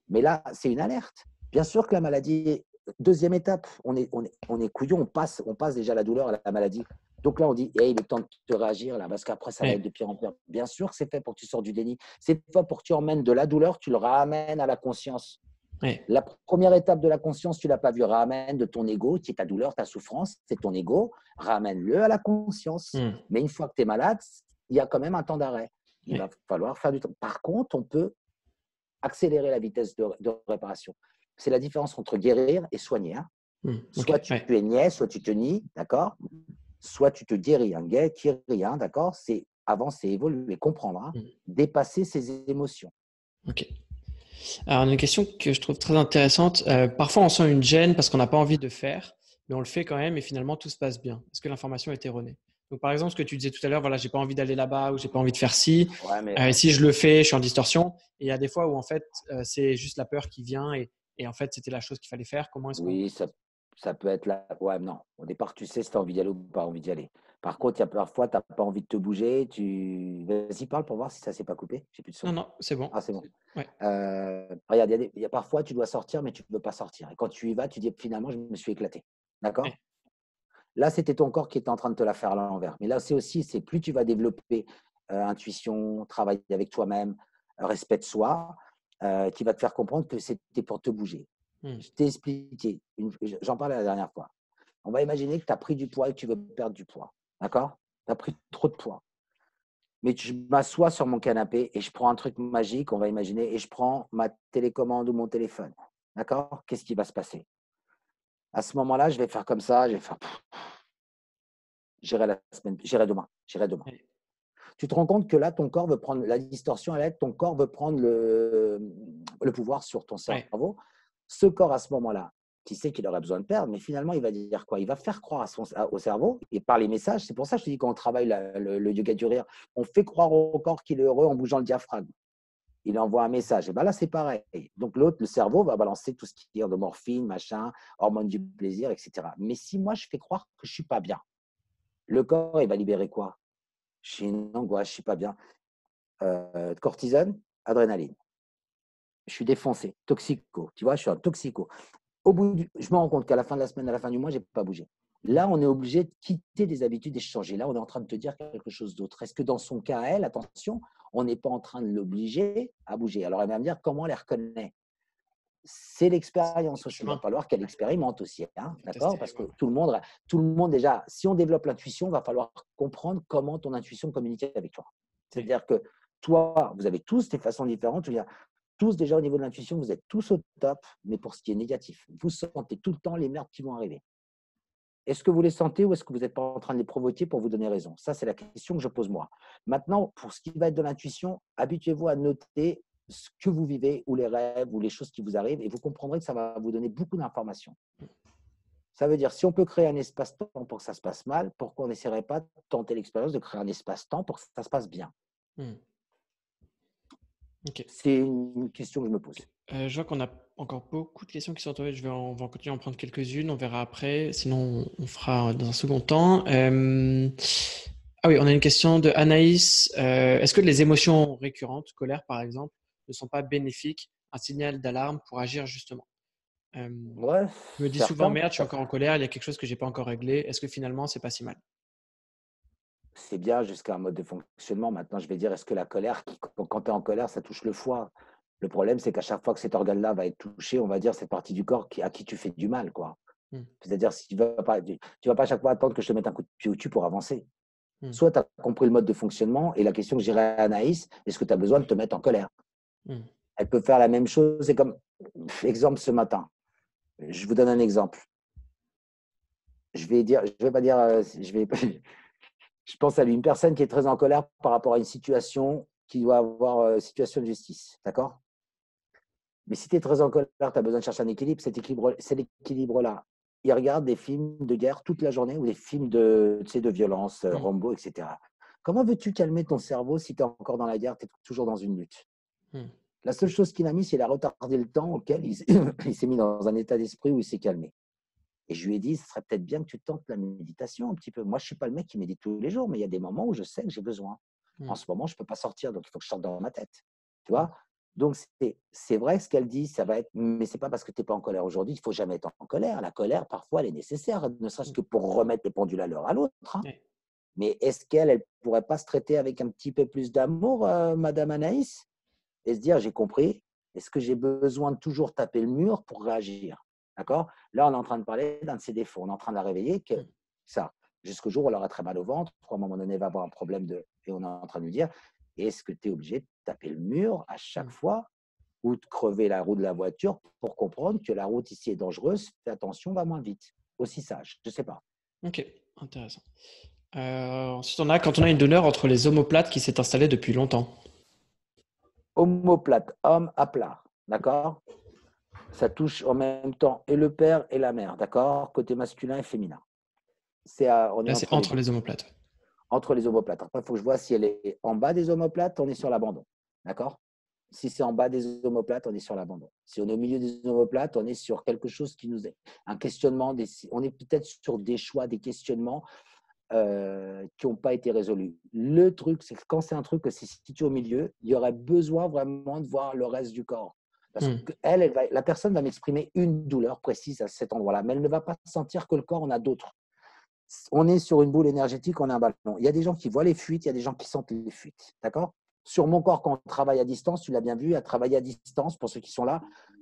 Mais là, c'est une alerte. Bien sûr que la maladie, deuxième étape, on est couillon, on passe déjà la douleur à la maladie. Donc là, on dit, hey, il est temps de te réagir là, parce qu'après, ça va Ouais. être de pire en pire. Bien sûr que c'est fait pour que tu sors du déni. C'est fait pour que tu emmènes de la douleur, tu le ramènes à la conscience. Ouais. La première étape de la conscience, tu ne l'as pas vu, ramène de ton ego, qui est ta douleur, ta souffrance, c'est ton ego, ramène-le à la conscience. Hmm. Mais une fois que tu es malade, il y a quand même un temps d'arrêt. Il va Ouais. falloir faire du temps. Par contre, on peut accélérer la vitesse de réparation. C'est la différence entre guérir et soigner. Hein. Hmm. Soit Ok. tu Ouais. es niais, soit tu te nies, d'accord? Soit tu te guéris. Un guet qui rien, d'accord? C'est avancer, évoluer, comprendre, hein? Hmm. Dépasser ses émotions. Ok. Alors, une question que je trouve très intéressante. Parfois, on sent une gêne parce qu'on n'a pas envie de faire, mais on le fait quand même et finalement tout se passe bien. Est-ce que l'information est erronée? Donc, par exemple, ce que tu disais tout à l'heure, voilà, j'ai pas envie d'aller là-bas ou j'ai pas envie de faire ci. Ouais, mais Et si je le fais, je suis en distorsion. Et il y a des fois où en fait, c'est juste la peur qui vient et en fait, c'était la chose qu'il fallait faire. Comment est-ce qu'on… oui, ça peut être là. Ouais, non. Au départ, tu sais si tu as envie d'y aller ou pas envie d'y aller. Par contre, il y a parfois, tu n'as pas envie de te bouger. Vas-y, parle pour voir si ça s'est pas coupé. J'ai plus de Non, son. non, c'est bon. Ah, c'est bon. Ouais. Regarde, il y a parfois, tu dois sortir, mais tu ne veux pas sortir. Et quand tu y vas, tu dis finalement, je me suis éclaté. D'accord? Ouais. Là, c'était ton corps qui était en train de te la faire à l'envers. Mais là, c'est aussi, c'est plus tu vas développer intuition, travail avec toi-même, respect de soi, qui va te faire comprendre que c'était pour te bouger. Hmm. Je t'ai expliqué, j'en parlais la dernière fois. On va imaginer que tu as pris du poids et que tu veux perdre du poids. D'accord? Tu as pris trop de poids. Mais je m'assois sur mon canapé et je prends un truc magique, on va imaginer, et je prends ma télécommande ou mon téléphone. D'accord? Qu'est-ce qui va se passer? À ce moment-là, je vais faire comme ça, je vais faire j'irai demain, j'irai demain. Ouais. Tu te rends compte que là, ton corps veut prendre la distorsion à l'aide, ton corps veut prendre le pouvoir sur ton Ouais. cerveau. Ce corps, à ce moment-là, qui sait qu'il aurait besoin de perdre, mais finalement, il va dire quoi? Il va faire croire au cerveau, et par les messages, c'est pour ça que je te dis quand on travaille le yoga du rire, on fait croire au corps qu'il est heureux en bougeant le diaphragme. Il envoie un message. Et bien là, c'est pareil. Donc l'autre, le cerveau, va balancer tout ce qui est de morphine, machin, hormones du plaisir, etc. Mais si moi, je fais croire que je ne suis pas bien, le corps, il va libérer quoi? J'ai une angoisse, je ne suis pas bien. Cortisone, adrénaline. Je suis défoncé, toxico. Tu vois, je suis un toxico. Je me rends compte qu'à la fin de la semaine, à la fin du mois, je n'ai pas bougé. Là, on est obligé de quitter des habitudes et de changer. Là, on est en train de te dire quelque chose d'autre. Est-ce que dans son cas, elle, attention, on n'est pas en train de l'obliger à bouger? Alors, elle va me dire comment elle les reconnaît. C'est l'expérience C'est le aussi. Il va chemin. falloir qu'elle expérimente aussi. Hein, Faut d'accord? tester et Parce que voir. tout le monde, déjà, si on développe l'intuition, il va falloir comprendre comment ton intuition communique avec toi. Ouais. C'est-à-dire que toi, vous avez tous des façons différentes. Je veux dire, tous, déjà, au niveau de l'intuition, vous êtes tous au top, mais pour ce qui est négatif, vous sentez tout le temps les merdes qui vont arriver. Est-ce que vous les sentez ou est-ce que vous n'êtes pas en train de les provoquer pour vous donner raison? Ça, c'est la question que je pose moi. Maintenant, pour ce qui va être de l'intuition, habituez-vous à noter ce que vous vivez ou les rêves ou les choses qui vous arrivent et vous comprendrez que ça va vous donner beaucoup d'informations. Ça veut dire, si on peut créer un espace-temps pour que ça se passe mal, pourquoi on n'essaierait pas de tenter l'expérience de créer un espace-temps pour que ça se passe bien? Hmm. Ok. C'est une question que je me Ok. pose. Je vois qu'on a encore beaucoup de questions qui sont tombées. On va continuer à en prendre quelques-unes. On verra après. Sinon, on fera dans un second temps. Ah oui, on a une question de Anaïs. Est-ce que les émotions récurrentes, colère par exemple, ne sont pas bénéfiques, un signal d'alarme pour agir justement? Ouais, Je me dis souvent, certains, merde, je suis encore en colère, il y a quelque chose que j'ai pas encore réglé. Est-ce que finalement, c'est pas si mal? c'est bien jusqu'à un mode de fonctionnement. Maintenant, je vais dire, est-ce que la colère, quand tu es en colère, ça touche le foie? Le problème, c'est qu'à chaque fois que cet organe-là va être touché, on va dire cette partie du corps à qui tu fais du mal, quoi. Hmm. C'est-à-dire, si tu vas pas à chaque fois attendre que je te mette un coup de pied au cul pour avancer. Hmm. Soit tu as compris le mode de fonctionnement et la question que j'irai à Anaïs, est-ce que tu as besoin de te mettre en colère? Hmm. Elle peut faire la même chose. C'est comme, exemple, ce matin. Je vous donne un exemple. Je vais pas dire, je pense à lui, une personne qui est très en colère par rapport à une situation qui doit avoir situation de justice. D'accord? Mais si tu es très en colère, tu as besoin de chercher un équilibre. Cet équilibre-là, il regarde des films de guerre toute la journée ou des films de violence, Hmm. Rambo, etc. Comment veux-tu calmer ton cerveau si tu es encore dans la guerre, tu es toujours dans une lutte? Hmm. La seule chose qu'il a mis, c'est qu'il a retardé le temps auquel il s'est mis dans un état d'esprit où il s'est calmé. Et je lui ai dit, ce serait peut-être bien que tu tentes la méditation un petit peu. Moi, je ne suis pas le mec qui médite tous les jours, mais il y a des moments où je sais que j'ai besoin. En Hmm. ce moment, je ne peux pas sortir, donc il faut que je sorte dans ma tête. Tu vois? Donc, c'est vrai ce qu'elle dit, ça va être, mais ce n'est pas parce que tu n'es pas en colère aujourd'hui, il ne faut jamais être en colère. La colère, parfois, elle est nécessaire, ne serait-ce Hmm. que pour remettre les pendules à l'heure à l'autre. Hein. Ouais. Mais est-ce qu'elle ne pourrait pas se traiter avec un petit peu plus d'amour, Madame Anaïs, et se dire, j'ai compris, est-ce que j'ai besoin de toujours taper le mur pour réagir? D'accord? Là, on est en train de parler d'un de ses défauts. On est en train de la réveiller que Hmm. ça, jusqu'au jour où elle aura très mal au ventre, à un moment donné, elle va avoir un problème et on est en train de lui dire, est-ce que tu es obligé de taper le mur à chaque Hmm. fois ou de crever la roue de la voiture pour comprendre que la route ici est dangereuse, fais attention, va moins vite. Aussi sage, je ne sais pas. Ok, intéressant. Ensuite, on a quand on a une douleur entre les omoplates qui s'est installée depuis longtemps. Omoplate, homme à plat, d'accord? Ça touche en même temps et le père et la mère, d'accord? Côté masculin et féminin. On est Là, c'est entre les entre deux. les omoplates. Entre les omoplates. Après, il faut que je vois si elle est en bas des omoplates, on est sur l'abandon. D'accord? Si c'est en bas des omoplates, on est sur l'abandon. Si on est au milieu des omoplates, on est sur quelque chose qui nous est un questionnement. On est peut-être sur des choix, des questionnements qui n'ont pas été résolus. Le truc, c'est que quand c'est un truc que c'est situé au milieu, il y aurait besoin vraiment de voir le reste du corps. Parce que la personne va m'exprimer une douleur précise à cet endroit-là, mais elle ne va pas sentir que le corps en a d'autres. On est sur une boule énergétique, on a un ballon. Il y a des gens qui voient les fuites, il y a des gens qui sentent les fuites. D'accord? Sur mon corps, quand on travaille à distance, tu l'as bien vu, à travailler à distance, pour ceux qui sont là,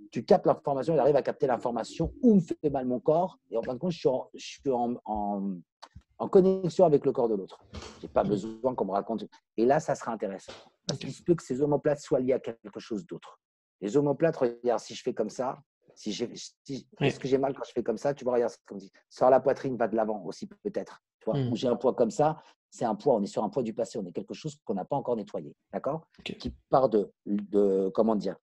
tu captes l'information, il arrive à capter l'information où me fait mal mon corps. Et en fin de compte, je suis en connexion avec le corps de l'autre. Je n'ai pas besoin qu'on me raconte. Et là, ça sera intéressant. Parce qu'il se peut que ces omoplates soient liées à quelque chose d'autre. Les omoplates, regarde, si je fais comme ça, est-ce que j'ai mal quand je fais comme ça? Tu vois, regarde, comme si sur la poitrine va de l'avant aussi peut-être. Tu vois, où j'ai un poids comme ça, c'est un poids. On est sur un poids du passé. On est quelque chose qu'on n'a pas encore nettoyé, d'accord? Qui part comment dire,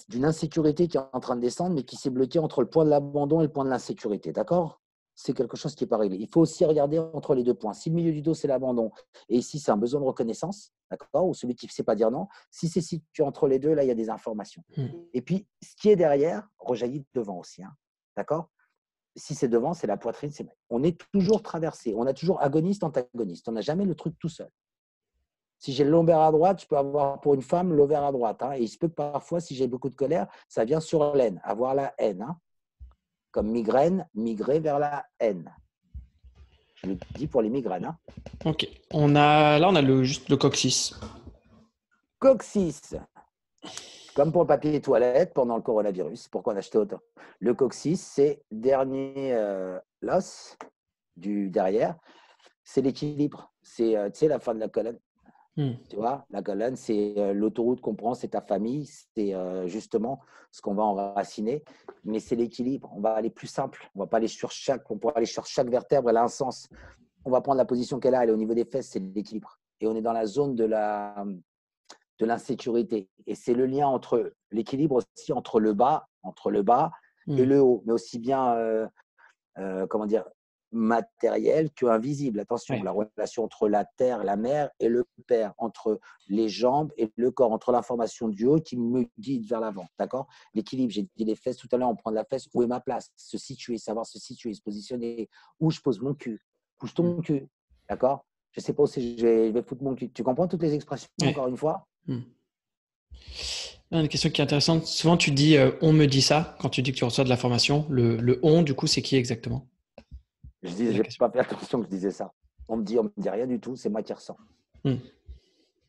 d'une insécurité qui est en train de descendre, mais qui s'est bloquée entre le point de l'abandon et le point de l'insécurité, d'accord? C'est quelque chose qui n'est pas réglé. Il faut aussi regarder entre les deux points. Si le milieu du dos, c'est l'abandon, et ici, c'est un besoin de reconnaissance, d'accord, ou celui qui ne sait pas dire non, si c'est situé entre les deux, là, il y a des informations. Et puis, ce qui est derrière rejaillit devant aussi, hein, d'accord? Si c'est devant, c'est la poitrine. On est toujours traversé. On a toujours agoniste, antagoniste. On n'a jamais le truc tout seul. Si j'ai le lombaire à droite, je peux avoir pour une femme l'ovaire à droite. Hein, et il se peut que parfois, si j'ai beaucoup de colère, ça vient sur l'aine, avoir la haine. Hein, comme migraine, migrer vers la haine. Je le dis pour les migraines. Hein. Ok. On a juste le coccyx. Coccyx. Comme pour le papier toilette pendant le coronavirus. Pourquoi on achetait autant? Le coccyx, c'est dernier l'os du derrière. C'est l'équilibre. C'est la fin de la colonne. Tu vois, la colonne, c'est l'autoroute qu'on prend, c'est ta famille, c'est justement ce qu'on va enraciner, mais c'est l'équilibre. On va aller plus simple. On va pas aller on pourra aller sur chaque vertèbre, elle a un sens. On va prendre la position qu'elle a, elle est au niveau des fesses, c'est l'équilibre. Et on est dans la zone de l'insécurité. Et c'est le lien entre l'équilibre aussi entre le bas et le haut, mais aussi bien, comment dire, matériel que invisible. Attention, la relation entre la terre, la mer et le père, entre les jambes et le corps, entre l'information du haut qui me guide vers l'avant. D'accord? L'équilibre, j'ai dit les fesses tout à l'heure, on prend de la fesse, où est ma place? Se situer, savoir se situer, se positionner, où je pose mon cul. Pousse ton cul. D'accord? Je ne sais pas où je vais foutre mon cul. Tu comprends toutes les expressions, encore une fois? Une question qui est intéressante. Souvent, tu dis on me dit ça quand tu dis que tu reçois de l'information. Le on, du coup, c'est qui exactement? Je dis, j'ai pas fait attention que je disais ça. On me dit rien du tout, c'est moi qui ressens.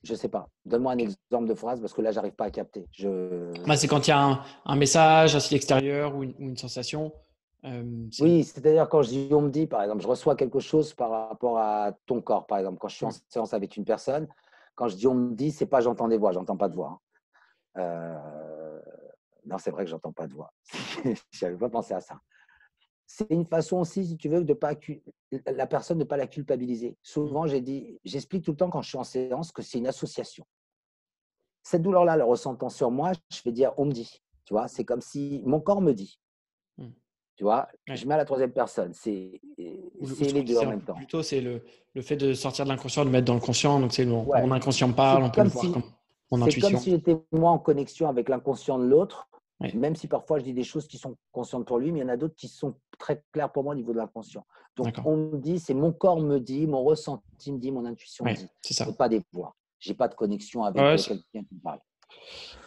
Je sais pas. Donne-moi un exemple de phrase parce que là, j'arrive pas à capter. C'est quand il y a un message, un signe extérieur ou une sensation. Oui, c'est-à-dire quand je dis on me dit, par exemple, je reçois quelque chose par rapport à ton corps, par exemple, quand je suis en séance avec une personne, quand je dis on me dit, c'est pas j'entends des voix, j'entends pas de voix. Non, c'est vrai que j'entends pas de voix. Je n'avais pas pensé à ça. C'est une façon aussi, si tu veux, de pas la personne ne pas la culpabiliser. Souvent, j'explique tout le temps quand je suis en séance que c'est une association. Cette douleur-là, le ressentant sur moi, je vais dire on me dit. Tu vois, c'est comme si mon corps me dit. Tu vois, je mets à la troisième personne. C'est les deux en même temps. Plutôt, c'est le fait de sortir de l'inconscient, de mettre dans le conscient. Donc, c'est mon inconscient parle, on peut le voir comme mon intuition. C'est comme si j'étais moi en connexion avec l'inconscient de l'autre, même si parfois je dis des choses qui sont conscientes pour lui, mais il y en a d'autres qui sont très claires pour moi au niveau de l'inconscient. Donc, on me dit, c'est mon corps me dit, mon ressenti me dit, mon intuition me dit. C'est ça. Pas des voix. Je n'ai pas de connexion avec quelqu'un qui me parle.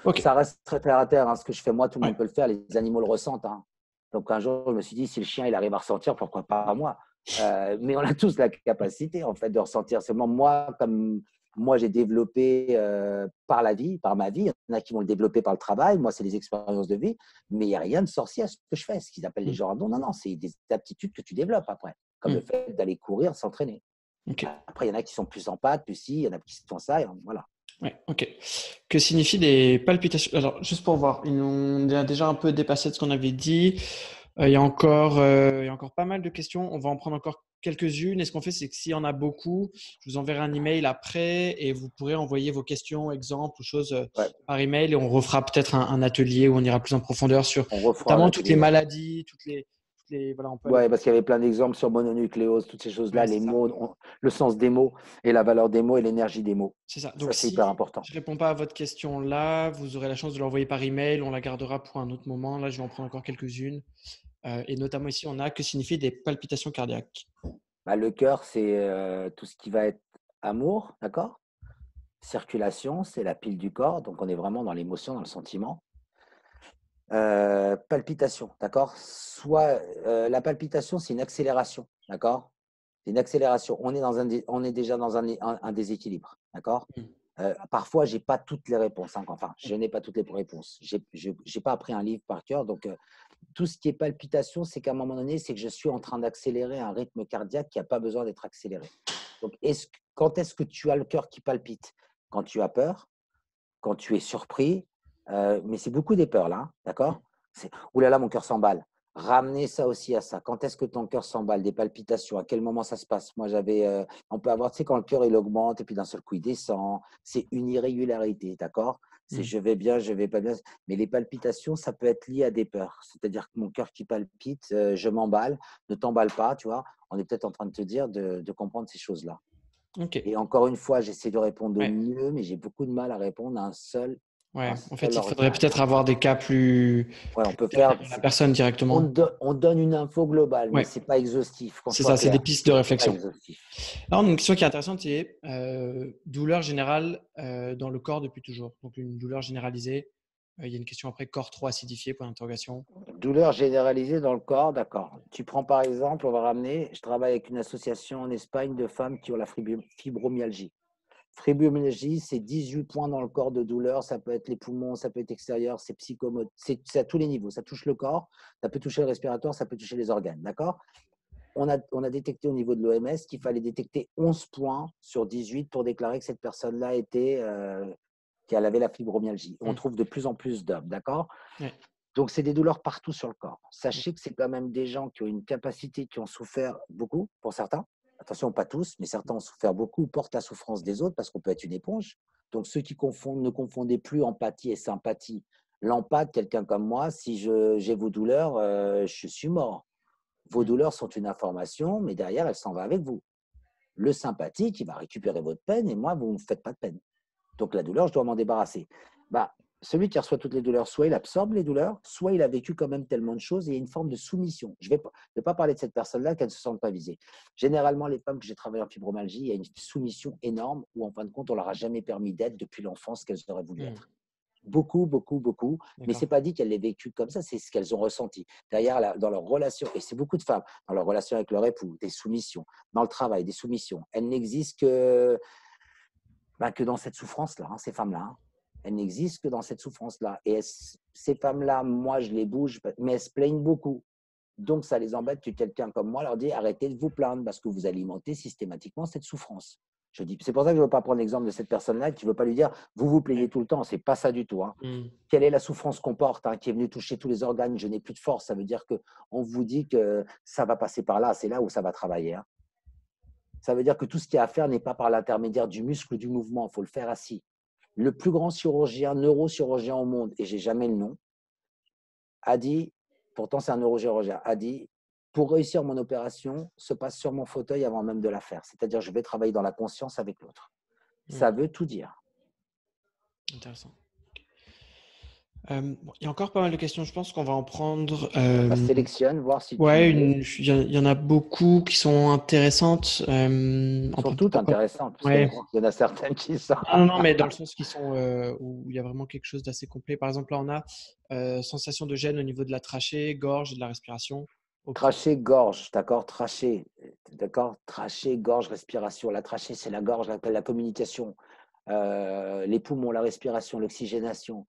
Okay. Ça reste très terre à terre. Hein. Ce que je fais moi, tout le monde peut le faire. Les animaux le ressentent. Hein. Donc un jour, je me suis dit, si le chien il arrive à ressentir, pourquoi pas moi? Mais on a tous la capacité en fait de ressentir. Seulement moi, comme moi j'ai développé par ma vie, il y en a qui vont le développer par le travail. Moi, c'est des expériences de vie, mais il n'y a rien de sorcier à ce que je fais. Ce qu'ils appellent les gens non, c'est des aptitudes que tu développes après, comme le fait d'aller courir, s'entraîner. Okay. Après, il y en a qui sont plus en pâte, plus si, il y en a qui font ça, et voilà. Ouais, ok. Que signifient les palpitations? Alors, juste pour voir, on a déjà un peu dépassé de ce qu'on avait dit. Il y a encore pas mal de questions. On va en prendre encore quelques-unes. Et ce qu'on fait, c'est que s'il y en a beaucoup, je vous enverrai un email après et vous pourrez envoyer vos questions, exemples ou choses Ouais, par email et on refera peut-être un atelier où on ira plus en profondeur sur on refera un notamment toutes les atelier. Ouais. maladies, voilà, on peut aller. Ouais, parce qu'il y avait plein d'exemples sur mononucléose, toutes ces choses-là, Ouais, les c'est ça. mots, le sens des mots et la valeur des mots et l'énergie des mots. C'est ça. Ça, Donc, c'est hyper si important. je réponds pas à votre question là, vous aurez la chance de l'envoyer par email. On la gardera pour un autre moment. Là, je vais en prendre encore quelques-unes. Et notamment ici, on a que signifie des palpitations cardiaques. Bah, le cœur, c'est tout ce qui va être amour, d'accord? Circulation, c'est la pile du corps, donc on est vraiment dans l'émotion, dans le sentiment. Palpitation, d'accord? Soit la palpitation, c'est une accélération, d'accord? C'est une accélération. On est déjà dans un déséquilibre, d'accord? Mm. Parfois, j'ai pas toutes les réponses, hein. Enfin, je n'ai pas toutes les réponses. J'ai pas appris un livre par cœur, donc tout ce qui est palpitation, c'est qu'à un moment donné, c'est que je suis en train d'accélérer un rythme cardiaque qui n'a pas besoin d'être accéléré. Donc, quand est-ce que tu as le cœur qui palpite? Quand tu as peur, quand tu es surpris, mais c'est beaucoup des peurs là, hein, d'accord? C'est ouh là là, mon cœur s'emballe. Ramenez ça aussi à ça. Quand est-ce que ton cœur s'emballe? Des palpitations, à quel moment ça se passe? Moi, on peut avoir, tu sais, quand le cœur il augmente et puis d'un seul coup il descend, c'est une irrégularité, d'accord? C'est Mm. je vais bien, je vais pas bien. Mais les palpitations, ça peut être lié à des peurs. C'est-à-dire que mon cœur qui palpite, je m'emballe, ne t'emballe pas, tu vois? On est peut-être en train de te dire de comprendre ces choses-là. Ok. Et encore une fois, j'essaie de répondre au Ouais. mieux, mais j'ai beaucoup de mal à répondre à un Ouais. En fait, seul il faudrait organe. peut-être avoir des cas Ouais, on plus peut clairs faire, à la personne directement. on donne une info globale, mais Ouais. c'est pas exhaustif, qu'on C'est soit ça, c'est des clair. pistes de C'est pas réflexion. exhaustif. Alors, une question qui est intéressante, c'est douleur générale dans le corps depuis toujours. Donc, une douleur généralisée. Il y a une question après, corps trop acidifié, point d'interrogation. Douleur généralisée dans le corps, d'accord. Tu prends par exemple, on va ramener, je travaille avec une association en Espagne de femmes qui ont la fibromyalgie. Fibromyalgie, c'est 18 points dans le corps de douleur. Ça peut être les poumons, ça peut être extérieur, c'est psychomoteur, c'est à tous les niveaux. Ça touche le corps, ça peut toucher le respiratoire, ça peut toucher les organes, d'accord? On a détecté au niveau de l'OMS qu'il fallait détecter 11 points sur 18 pour déclarer que cette personne-là qu'elle avait la fibromyalgie. On Mm. trouve de plus en plus d'hommes, d'accord? Ouais. Donc, c'est des douleurs partout sur le corps. Sachez que c'est quand même des gens qui ont une capacité, qui ont souffert beaucoup, pour certains. Attention, pas tous, mais certains ont souffert beaucoup, portent la souffrance des autres parce qu'on peut être une éponge. Donc, ceux qui confondent, ne confondez plus empathie et sympathie. L'empathe, quelqu'un comme moi, si j'ai vos douleurs, je suis mort. Vos Mm. douleurs sont une information, mais derrière, elle s'en va avec vous. Le sympathique, il va récupérer votre peine et moi, vous ne me faites pas de peine. Donc la douleur, je dois m'en débarrasser. Bah, celui qui reçoit toutes les douleurs, soit il absorbe les douleurs, soit il a vécu quand même tellement de choses et il y a une forme de soumission. Je ne vais pas parler de cette personne-là qu'elle ne se sente pas visée. Généralement, les femmes que j'ai travaillées en fibromyalgie, il y a une soumission énorme où en fin de compte, on ne leur a jamais permis d'être depuis l'enfance qu'elles auraient voulu Mm. être. Beaucoup, beaucoup, beaucoup. Mais ce D'accord. n'est pas dit qu'elles l'aient vécu comme ça, c'est ce qu'elles ont ressenti. Derrière, dans leur relation, et c'est beaucoup de femmes, dans leur relation avec leur époux, des soumissions. Dans le travail, des soumissions. Elles n'existent que dans cette souffrance-là, hein, ces femmes-là. Hein. Elles n'existent que dans cette souffrance-là. Et ces femmes-là, moi, je les bouge, mais elles se plaignent beaucoup. Donc, ça les embête que quelqu'un comme moi leur dit arrêtez de vous plaindre parce que vous alimentez systématiquement cette souffrance. Je dis, c'est pour ça que je ne veux pas prendre l'exemple de cette personne-là qui ne veut pas lui dire vous vous plaignez Ouais. tout le temps. C'est pas ça du tout. Hein. Mm. Quelle est la souffrance qu'on porte, hein, qui est venue toucher tous les organes? Je n'ai plus de force. Ça veut dire qu'on vous dit que ça va passer par là. C'est là où ça va travailler. Hein. Ça veut dire que tout ce qu'il y a à faire n'est pas par l'intermédiaire du muscle ou du mouvement. Il faut le faire assis. Le plus grand chirurgien, neurochirurgien au monde, et j'ai jamais le nom, a dit, pourtant c'est un neurochirurgien, a dit, pour réussir mon opération, se passe sur mon fauteuil avant même de la faire. C'est-à-dire, je vais travailler dans la conscience avec l'autre. Mm. Ça veut tout dire. Intéressant. Bon, il y a encore pas mal de questions. Je pense qu'on va en prendre. Bah, sélectionne, voir si Ouais, tu veux. il y en a beaucoup qui sont intéressantes. Elles On sont peut toutes peut-être intéressantes, parce qu'il ouais. y en a certaines qui sont. Non, non, non, mais dans le sens qui sont où il y a vraiment quelque chose d'assez complet. Par exemple, là, on a sensation de gêne au niveau de la trachée, gorge et de la respiration. Ok. Trachée, gorge, d'accord? Trachée, d'accord? Trachée, gorge, respiration. La trachée, c'est la gorge, la communication. Les poumons, la respiration, l'oxygénation.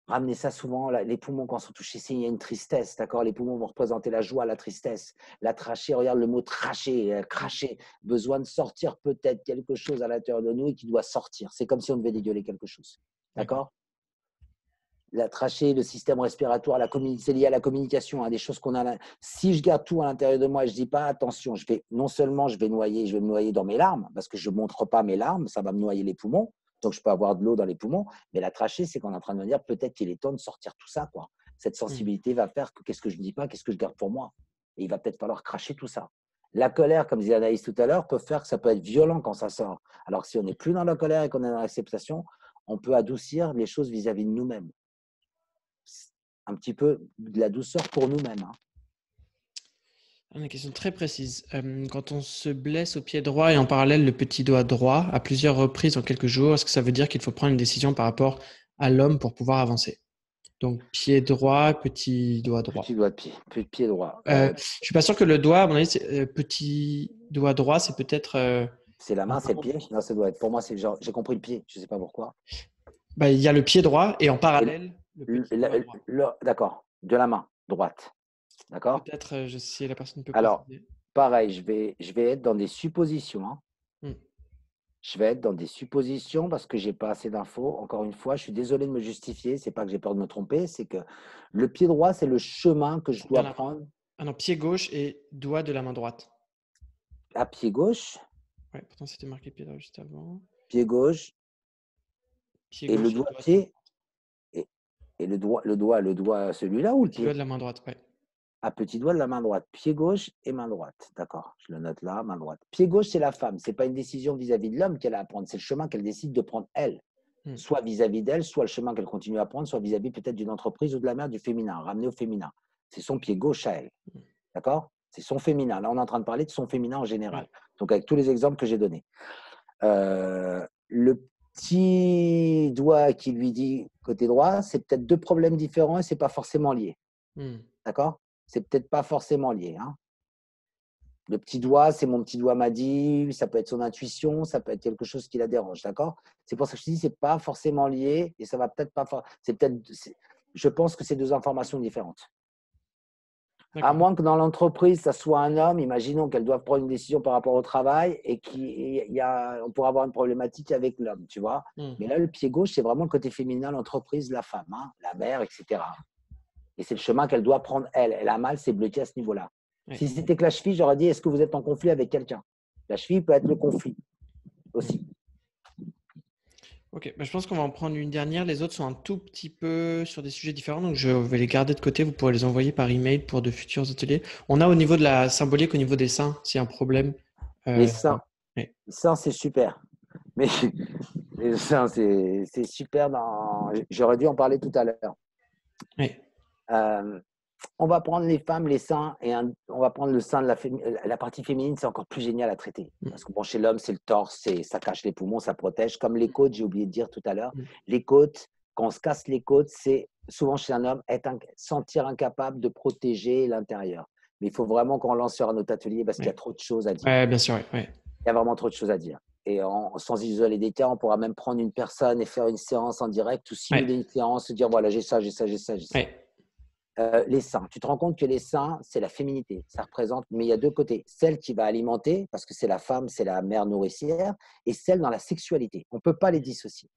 Ramenez ça souvent, les poumons, quand ils sont touchés, il y a une tristesse, d'accord? Les poumons vont représenter la joie, la tristesse. La trachée, regarde le mot tracher, cracher. Besoin de sortir peut-être quelque chose à l'intérieur de nous et qui doit sortir. C'est comme si on devait dégueuler quelque chose. D'accord. D'accord? la trachée, le système respiratoire, c'est lié à la communication, hein, des choses qu'on a là. Si je garde tout à l'intérieur de moi et je ne dis pas attention, non seulement je vais me noyer dans mes larmes, parce que je ne montre pas mes larmes, ça va me noyer les poumons, donc je peux avoir de l'eau dans les poumons, mais la trachée, c'est qu'on est en train de me dire peut-être qu'il est temps de sortir tout ça, quoi. Cette sensibilité va faire que qu'est-ce que je ne dis pas, qu'est-ce que je garde pour moi. Et il va peut-être falloir cracher tout ça. La colère, comme disait Anaïs tout à l'heure, peut faire que ça peut être violent quand ça sort. Alors si on n'est plus dans la colère et qu'on est dans l'acceptation, on peut adoucir les choses vis-à-vis de nous-mêmes. Un petit peu de la douceur pour nous-mêmes. Hein. Une question très précise. Quand on se blesse au pied droit et en parallèle le petit doigt droit à plusieurs reprises en quelques jours, est-ce que ça veut dire qu'il faut prendre une décision par rapport à l'homme pour pouvoir avancer? Donc pied droit, petit doigt droit. Petit doigt de pied, pied droit. Je suis pas sûr que le doigt, à mon avis, petit doigt droit, c'est peut-être. C'est la main, c'est le pied. Non, ça doit être. Pour moi, c'est genre. J'ai compris le pied. Je sais pas pourquoi. Bah, il y a le pied droit et en parallèle le petit doigt droit. D'accord. De la main droite. D'accord. Peut-être, si la personne peut Alors, préciser. pareil, je vais être dans des suppositions. Hein. Je vais être dans des suppositions parce que j'ai pas assez d'infos. Encore une fois, je suis désolé de me justifier. C'est pas que j'ai peur de me tromper, c'est que le pied droit, c'est le chemin que je dois prendre. Ah non, pied gauche et doigt de la main droite. À pied gauche. Ouais, pourtant c'était marqué pied droit juste avant. Pied gauche. Pied et gauche le doigt pied. Et le doigt, celui-là ou le pied? Petit doigt de la main droite, ouais. À petit doigt de la main droite, pied gauche et main droite. D'accord, je le note là, main droite. Pied gauche, c'est la femme. Ce n'est pas une décision vis-à-vis de l'homme qu'elle a à prendre. C'est le chemin qu'elle décide de prendre elle. Soit vis-à-vis d'elle, soit le chemin qu'elle continue à prendre, soit vis-à-vis peut-être d'une entreprise ou de la mère, du féminin, ramener au féminin. C'est son pied gauche à elle. D'accord? C'est son féminin. Là, on est en train de parler de son féminin en général. Donc, avec tous les exemples que j'ai donnés. Le petit doigt qui lui dit côté droit, c'est peut-être deux problèmes différents et ce n'est pas forcément lié. D'accord? C'est peut-être pas forcément lié. Hein. Le petit doigt, c'est mon petit doigt m'a dit, ça peut être son intuition, ça peut être quelque chose qui la dérange. D'accord? C'est pour ça que je te dis, c'est pas forcément lié et ça va peut-être pas. Je pense que c'est deux informations différentes. À moins que dans l'entreprise, ça soit un homme, imaginons qu'elle doive prendre une décision par rapport au travail et on pourra avoir une problématique avec l'homme, tu vois. Mais là, le pied gauche, c'est vraiment le côté féminin, l'entreprise, la femme, hein, la mère, etc. Et c'est le chemin qu'elle doit prendre, elle. Elle a mal, c'est bloqué à ce niveau-là. Si c'était que la cheville, j'aurais dit, est-ce que vous êtes en conflit avec quelqu'un? La cheville peut être le conflit aussi. Ok, bah, je pense qu'on va en prendre une dernière. Les autres sont un tout petit peu sur des sujets différents, donc je vais les garder de côté. Vous pourrez les envoyer par email pour de futurs ateliers. On a au niveau de la symbolique, au niveau des seins, s'il y a un problème. Les seins, les seins, c'est super. Mais les seins, c'est super. J'aurais dû en parler tout à l'heure. Oui. On va prendre les femmes, les seins, et on va prendre le sein de la partie féminine, c'est encore plus génial à traiter. Parce que bon, chez l'homme, c'est le torse, ça cache les poumons, ça protège. Comme les côtes, j'ai oublié de dire tout à l'heure, les côtes, quand on se casse les côtes, c'est souvent chez un homme sentir incapable de protéger l'intérieur. Mais il faut vraiment qu'on lance sur un autre atelier parce qu'il y a trop de choses à dire. Oui, bien sûr. Ouais. Il y a vraiment trop de choses à dire. Et sans isoler des cas, on pourra même prendre une personne et faire une séance en direct ou simuler une séance, se dire voilà, j'ai ça, j'ai ça, j'ai ça, j'ai ça. Les seins. Tu te rends compte que les seins, c'est la féminité. Ça représente, mais il y a deux côtés. Celle qui va alimenter, parce que c'est la femme, c'est la mère nourricière, et celle dans la sexualité. On ne peut pas les dissocier.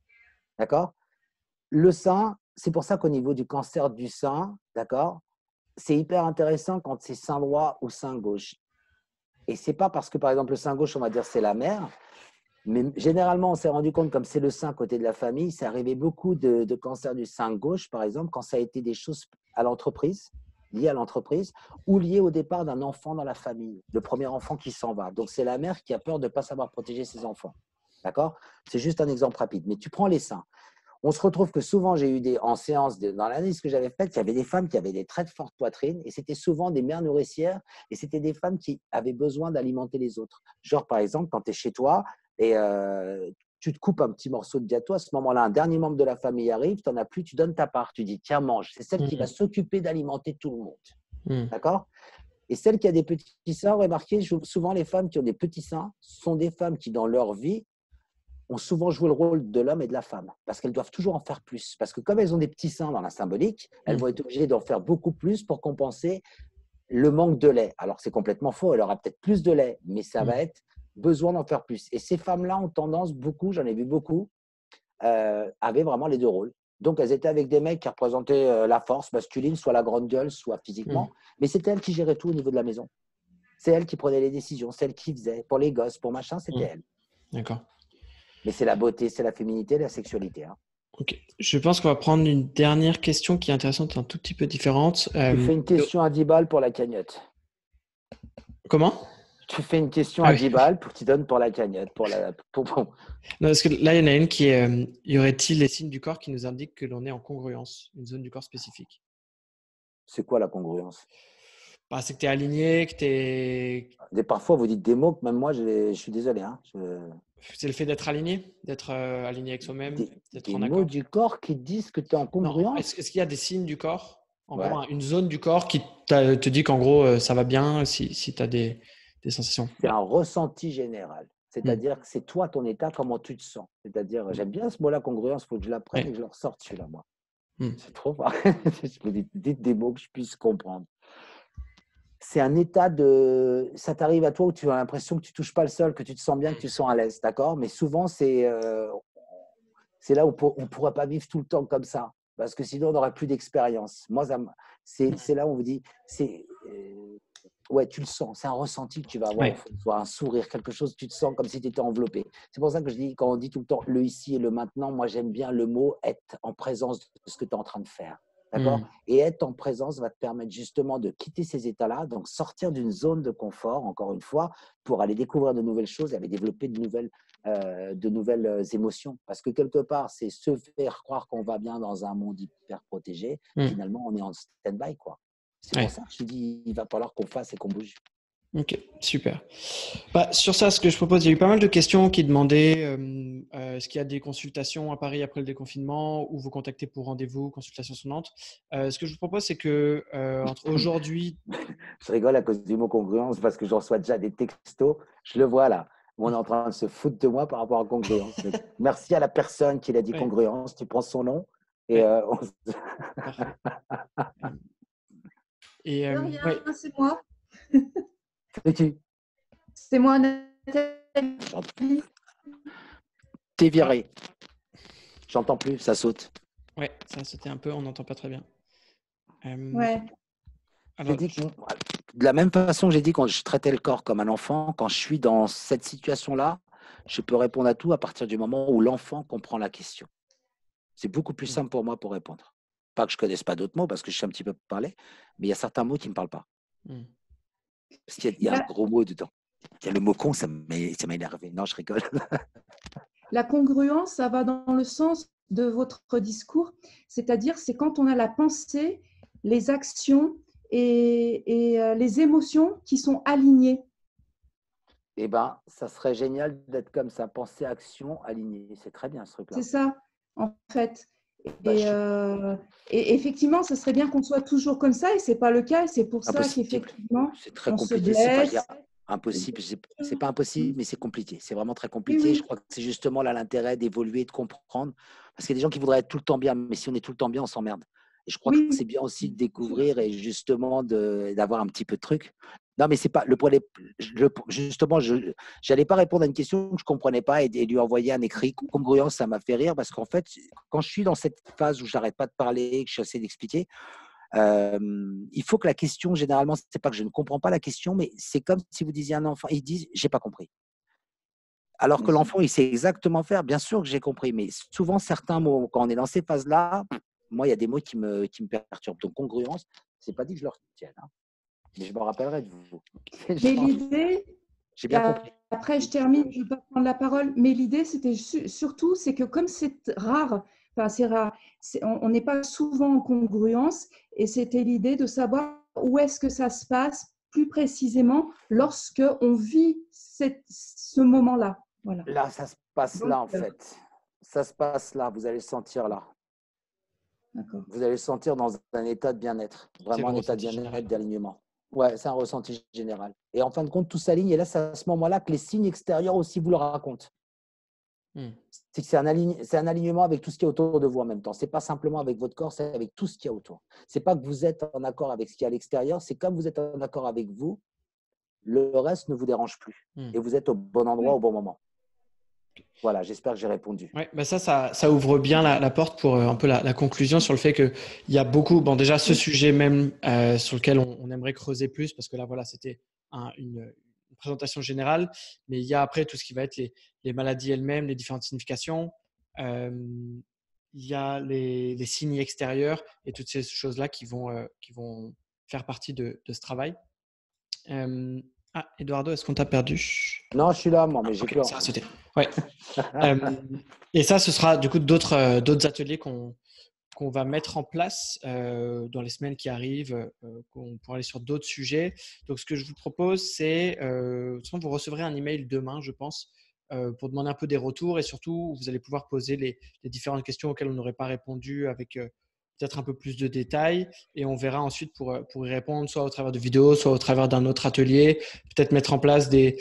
D'accord? Le sein, c'est pour ça qu'au niveau du cancer du sein, d'accord, c'est hyper intéressant quand c'est sein droit ou sein gauche. Et c'est pas parce que, par exemple, le sein gauche, on va dire c'est la mère, mais généralement, on s'est rendu compte, comme c'est le sein côté de la famille, c'est arrivé beaucoup de cancer du sein gauche, par exemple, quand ça a été des choses à l'entreprise, liées à l'entreprise, ou liées au départ d'un enfant dans la famille, le premier enfant qui s'en va. Donc, c'est la mère qui a peur de ne pas savoir protéger ses enfants. D'accord? C'est juste un exemple rapide. Mais tu prends les seins. On se retrouve que souvent, j'ai eu en séance, dans l'analyse que j'avais faite, il y avait des femmes qui avaient des très fortes poitrines et c'était souvent des mères nourricières et c'était des femmes qui avaient besoin d'alimenter les autres. Genre, par exemple, quand tu es chez toi et tu te coupes un petit morceau de gâteau, à ce moment-là, un dernier membre de la famille arrive, tu n'en as plus, tu donnes ta part, tu dis tiens, mange. C'est celle qui va s'occuper d'alimenter tout le monde. D'accord? Et celle qui a des petits seins, remarquez, souvent les femmes qui ont des petits seins sont des femmes qui, dans leur vie, ont souvent joué le rôle de l'homme et de la femme, parce qu'elles doivent toujours en faire plus. Parce que comme elles ont des petits seins dans la symbolique, elles vont être obligées d'en faire beaucoup plus pour compenser le manque de lait. Alors c'est complètement faux, elle aura peut-être plus de lait, mais ça va être besoin d'en faire plus. Et ces femmes-là ont tendance, beaucoup, j'en ai vu beaucoup, avaient vraiment les deux rôles. Donc, elles étaient avec des mecs qui représentaient la force masculine, soit la grande gueule, soit physiquement. Mais c'était elles qui géraient tout au niveau de la maison. C'est elles qui prenaient les décisions, c'est elles qui faisaient. Pour les gosses, pour machin, c'était elles. D'accord. Mais c'est la beauté, c'est la féminité, la sexualité. Hein. Ok. Je pense qu'on va prendre une dernière question qui est intéressante, un tout petit peu différente. Tu fais une question à 10 balles pour la cagnotte. Comment? Tu fais une question à 10 balles pour qu'ils donnent pour la cagnotte. Non, parce que là, il y en a une qui est y aurait-il les signes du corps qui nous indiquent que l'on est en congruence, une zone du corps spécifique? C'est quoi la congruence? Bah, c'est que tu es aligné, que tu es. Parfois, vous dites des mots que même moi, je suis désolé. Hein, C'est le fait d'être aligné, d'être aligné avec soi-même, d'être des en mots accord. du corps qui disent que tu es en Non, congruence. est-ce qu'il y a des signes du corps, en Ouais. gros, une zone du corps qui te dit qu'en gros, ça va bien si tu as des sensations? C'est un ressenti général. C'est-à-dire que c'est toi, ton état, comment tu te sens. C'est-à-dire, j'aime bien ce mot-là, congruence, il faut que je l'apprenne et que je le ressorte celui-là, moi. C'est trop fort. Je me dis, dites des mots que je puisse comprendre. C'est un état de… Ça t'arrive à toi où tu as l'impression que tu ne touches pas le sol, que tu te sens bien, que tu te sens à l'aise, d'accord? Mais souvent, c'est là où on ne pourra pas vivre tout le temps comme ça, parce que sinon, on n'aurait plus d'expérience. Moi, c'est là où on vous dit… ouais, tu le sens, c'est un ressenti que tu vas avoir, soit un sourire, quelque chose, tu te sens comme si tu étais enveloppé. C'est pour ça que je dis, quand on dit tout le temps le ici et le maintenant, moi j'aime bien le mot être en présence de ce que tu es en train de faire. D'accord? Et être en présence va te permettre justement de quitter ces états-là, donc sortir d'une zone de confort, encore une fois, pour aller découvrir de nouvelles choses et aller développer de nouvelles émotions. Parce que quelque part, c'est se faire croire qu'on va bien dans un monde hyper protégé. Finalement, on est en stand-by, quoi. C'est pour ça que je te dis, il va falloir qu'on fasse et qu'on bouge. Ok, super. Bah, sur ça, ce que je propose, il y a eu pas mal de questions qui demandaient est-ce qu'il y a des consultations à Paris après le déconfinement ou vous contacter pour rendez-vous, consultation sur Nantes. Ce que je vous propose, c'est que entre aujourd'hui… Je rigole à cause du mot congruence parce que je reçois déjà des textos. Je le vois là, où on est en train de se foutre de moi par rapport à congruence. Donc, merci à la personne qui l'a dit congruence. Tu prends son nom et Parfait. Et c'est moi. C'est moi, Nathalie. T'es viré. J'entends plus, ça saute. Ouais, ça a sauté un peu, on n'entend pas très bien. Ouais. Alors, de la même façon que j'ai dit quand je traitais le corps comme un enfant, quand je suis dans cette situation-là, je peux répondre à tout à partir du moment où l'enfant comprend la question. C'est beaucoup plus simple pour moi pour répondre. Pas que je ne connaisse pas d'autres mots parce que je sais un petit peu parler, mais il y a certains mots qui ne me parlent pas. Parce qu'il y a un gros mot dedans. Il y a le mot con, ça m'a énervé. Non, je rigole. La congruence, ça va dans le sens de votre discours, c'est-à-dire c'est quand on a la pensée, les actions et les émotions qui sont alignées. Eh bien, ça serait génial d'être comme ça, pensée, action, aligné. C'est très bien ce truc-là. C'est ça, en fait. Et effectivement, ce serait bien qu'on soit toujours comme ça, et ce n'est pas le cas. Et c'est pour ça qu'effectivement, c'est très on compliqué. se blesse. C'est pas impossible. C'est pas impossible, mais c'est compliqué. C'est vraiment très compliqué. Oui. Je crois que c'est justement là l'intérêt d'évoluer, de comprendre. Parce qu'il y a des gens qui voudraient être tout le temps bien, mais si on est tout le temps bien, on s'emmerde. Et je crois que c'est bien aussi de découvrir et justement d'avoir un petit peu de trucs. Non, mais c'est pas le problème. Justement, je n'allais pas répondre à une question que je ne comprenais pas et lui envoyer un écrit. Congruence, ça m'a fait rire parce qu'en fait, quand je suis dans cette phase où je n'arrête pas de parler, que je essaie d'expliquer, il faut que la question, généralement, c'est pas que je ne comprends pas la question, mais c'est comme si vous disiez à un enfant, ils disent, j'ai pas compris. Alors que l'enfant, il sait exactement faire. Bien sûr que j'ai compris, mais souvent, certains mots, quand on est dans ces phases-là, moi, il y a des mots qui me perturbent. Donc, congruence, c'est pas dit que je le retienne. Hein. Mais je me rappellerai de vous. Mais l'idée, j'ai bien compris. Après, je termine, je ne vais pas prendre la parole, mais l'idée, c'était surtout, c'est que comme c'est rare, enfin, c'est rare, on n'est pas souvent en congruence, et c'était l'idée de savoir où est-ce que ça se passe plus précisément lorsque on vit ce moment-là. Voilà. Là, ça se passe là, en fait. Ça se passe là, vous allez le sentir là. Vous allez le sentir dans un état de bien-être, vraiment un état de bien-être, d'alignement. Ouais, c'est un ressenti général. Et en fin de compte, tout s'aligne. Et là, c'est à ce moment-là que les signes extérieurs aussi vous le racontent. C'est un alignement avec tout ce qui est autour de vous en même temps. Ce n'est pas simplement avec votre corps, c'est avec tout ce qu'il y a autour. Ce n'est pas que vous êtes en accord avec ce qu'il y a à l'extérieur, c'est comme vous êtes en accord avec vous, le reste ne vous dérange plus. Et vous êtes au bon endroit au bon moment. Voilà, j'espère que j'ai répondu. Ouais, bah ça ouvre bien la porte pour un peu la conclusion sur le fait qu'il y a beaucoup, bon déjà ce sujet même sur lequel on aimerait creuser plus, parce que là voilà, c'était une présentation générale, mais il y a après tout ce qui va être les maladies elles-mêmes, les différentes significations, euh, il y a les signes extérieurs et toutes ces choses-là qui vont faire partie de ce travail. Eduardo, est-ce qu'on t'a perdu? Non, je suis là, moi, mais j'ai Ok, peur. ça a sauté. Ouais. Et ça, ce sera du coup d'autres ateliers qu'on va mettre en place dans les semaines qui arrivent, pour aller sur d'autres sujets. Donc, ce que je vous propose, c'est, vous recevrez un email demain, je pense, pour demander un peu des retours et surtout, vous allez pouvoir poser les différentes questions auxquelles on n'aurait pas répondu avec peut-être un peu plus de détails et on verra ensuite pour y répondre, soit au travers de vidéos, soit au travers d'un autre atelier, peut-être mettre en place des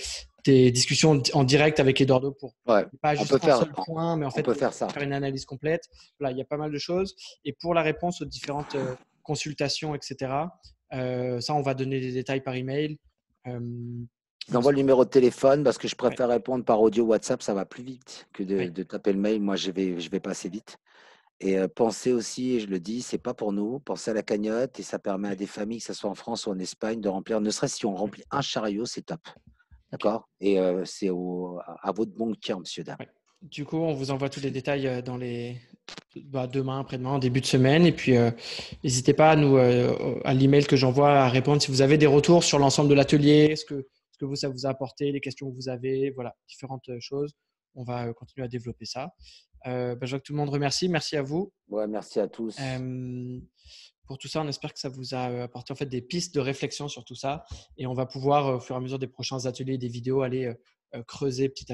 discussions en direct avec Eduardo pour Ouais, pas on juste peut un faire, seul point, mais en on fait peut faire ça. faire une analyse complète. Voilà, il y a pas mal de choses. Et pour la réponse aux différentes consultations, etc., ça, on va donner des détails par email. J'envoie le numéro de téléphone parce que je Ouais. préfère répondre par audio WhatsApp, ça va plus vite que Ouais. de taper le mail. Moi, je vais pas assez vite. Et pensez aussi, et je le dis, c'est pas pour nous, pensez à la cagnotte et ça permet à des familles, que ce soit en France ou en Espagne, de remplir, ne serait-ce si on remplit un chariot, c'est top. D'accord? Et c'est à votre bon cœur, monsieur, dame. Ouais. Du coup, on vous envoie tous les détails demain, après-demain, en début de semaine. Et puis, n'hésitez pas à l'email que j'envoie à répondre si vous avez des retours sur l'ensemble de l'atelier, ce que ça vous a apporté, les questions que vous avez, voilà, différentes choses. On va continuer à développer ça. Je vois que tout le monde remercie. Merci à vous. Ouais, merci à tous. Pour tout ça, on espère que ça vous a apporté en fait des pistes de réflexion sur tout ça. Et on va pouvoir, au fur et à mesure des prochains ateliers, des vidéos, aller creuser petit à petit